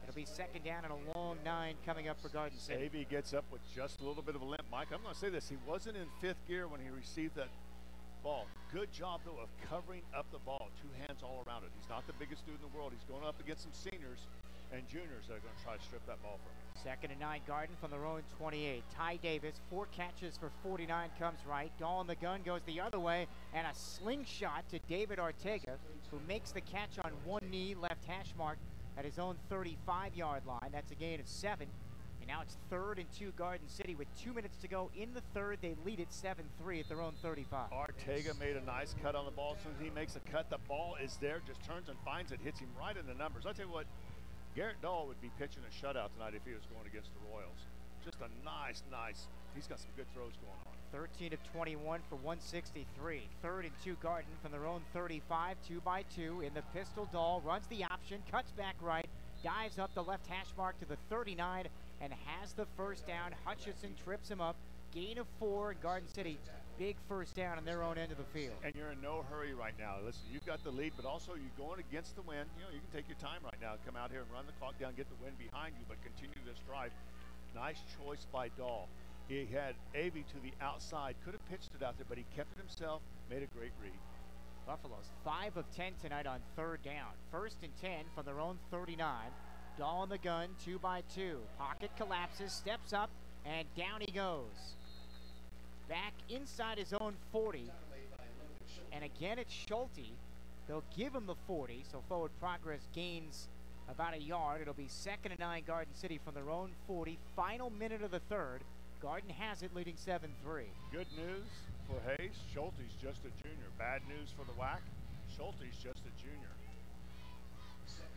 It'll be 2nd down and a long 9 coming up for Garden City. Davey gets up with just a little bit of a limp. Mike, I'm going to say this. He wasn't in 5th gear when he received that ball. Good job, though, of covering up the ball. 2 hands all around it. He's not the biggest dude in the world. He's going up against some seniors and juniors that are going to try to strip that ball from him. 2nd and 9, Garden from their own 28. Ty Davis, 4 catches for 49, comes right. Dahl in the gun goes the other way, and a slingshot to David Ortega, who makes the catch on one knee, left hash mark at his own 35-yard line. That's a gain of 7. And now it's 3rd and 2 Garden City with 2 minutes to go in the third. They lead it 7-3 at their own 35. Ortega made a nice cut on the ball. As soon as he makes a cut, the ball is there, just turns and finds it, hits him right in the numbers. I'll tell you what, Garrett Dahl would be pitching a shutout tonight if he was going against the Royals. Just a nice, he's got some good throws going on. 13 of 21 for 163. 3rd and 2 Garden from their own 35, 2x2 in the pistol. Dahl runs the option, cuts back right, dives up the left hash mark to the 39 and has the first down. Hutchison trips him up. Gain of 4 in Garden City. Big first down on their own end of the field. And you're in no hurry right now. Listen, you've got the lead, but also you're going against the wind. You know, you can take your time right now. Come out here and run the clock down, get the wind behind you, but continue this drive. Nice choice by Dahl. He had Avey to the outside. Could have pitched it out there, but he kept it himself. Made a great read. Buffalo's 5 of 10 tonight on 3rd down. 1st and 10 from their own 39. Dahl in the gun, 2x2. Pocket collapses, steps up, and down he goes. Back inside his own 40. And again, it's Schulte. They'll give him the 40, so forward progress gains about a yard. It'll be 2nd and 9 Garden City from their own 40. Final minute of the 3rd. Garden has it, leading 7-3. Good news for Hayes. Schulte's just a junior. Bad news for the WAC. Schulte's just a junior.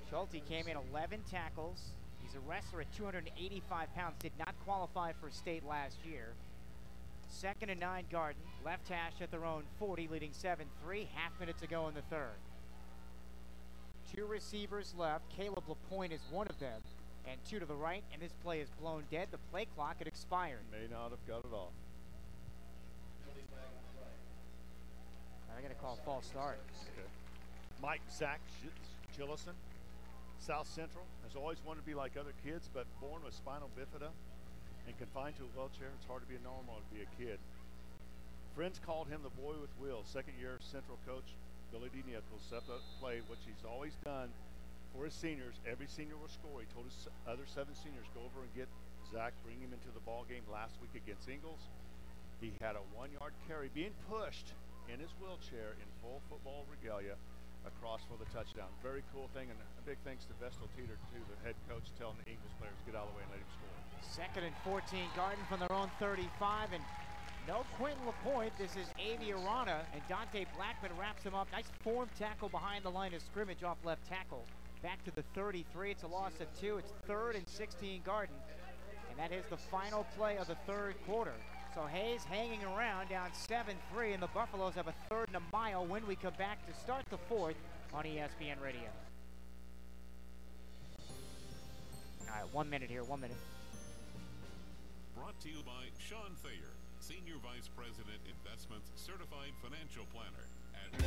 Schulte came in 11 tackles. He's a wrestler at 285 pounds. Did not qualify for state last year. 2nd and 9 Garden. Left hash at their own 40, leading 7-3. Half minute to go in the 3rd. 2 receivers left. Caleb LaPointe is one of them. And 2 to the right, and this play is blown dead. The play clock had expired. May not have got it off. I got to call a false start. Okay. Mike Zach Gillison, South Central, has always wanted to be like other kids, but born with spinal bifida and confined to a wheelchair. It's hard to be normal to be a kid. Friends called him the boy with wheels. 2nd-year Central coach Billy D. Nichols set up play, which he's always done for his seniors. Every senior will score. He told his other 7 seniors, go over and get Zach, bring him into the ball game last week against Ingles. He had a 1-yard carry being pushed in his wheelchair in full football regalia across for the touchdown. Very cool thing, and a big thanks to Vestal Teeter, too, the head coach, telling the Ingles players get out of the way and let him score. 2nd and 14 Garden from their own 35, and no Quentin LaPointe. This is Avi Arana, and Dante Blackman wraps him up. Nice form tackle behind the line of scrimmage off left tackle. Back to the 33. It's a loss of 2. It's 3rd and 16 Garden. And that is the final play of the 3rd quarter. So Hayes hanging around down 7-3, and the Buffaloes have a 3rd and a mile when we come back to start the 4th on ESPN Radio. All right, 1 minute here, 1 minute. Brought to you by Sean Thayer, Senior Vice President, Investments, Certified Financial Planner.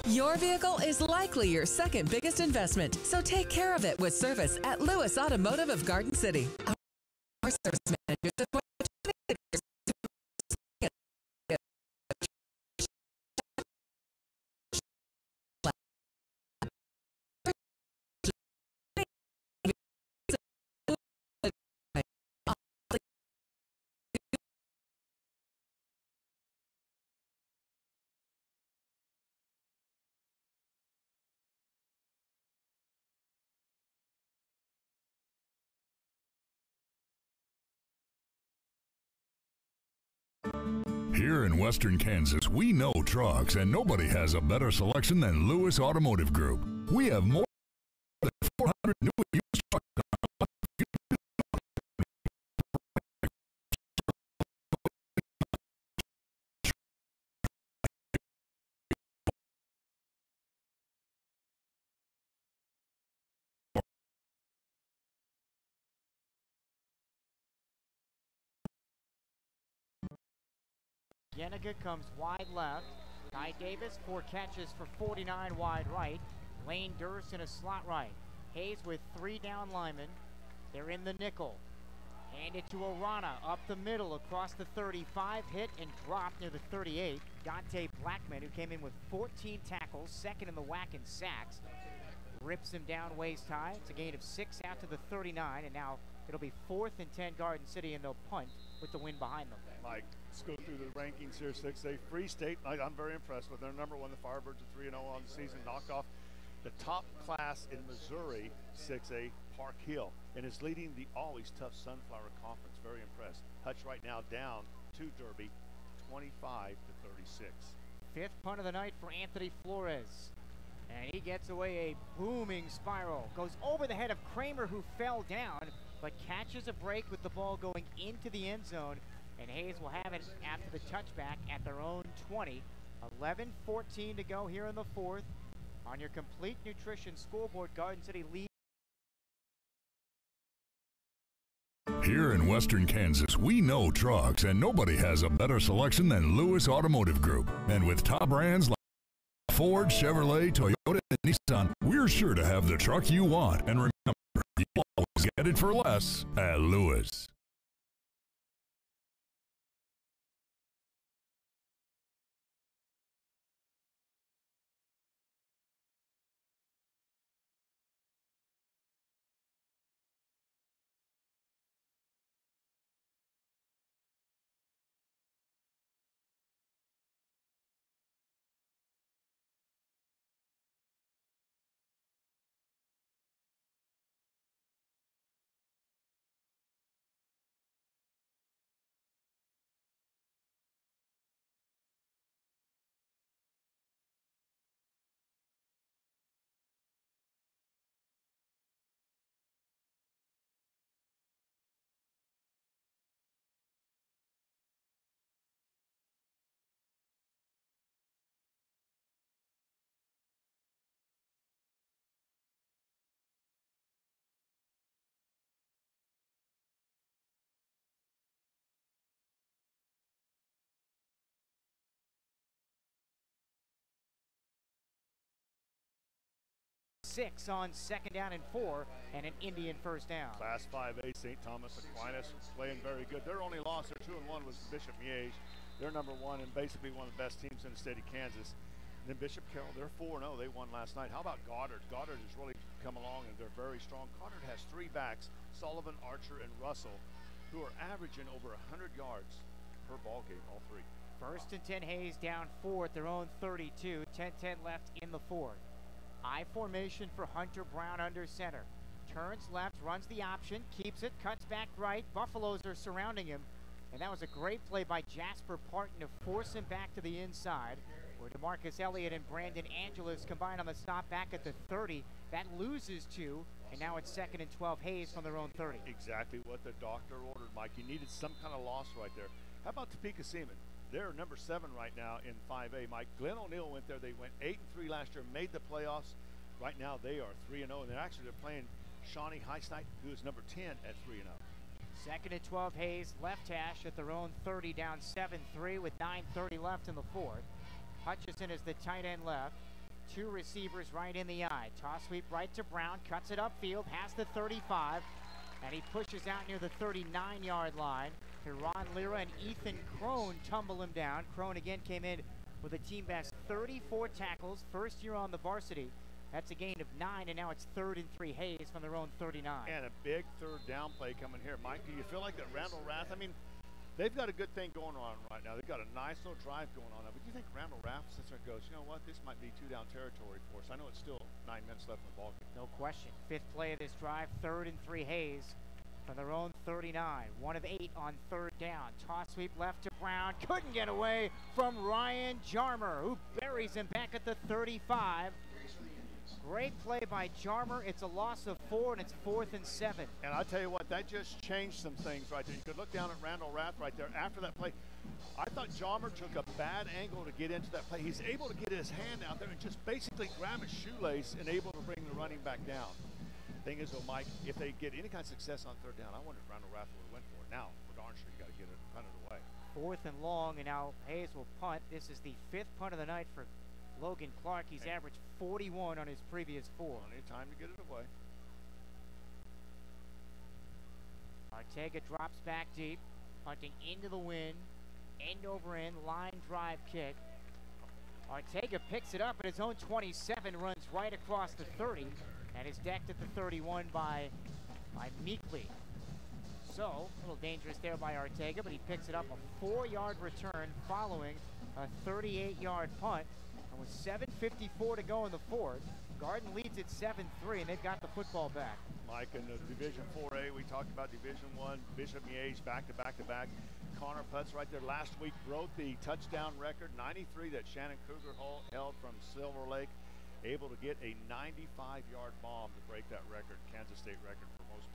Your vehicle is likely your 2nd biggest investment, so take care of it with service at Lewis Automotive of Garden City. Our service managers have more than 26 years. Here in Western Kansas, we know trucks, and nobody has a better selection than Lewis Automotive Group. We have more than 400 new and used trucks. Yenniga comes wide left. Ty Davis, 4 catches for 49 wide right. Lane Durst in a slot right. Hayes with 3 down linemen. They're in the nickel. Hand it to Arana up the middle across the 35. Hit and dropped near the 38. Dante Blackman, who came in with 14 tackles, 2nd in the WAC in sacks, rips him down waist high. It's a gain of 6 out to the 39, and now it'll be 4th and 10 Garden City, and they'll punt with the wind behind them. Mike, let's go through the rankings here. 6A Free State, I'm very impressed with their number 1. The Firebirds are 3-0 on the season, knocked off the top class in Missouri, 6A Park Hill, and is leading the always tough Sunflower Conference. Very impressed. Hutch right now down to Derby, 25-36. 5th punt of the night for Anthony Flores. And he gets away a booming spiral. Goes over the head of Kramer, who fell down. but catches a break with the ball going into the end zone, and Hayes will have it after the touchback at their own 20. 11-14 to go here in the fourth. On your complete nutrition scoreboard, Garden City leads. Here in Western Kansas, we know trucks, and nobody has a better selection than Lewis Automotive Group. And with top brands like Ford, Chevrolet, Toyota, and Nissan, we're sure to have the truck you want. And remember, you always get it for less at Lewis. Six on second down and 4, and an Indian first down. Class 5A St. Thomas Aquinas playing very good. Their only loss, their 2-1, was Bishop Miege. They're number 1 and basically one of the best teams in the state of Kansas. And then Bishop Carroll, they're 4-0. They won last night. How about Goddard? Goddard has really come along, and they're very strong. Goddard has 3 backs, Sullivan, Archer, and Russell, who are averaging over 100 yards per ball game, all 3. First and 10, Hayes down 4 at their own 32. 10-10 left in the fourth. High formation for Hunter Brown under center. Turns left, runs the option, keeps it, cuts back right. Buffaloes are surrounding him. And that was a great play by Jasper Parton to force him back to the inside, where DeMarcus Elliott and Brandon Angeles combine on the stop back at the 30. That loses 2, and now it's 2nd and 12. Hayes from their own 30. Exactly what the doctor ordered, Mike. You needed some kind of loss right there. How about Topeka Seaman? They're number 7 right now in 5A, Mike. Glenn O'Neill went there. They went 8-3 last year, made the playoffs. Right now they are 3-0, and they're playing Shawnee Highsnight, who is number 10 at 3-0. 2nd and 12, Hayes left hash at their own 30, down 7-3 with 9:30 left in the fourth. Hutchison is the tight end left. 2 receivers right in the eye. Toss sweep right to Brown, cuts it upfield, has the 35, and he pushes out near the 39-yard line. To Ron Lira and Ethan Crone tumble him down. Crone again came in with a team best 34 tackles, first year on the varsity. That's a gain of 9, and now it's 3rd and 3. Hayes from their own 39. And a big third down play coming here. Mike, do you feel like that Randall Rath, I mean, they've got a good thing going on right now. They've got a nice little drive going on. But do you think Randall Rath sits there and goes, you know what, this might be 2-down territory for us? I know it's still 9 minutes left in the ballgame. No question. 5th play of this drive, 3rd and 3. Hayes from their own 39. 1 of 8 on 3rd down. Toss sweep left to Brown. Couldn't get away from Ryan Jarmer, who buries him back at the 35. Great play by Jarmer. It's a loss of 4, and it's 4th and 7. And I tell you what, that just changed some things right there. You could look down at Randall Rath right there. After that play, I thought Jarmer took a bad angle to get into that play. He's able to get his hand out there and just basically grab his shoelace and able to bring the running back down. Thing is, though, Mike, if they get any kind of success on 3rd down, I wonder if Randall Rath would have went for it. Now, for darn sure, you got to get it, punt it away. 4th and long, and now Hayes will punt. This is the 5th punt of the night for Logan Clark. He's averaged 41 on his previous 4. Plenty of time to get it away. Ortega drops back deep, punting into the wind, end over end, line drive kick. Ortega picks it up at his own 27, runs right across the 30, and is decked at the 31 by Meekley. So, a little dangerous there by Ortega, but he picks it up, a 4-yard return following a 38-yard punt. And with 7:54 to go in the fourth, Garden leads at 7-3, and they've got the football back. Mike, in the Division 4A, we talked about Division 1, Bishop Miege back-to-back. Connor Putz right there last week broke the touchdown record, 93, that Shannon Kruger held from Silver Lake. Able to get a 95-yard bomb to break that record, Kansas State record for most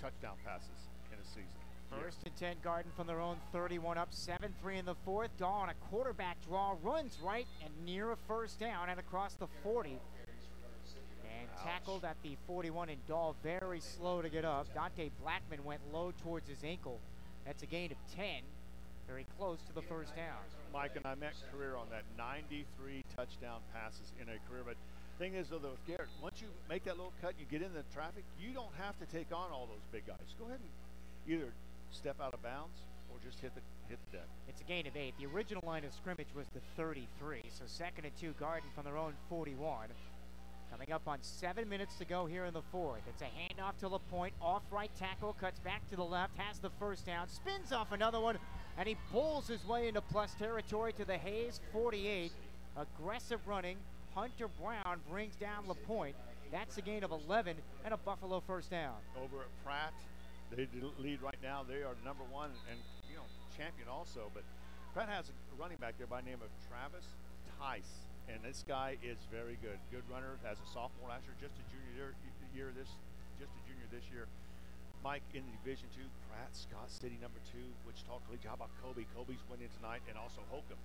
touchdown passes in a season. First and 10, Garden from their own 31 up, 7-3 in the fourth. Dahl on a quarterback draw, runs right and near a first down and across the 40. And tackled at the 41, and Dahl very slow to get up. Dante Blackman went low towards his ankle. That's a gain of 10. Very close to the first down. Mike and I met career on that, 93 touchdown passes in a career. But thing is, though, with Garrett, once you make that little cut and you get into the traffic, you don't have to take on all those big guys. Go ahead and either step out of bounds or just hit the deck. It's a gain of 8. The original line of scrimmage was the 33, so 2nd and 2, Garden from their own 41. Coming up on 7 minutes to go here in the fourth. It's a handoff to LaPointe, off right tackle, cuts back to the left, has the first down, spins off another one, and he pulls his way into plus territory to the Hayes 48. Aggressive running. Hunter Brown brings down LaPointe. That's a gain of 11 and a Buffalo first down. Over at Pratt, they lead right now. They are number 1 and champion also. But Pratt has a running back there by the name of Travis Tice, and this guy is very good. Good runner. Has a sophomore last year, just a junior this year. Mike in the Division II, Pratt, Scott City number 2, Wichita Collegiate. How about Kobe? Kobe's winning tonight, and also Holcomb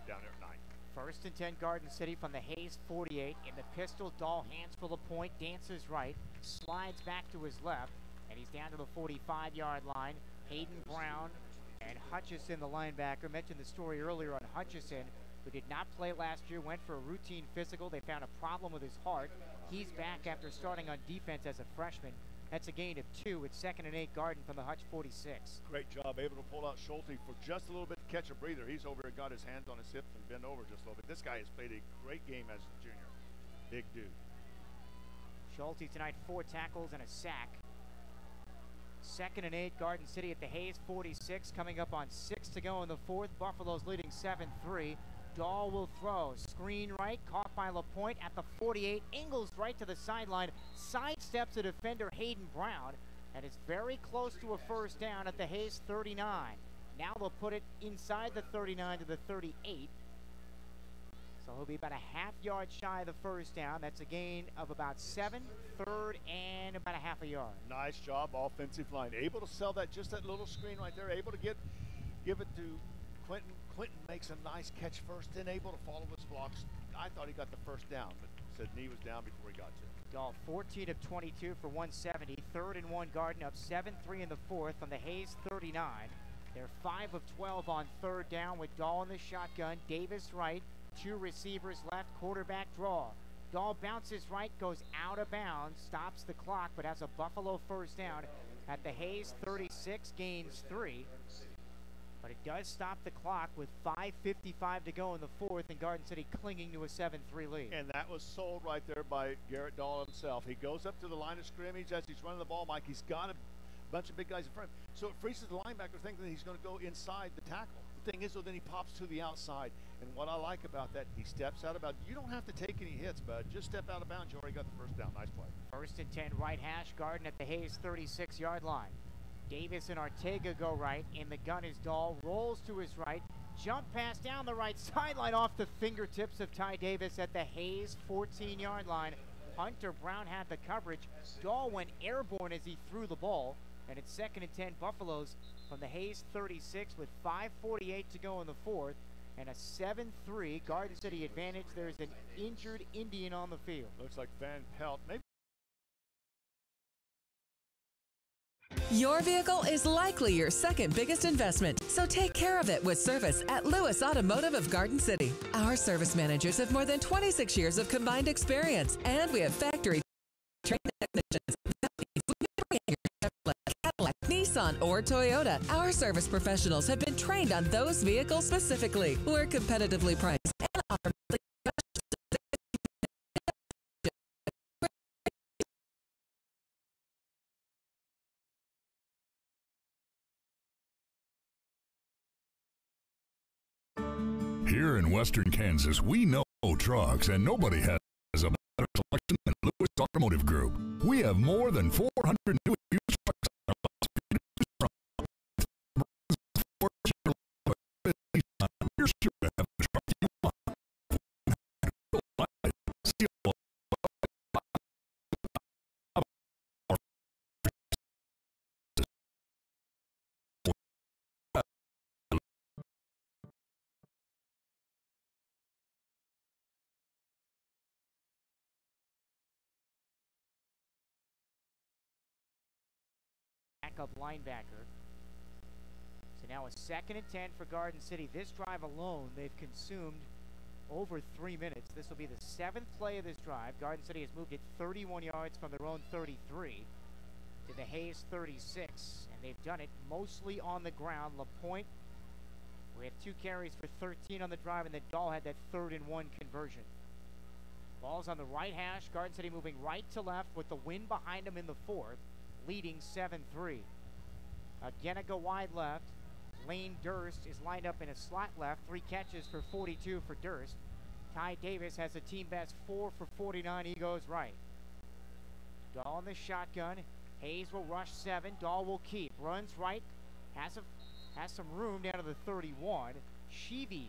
down there at 9. First and 10, Garden City from the Hayes 48. In the pistol, Dahl hands for LaPointe, dances right, slides back to his left, and he's down to the 45-yard line. Hayden Brown and Hutchison, the linebacker. Mentioned the story earlier on Hutchison, who did not play last year, went for a routine physical. They found a problem with his heart. He's back after starting on defense as a freshman. That's a gain of 2. It's 2nd and 8, Garden from the Hutch 46. Great job, able to pull out Schulte for just a little bit to catch a breather. He's over and got his hands on his hips and bent over just a little bit. This guy has played a great game as a junior. Big dude. Schulte tonight, 4 tackles and a sack. 2nd and 8, Garden City at the Hayes 46, coming up on 6 to go in the fourth. Buffalo's leading 7-3. Dahl will throw. Screen right, caught by LaPointe at the 48. Ingles right to the sideline. Sidesteps the defender Hayden Brown, and is very close to a first down at the Hayes 39. Now they'll put it inside the 39 to the 38. So he'll be about a half-yard shy of the first down. That's a gain of about 7, 3rd, and about a half a yard. Nice job, offensive line. Able to sell that, just that little screen right there. Able to give it to Quentin. Quentin makes a nice catch first, then able to follow his blocks. I thought he got the first down, but said knee was down before he got to it. Dahl 14 of 22 for 170. 3rd and 1, Garden up 7-3 in the fourth on the Hayes 39. They're 5 of 12 on 3rd down with Dahl in the shotgun. Davis right, 2 receivers left, quarterback draw. Dahl bounces right, goes out of bounds, stops the clock, but has a Buffalo first down at the Hayes 36, gains 3. But it does stop the clock with 5:55 to go in the fourth, and Garden City clinging to a 7-3 lead. And that was sold right there by Garrett Dahl himself. He goes up to the line of scrimmage as he's running the ball, Mike. He's got a bunch of big guys in front of him. So it freezes the linebacker thinking that he's going to go inside the tackle. The thing is, though, then he pops to the outside. And what I like about that, he steps out of bounds. You don't have to take any hits, bud. Just step out of bounds. You already got the first down. Nice play. 1st and 10, right hash, Garden at the Hayes 36-yard line. Davis and Ortega go right. In the gun is Dahl. Rolls to his right. Jump pass down the right sideline off the fingertips of Ty Davis at the Hayes 14-yard line. Hunter Brown had the coverage. Dahl went airborne as he threw the ball. And it's 2nd and 10, Buffaloes from the Hayes 36 with 5:48 to go in the fourth. And a 7-3 Garden City advantage. There's an injured Indian on the field. Looks like Van Pelt. Maybe. Your vehicle is likely your second biggest investment, so take care of it with service at Lewis Automotive of Garden City. Our service managers have more than 26 years of combined experience, and we have factory trained technicians. Cadillac, Nissan, or Toyota, our service professionals have been trained on those vehicles specifically. We're competitively priced and offer Here in Western Kansas, we know trucks, and nobody has a better selection than Lewis Automotive Group. We have more than 400 new used trucks on our lots for you to choose from. You're sure to have the truck you want. backup linebacker. So now a 2nd and 10 for Garden City. This drive alone, they've consumed over 3 minutes. This will be the 7th play of this drive. Garden City has moved it 31 yards from their own 33 to the Hayes 36, and they've done it mostly on the ground. LaPointe, we had 2 carries for 13 on the drive, and then Dahl had that 3rd and 1 conversion. Ball's on the right hash. Garden City moving right to left with the wind behind them in the 4th, leading 7-3. Ageniga wide left. Lane Durst is lined up in a slot left. 3 catches for 42 for Durst. Ty Davis has a team best 4 for 49. He goes right. Dahl in the shotgun. Hayes will rush 7. Dahl will keep. Runs right. Has some room down to the 31. Sheevy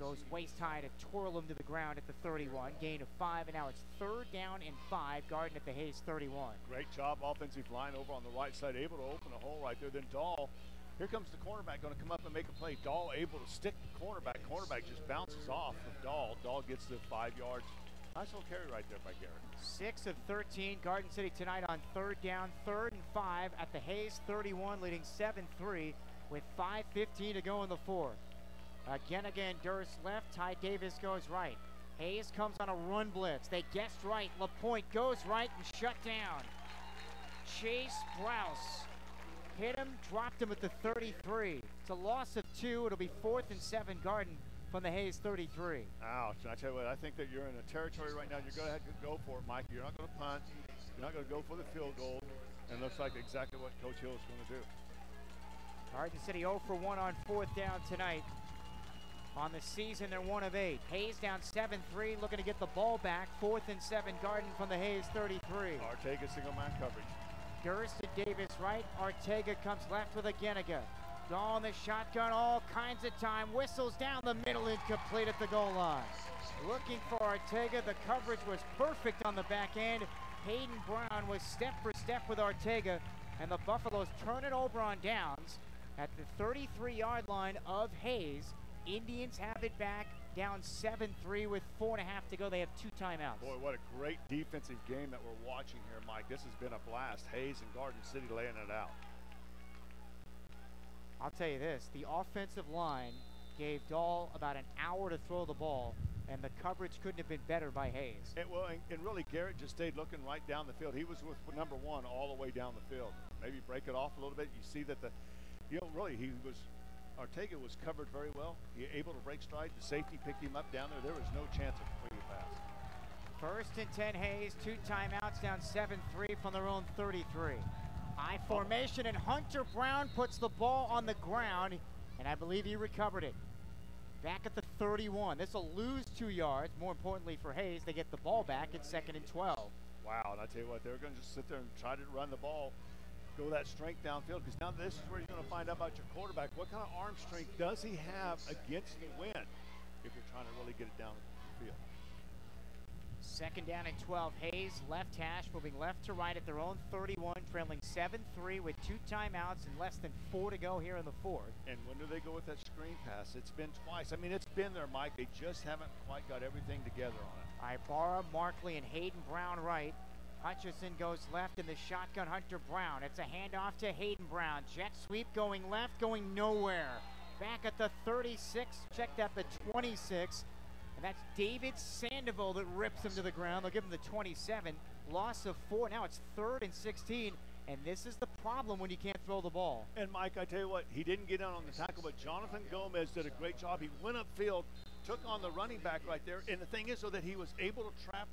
goes waist high to twirl him to the ground at the 31. Gain of 5, and now it's 3rd down and 5. Garden at the Hayes 31. Great job, offensive line over on the right side, able to open a hole right there. Then Dahl, here comes the cornerback, going to come up and make a play. Dahl able to stick the cornerback. Cornerback just bounces off of Dahl. Dahl gets the 5 yards. Nice little carry right there by Garrett. 6 of 13. Garden City tonight on 3rd down, 3rd and 5 at the Hayes 31, leading 7-3 with 5:15 to go in the 4th. Again, Durst left. Ty Davis goes right. Hayes comes on a run blitz. They guessed right. LaPointe goes right and shut down. Chase Browse hit him, dropped him at the 33. It's a loss of 2. It'll be 4th and 7. Garden from the Hayes 33. Ouch. I tell you what, I think that you're in a territory right now. You're going to have to go for it, Mike. You're not going to punt. You're not going to go for the field goal. And it looks like exactly what Coach Hill is going to do. Garden City 0 for 1 on 4th down tonight. On the season, they're 1 of 8. Hayes down 7-3, looking to get the ball back. 4th and 7, Garden from the Hayes 33. Ortega single man coverage. Durst to Davis right. Ortega comes left with Ageniga. Dahl in the shotgun, all kinds of time. Whistles down the middle, incomplete at the goal line. Looking for Ortega. The coverage was perfect on the back end. Hayden Brown was step for step with Ortega, and the Buffaloes turn it over on downs at the 33-yard line of Hayes. Indians have it back, down 7-3 with 4.5 to go. They have 2 timeouts. Boy, what a great defensive game that we're watching here, Mike. This has been a blast. Hayes and Garden City laying it out. I'll tell you this, the offensive line gave Dahl about an hour to throw the ball, and the coverage couldn't have been better by Hayes. And really, Garrett just stayed looking right down the field. He was with number 1 all the way down the field. Maybe break it off a little bit. You see that Ortega was covered very well. He able to break stride. The safety picked him up down there. There was no chance of completing a pass. 1st and 10 Hayes, 2 timeouts, down 7-3 from their own 33. High formation, and Hunter Brown puts the ball on the ground, and I believe he recovered it. Back at the 31. This will lose 2 yards. More importantly for Hayes, they get the ball back at 2nd and 12. Wow, and I tell you what, they're going to just sit there and try to run the ball, go that strength downfield, because now this is where you're going to find out about your quarterback. What kind of arm strength does he have against the wind if you're trying to really get it down the field? 2nd down and 12. Hayes, left hash, moving left to right at their own 31, trailing 7-3 with 2 timeouts and less than 4 to go here in the 4th. And when do they go with that screen pass? It's been twice. I mean, it's been there, Mike. They just haven't quite got everything together on it. Ibarra, Markley, and Hayden Brown right. Hutchison goes left in the shotgun. Hunter Brown. It's a handoff to Hayden Brown. Jet sweep going left, going nowhere. Back at the 36, checked at the 26. And that's David Sandoval that rips him to the ground. They'll give him the 27. Loss of 4. Now it's 3rd and 16. And this is the problem when you can't throw the ball. And Mike, I tell you what, he didn't get out on the tackle, but Jonathan Gomez did a great job. He went upfield, took on the running back right there. And the thing is, though, that he was able to trap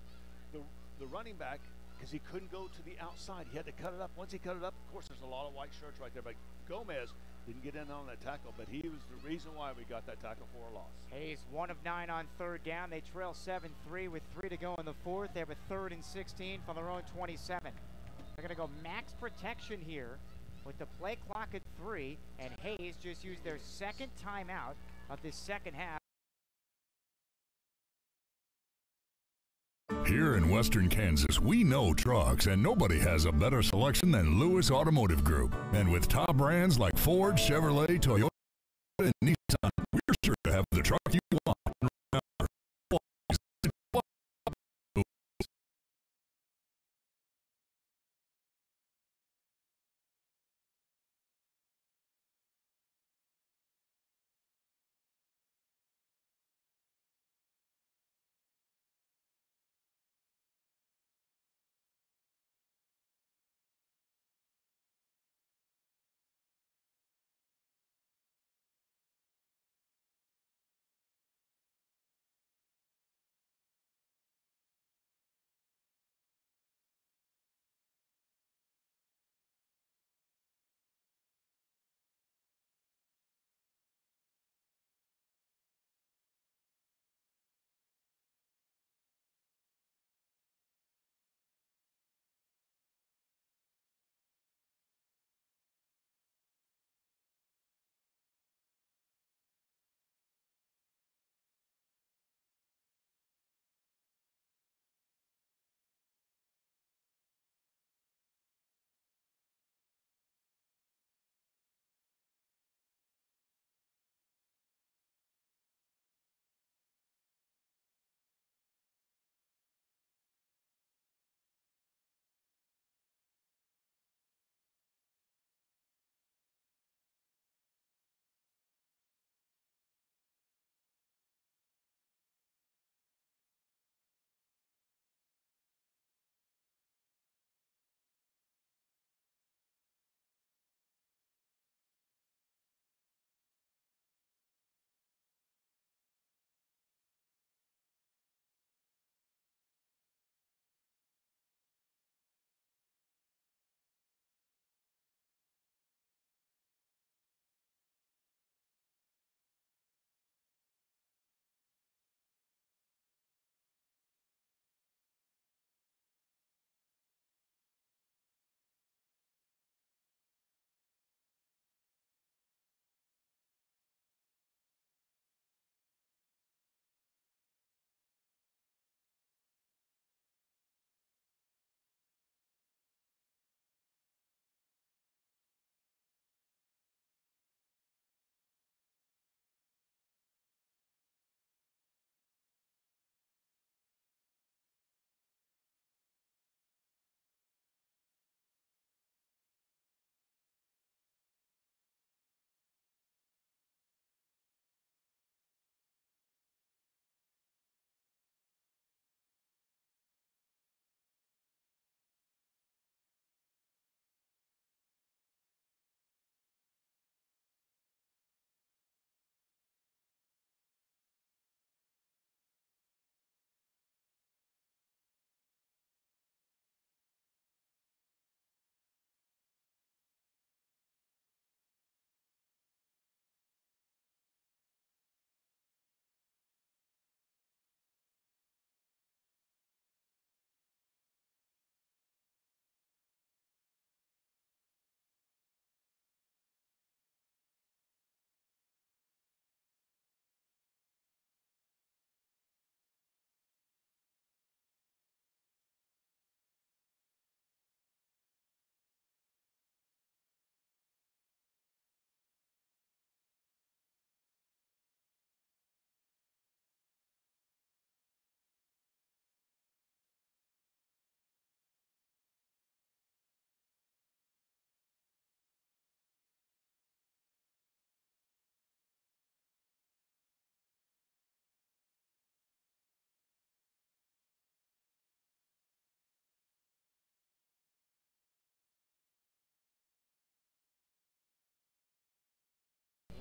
the running back because he couldn't go to the outside. He had to cut it up. Once he cut it up, of course, there's a lot of white shirts right there. But Gomez didn't get in on that tackle, but he was the reason why we got that tackle for a loss. Hayes 1 of 9 on 3rd down. They trail 7-3 with 3 to go in the 4th. They have a 3rd and 16 from their own 27. They're going to go max protection here with the play clock at 3, and Hayes just used their 2nd timeout of this 2nd half. Here in Western Kansas, we know trucks, and nobody has a better selection than Lewis Automotive Group. And with top brands like Ford, Chevrolet, Toyota, and Nissan, we're sure to have the truck you want.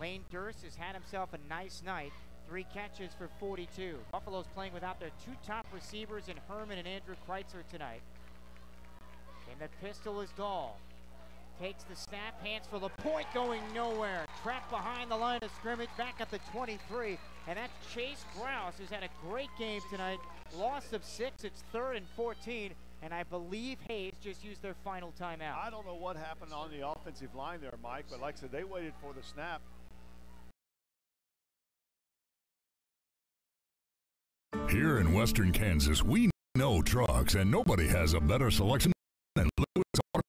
Lane Durst has had himself a nice night. 3 catches for 42. Buffalo's playing without their 2 top receivers in Herman and Andrew Kreitzer tonight. And the pistol is Dahl. Takes the snap, hands for the point, going nowhere. Trapped behind the line of scrimmage, back at the 23. And that's Chase Grouse, who's had a great game tonight. Loss of 6, it's 3rd and 14. And I believe Hayes just used their final timeout. I don't know what happened on the offensive line there, Mike, but like I said, they waited for the snap. Here in Western Kansas, we know trucks, and nobody has a better selection than Lewis Auto.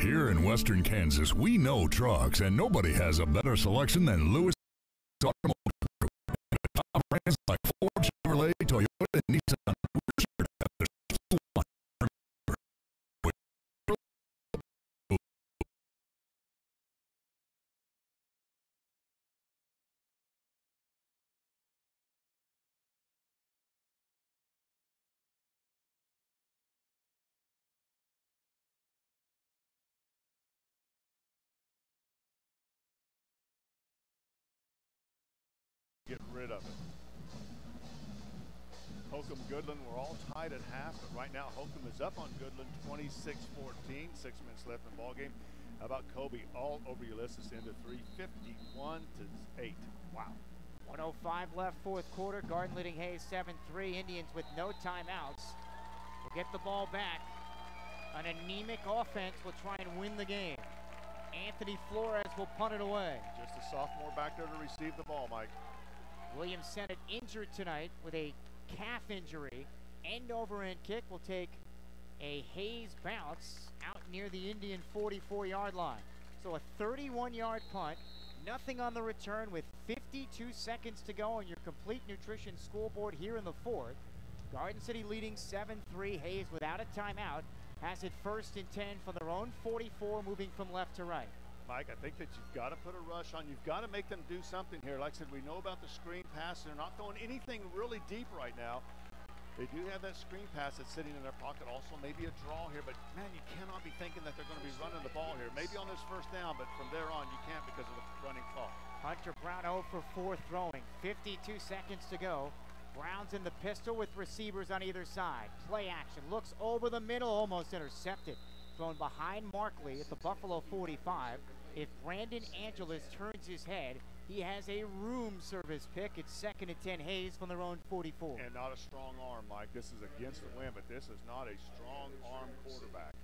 Here in Western Kansas, we know trucks, and nobody has a better selection than Lewis Automotive Group. Top brands like Ford, Chevrolet, Toyota, and Nissan. We're sure to have their special one. Get rid of it. Holcomb Goodland were all tied at half, but right now Holcomb is up on Goodland 26-14. 6 minutes left in the ball game. How about Kobe all over Ulysses into 3:51-8. Wow. 105 left, 4th quarter. Garden leading Hayes 7-3. Indians with no timeouts will get the ball back. An anemic offense will try and win the game. Anthony Flores will punt it away. Just a sophomore back there to receive the ball, Mike. William Sennett injured tonight with a calf injury. End over end kick will take a Hayes bounce out near the Indian 44-yard line. So a 31-yard punt, nothing on the return with 52 seconds to go on your complete nutrition scoreboard here in the 4th. Garden City leading 7-3. Hayes without a timeout has it 1st and 10 from their own 44, moving from left to right. Mike, I think that you've got to put a rush on. You've got to make them do something here. Like I said, we know about the screen pass. They're not throwing anything really deep right now. They do have that screen pass that's sitting in their pocket. Also, maybe a draw here. But, man, you cannot be thinking that they're going to be running the ball here. Maybe on this 1st down, but from there on, you can't because of the running clock. Hunter Brown 0 for 4 throwing. 52 seconds to go. Brown's in the pistol with receivers on either side. Play action. Looks over the middle. Almost intercepted. Thrown behind Markley at the Buffalo 45. If Brandon Angeles turns his head, he has a room service pick. It's 2nd and 10. Hayes from their own 44. And not a strong arm, Mike. This is against the wind, but this is not a strong arm quarterback.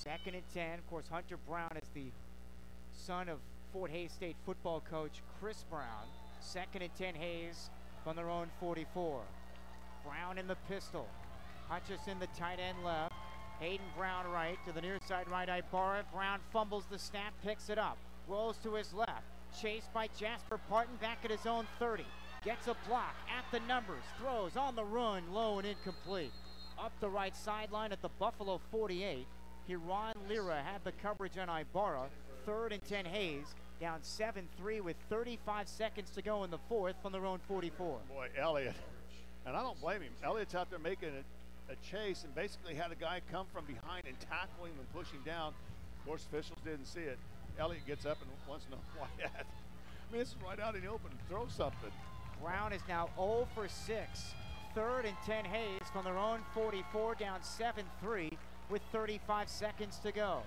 2nd and 10. Of course, Hunter Brown is the son of Fort Hays State football coach Chris Brown. 2nd and 10 Hays from their own 44. Brown in the pistol. Hutchison the tight end left. Hayden Brown right to the near side right. Ibarra. Brown fumbles the snap, picks it up. Rolls to his left. Chased by Jasper Parton back at his own 30. Gets a block at the numbers. Throws on the run, low and incomplete. Up the right sideline at the Buffalo 48. Hiran Lira had the coverage on Ibarra. 3rd and 10 Hays. Down 7-3 with 35 seconds to go in the 4th from their own 44. Boy, Elliott, and I don't blame him. Elliott's out there making a chase and basically had a guy come from behind and tackle him and push him down. Of course, officials didn't see it. Elliott gets up and wants to know why that. I mean, this is right out in the open. Throw something. Brown is now 0 for 6. 3rd and 10 Hays from their own 44, down 7-3 with 35 seconds to go.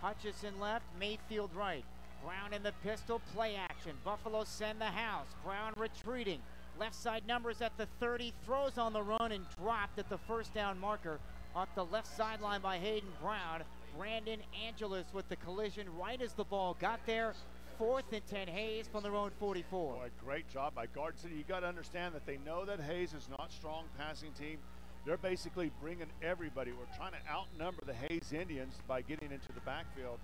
Hutchison left, Mayfield right. Brown in the pistol, play action. Buffalo send the house. Brown retreating. Left side numbers at the 30, throws on the run and dropped at the first down marker off the left sideline by Hayden Brown. Brandon Angelus with the collision right as the ball got there. 4th and 10 Hays from their own 44. Boy, great job by Garden City. You got to understand that they know that Hays is not a strong passing team. They're basically bringing everybody. We're trying to outnumber the Hays Indians by getting into the backfield,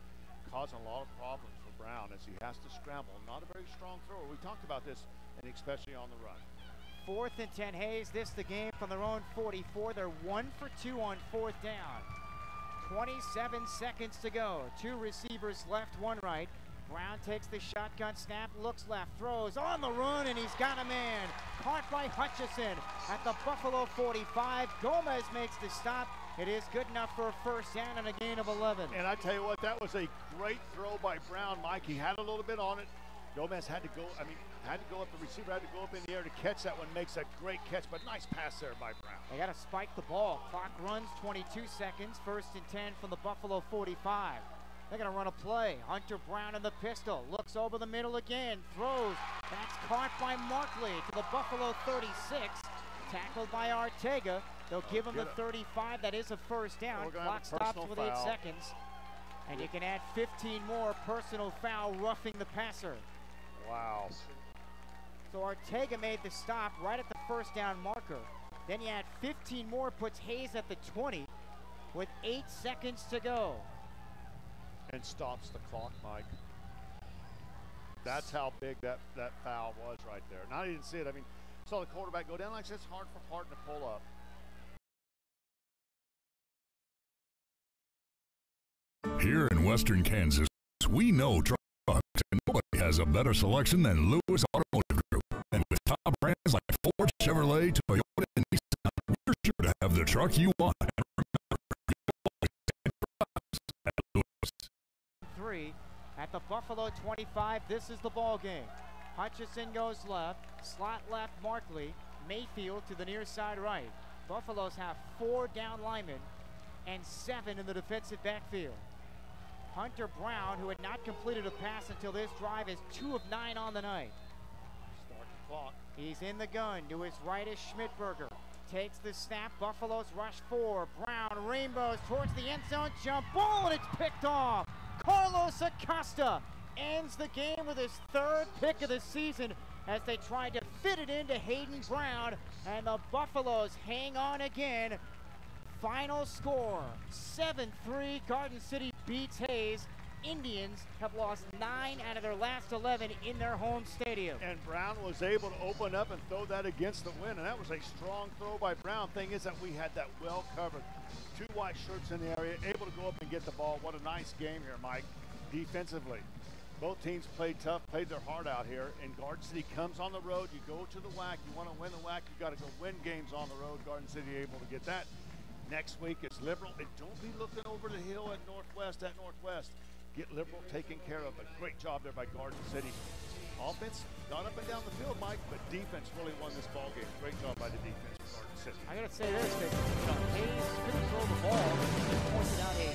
causing a lot of problems for Brown as he has to scramble. Not a very strong thrower. We talked about this, and especially on the run. 4th and 10 Hays. This the game from their own 44. They're 1 for 2 on 4th down. 27 seconds to go. 2 receivers left, 1 right. Brown takes the shotgun snap, looks left, throws on the run, and he's got a man. Caught by Hutchison at the Buffalo 45. Gomez makes the stop. It is good enough for a first down and a gain of 11. And I tell you what, that was a great throw by Brown, Mike. He had a little bit on it. Gomez had to go, had to go up, the receiver had to go up in the air to catch that one. Makes a great catch, but nice pass there by Brown. They got to spike the ball. Clock runs 22 seconds. 1st and 10 from the Buffalo 45. They're going to run a play. Hunter Brown in the pistol. Looks over the middle again. Throws. That's caught by Markley to the Buffalo 36. Tackled by Ortega. They'll give him the 35. That is a first down. Clock stops with 8 seconds. And you can add 15 more. Personal foul roughing the passer. Wow. So Ortega made the stop right at the first down marker. Then you add 15 more, puts Hays at the 20 with 8 seconds to go. And stops the clock, Mike. That's how big that foul was right there. Now he didn't see it. I mean, saw the quarterback go down like this. It's hard for Parton to pull up. Here in Western Kansas, we know trucks, and nobody has a better selection than Lewis Automotive Group. And with top brands like Ford, Chevrolet, Toyota, and Nissan, we're sure to have the truck you want. And remember, at the Buffalo 25, this is the ball game. Hutchison goes left, slot left Markley, Mayfield to the near side right. Buffaloes have 4 down linemen and 7 in the defensive backfield. Hunter Brown, who had not completed a pass until this drive, is 2 of 9 on the night. Start the clock. He's in the gun. To his right is Schmidberger. Takes the snap. Buffaloes rush 4. Brown rainbows towards the end zone. Jump ball, and it's picked off. Carlos Acosta ends the game with his 3rd pick of the season as they tried to fit it into Hayden Brown, and the Buffaloes hang on again. Final score, 7-3. Garden City beats Hays. Indians have lost 9 out of their last 11 in their home stadium. And Brown was able to open up and throw that against the wind, and that was a strong throw by Brown. Thing is that we had that well covered. 2 white shirts in the area, able to go up and get the ball. What a nice game here, Mike, defensively. Both teams played tough, played their heart out here, and Garden City comes on the road. You go to the WAC, you want to win the WAC, you got to go win games on the road. Garden City able to get that. Next week it's Liberal, and don't be looking over the hill at Northwest. Get Liberal taken care of. A great job there by Garden City. Offense got up and down the field, Mike, but defense really won this ball game. Great job by the defense for Garden City. I got to say this, that Hayes couldn't throw the ball. He pointed out a